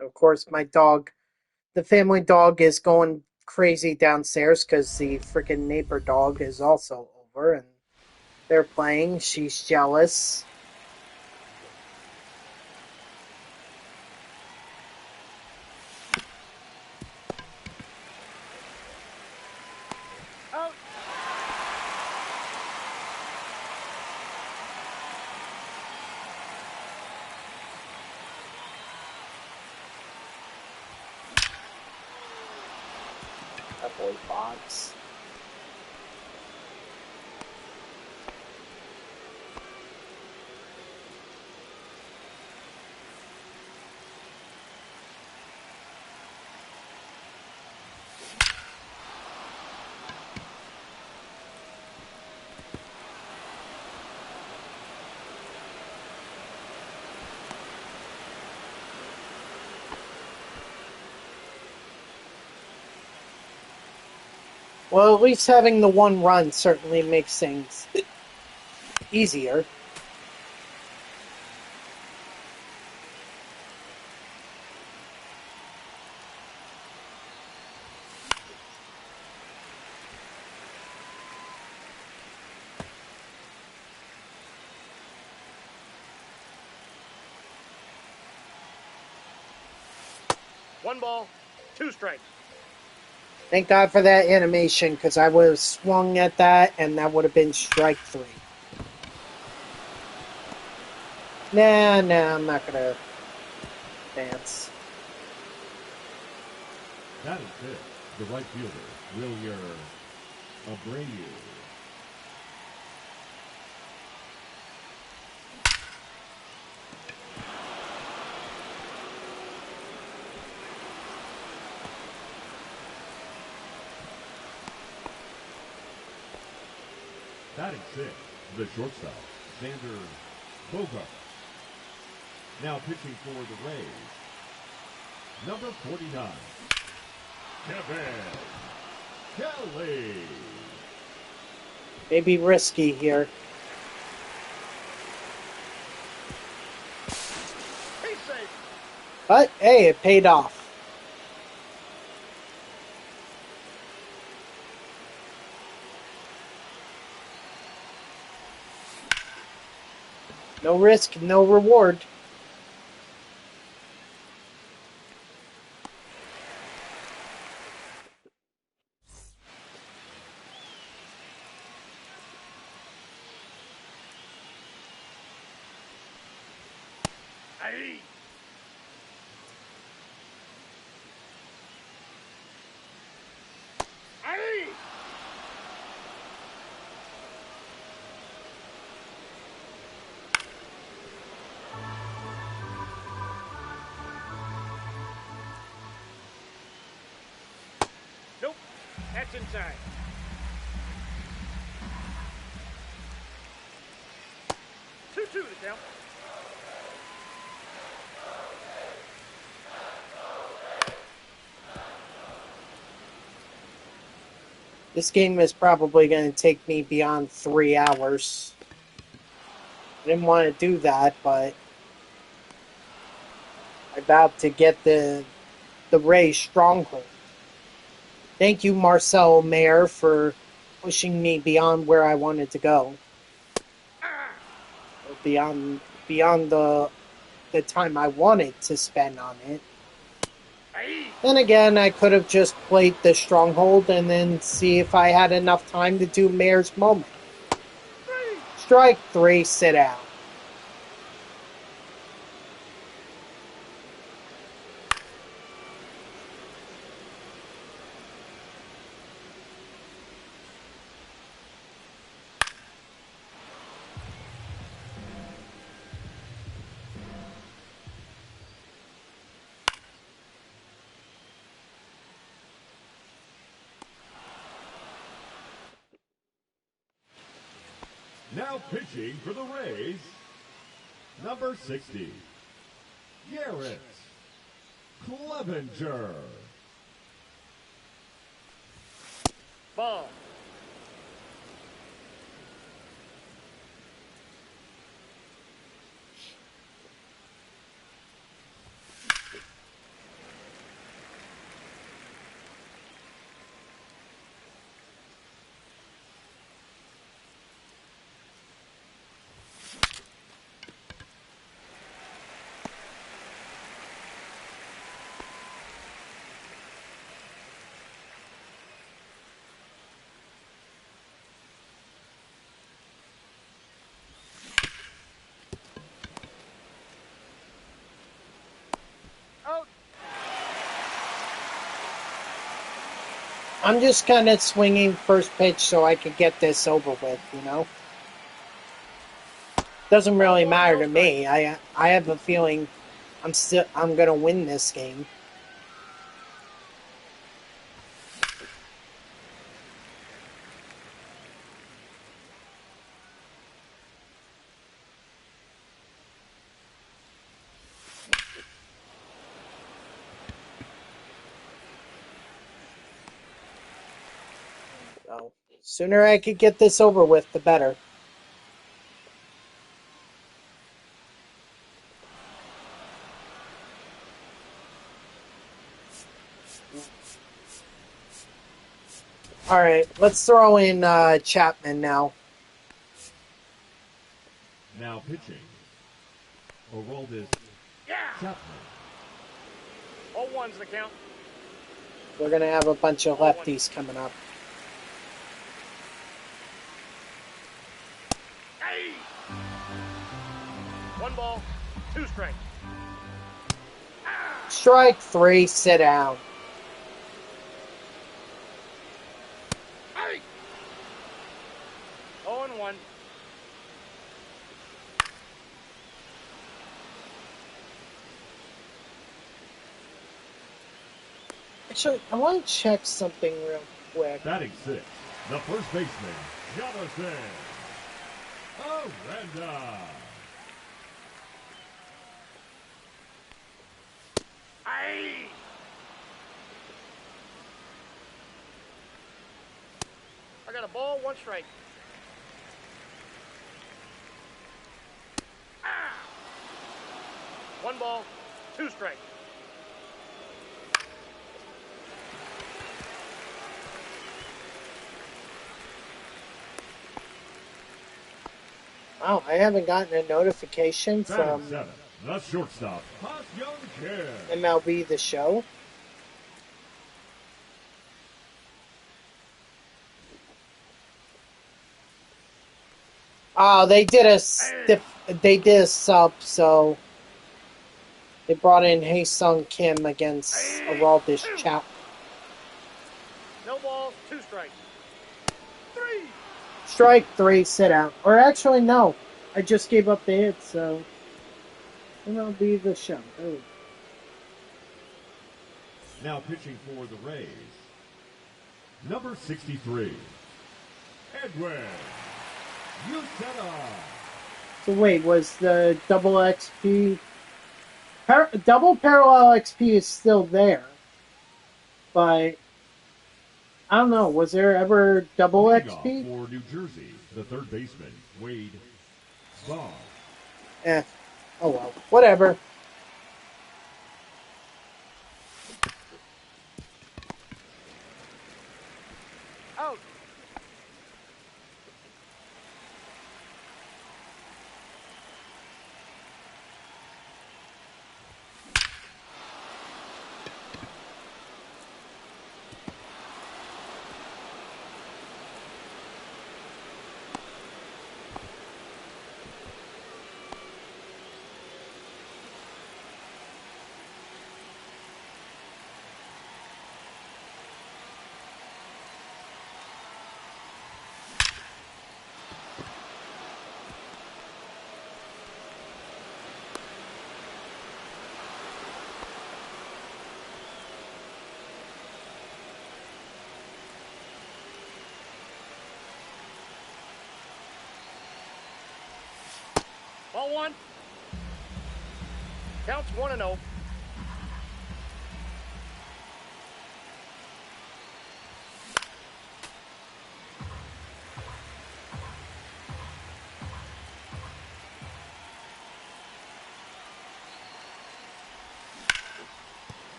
Of course, my dog, the family dog, is going crazy downstairs because the freaking neighbor dog is also over and they're playing. She's jealous. toy box. Well, at least having the one run certainly makes things easier. One ball, two strikes. Thank God for that animation, because I would have swung at that, and that would have been strike 3. Nah, I'm not gonna dance. That is it. The right fielder, Wilyer Abreu. Batting six, the shortstop, Xander Bogart. Now pitching for the Rays, number 49, Kevin Kelly. Maybe risky here. He's safe. But, hey, it paid off. No risk, no reward. Aye. Aye. Nope, that's inside. 2-2 to count. This game is probably going to take me beyond 3 hours. I didn't want to do that, but I'm about to get the Ray stronghold. Thank you, Marcel Mayer, for pushing me beyond where I wanted to go. Or beyond the time I wanted to spend on it. Aye. Then again, I could have just played the stronghold and then see if I had enough time to do Mayer's moment. Strike 3, sit down. Now pitching for the Rays, number 60, Garrett Clevenger. Ball. I'm just kind of swinging first pitch so I could get this over with, you know? Doesn't really matter to me. I have a feeling I'm gonna win this game. So, sooner I could get this over with, the better. All right, let's throw in Chapman now. Now pitching. Aroldis Chapman. All ones the count. We're gonna have a bunch of lefties coming up. Hey! 1 ball, 2 strikes. Strike 3, sit down. Hey! 0-1. Actually, I want to check something real quick. Batting 6. The first baseman, Jonathan Aranda. Hey! I got a ball, 1 strike. 1 ball, 2 strikes. Wow, I haven't gotten a notification Batting from 7. The shortstop, Hot Young Kid. MLB The Show. Oh, they did a sub, so they brought in Hae-Sung Kim against Aroldis Chapman. No balls, 2 strikes. 3! Strike 3, sit out. Or actually, no. I just gave up the hit, so MLB The Show. Oh. Now pitching for the Rays. Number 63, Edwin Uceta. So wait, was the double XP... double parallel XP is still there. But I don't know, was there ever double Leading XP? off for New Jersey, the third baseman, Wade Boggs. Oh well, whatever. Out! Ball 1. Counts 1-0.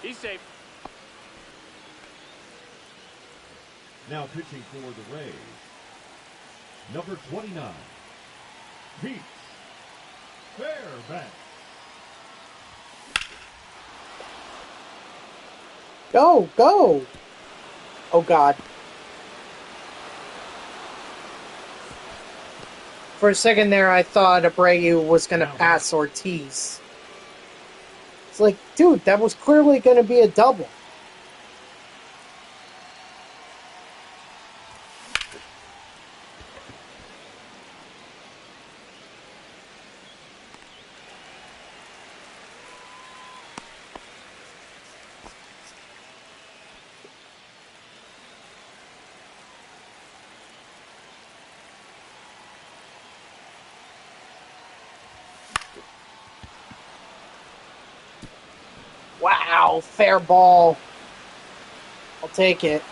He's safe. Now pitching for the Rays. Number 29, Pete Fairbanks. Go, go! Oh god. For a second there, I thought Abreu was going to pass Ortiz. It's like, dude, that was clearly going to be a double. Wow, fair ball. I'll take it.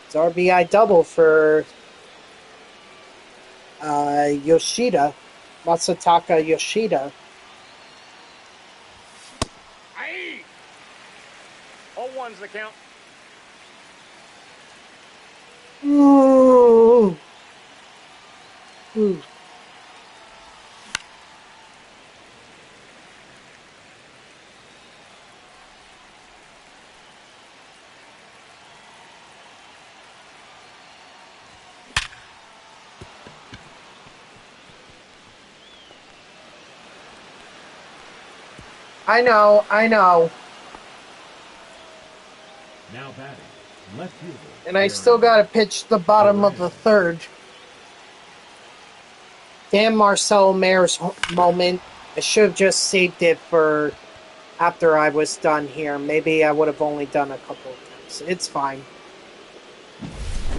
It's RBI double for Yoshida, Masataka Yoshida. Aye. 0-1's the count. Ooh. Ooh. I know. Now batting, left fielder. And I still got to pitch the bottom of the third. Damn Marcelo Mayor's moment. I should have just saved it for after I was done here. Maybe I would have only done a couple of times. It's fine.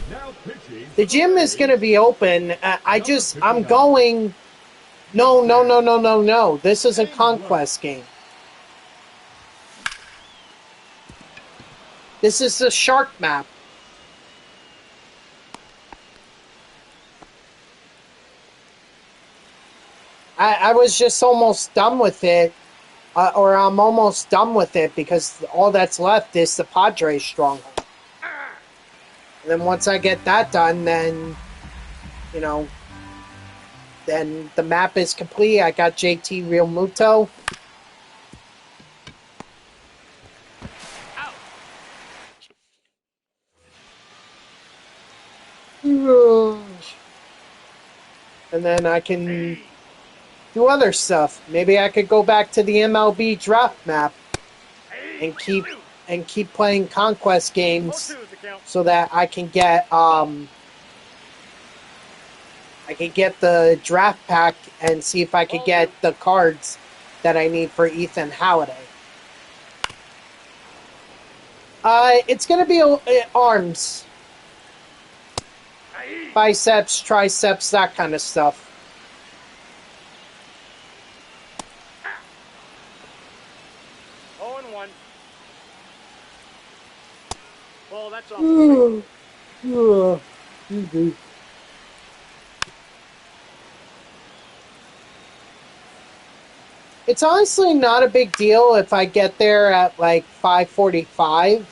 Now pitching. The gym is going to be open. I'm going... No. This is a conquest game. This is the Shark Map. I was just almost done with it. Or I'm almost done with it because all that's left is the Padres stronghold. And then once I get that done, then, you know, then the map is complete. I got JT Realmuto. And then I can do other stuff. Maybe I could go back to the MLB draft map and keep playing conquest games so that I can get the draft pack and see if I could get the cards that I need for Ethan Halliday. It's going to be arms. Biceps, triceps, that kind of stuff. Well, that's off. It's honestly not a big deal if I get there at like 5:45,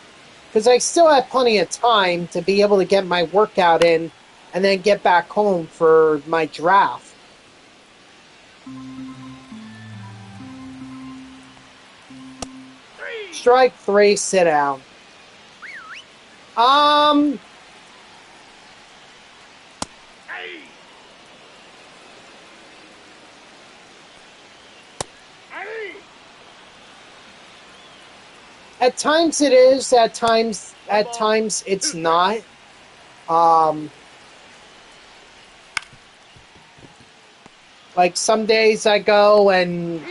because I still have plenty of time to be able to get my workout in and then get back home for my draft. Strike 3, sit down. At times it is, at times it's not. Like some days I go and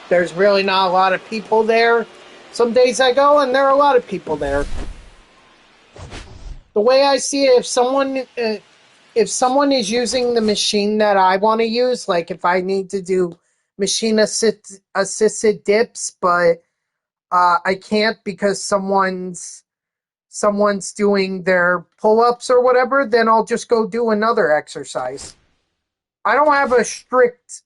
there's really not a lot of people there. Some days I go and there are a lot of people there. The way I see it, if someone is using the machine that I want to use, like if I need to do machine assisted dips, but I can't because someone's doing their pull-ups or whatever, then I'll just go do another exercise. I don't have a strict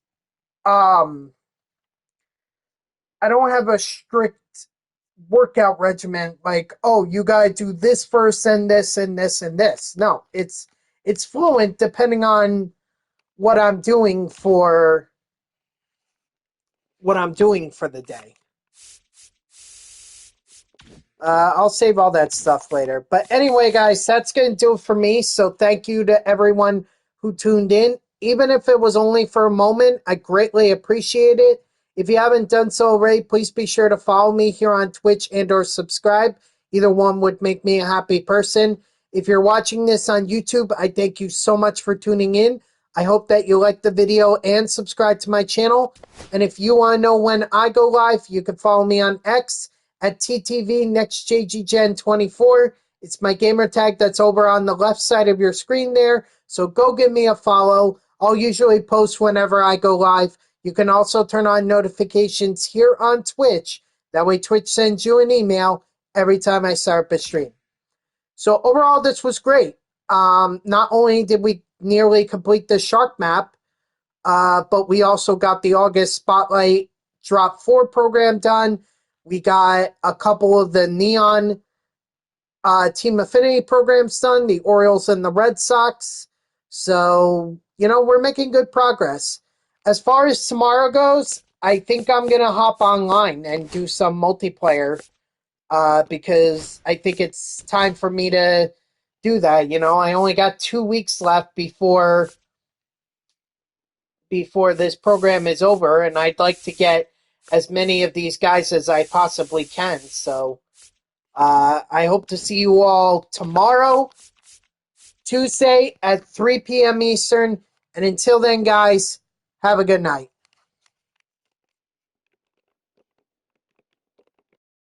workout regimen like, oh, you gotta do this first and this and this and this. No, it's fluent depending on what I'm doing for the day. I'll save all that stuff later. But anyway, guys, that's going to do it for me. So thank you to everyone who tuned in. Even if it was only for a moment, I greatly appreciate it. If you haven't done so already, please be sure to follow me here on Twitch and or subscribe. Either one would make me a happy person. If you're watching this on YouTube, I thank you so much for tuning in. I hope that you like the video and subscribe to my channel. And if you want to know when I go live, you can follow me on X at TTV NextJGGen24. It's my gamer tag that's over on the left side of your screen there. So go give me a follow. I'll usually post whenever I go live. You can also turn on notifications here on Twitch. That way Twitch sends you an email every time I start up a stream. So overall, this was great. Not only did we nearly complete the Shark map, but we also got the August Spotlight Drop 4 program done. We got a couple of the Neon Team Affinity Programs done, the Orioles and the Red Sox. So, we're making good progress. As far as tomorrow goes, I think I'm going to hop online and do some multiplayer because I think it's time for me to do that. I only got 2 weeks left before this program is over, and I'd like to get as many of these guys as I possibly can. So I hope to see you all tomorrow, Tuesday at 3 p.m. Eastern. And until then, guys, have a good night.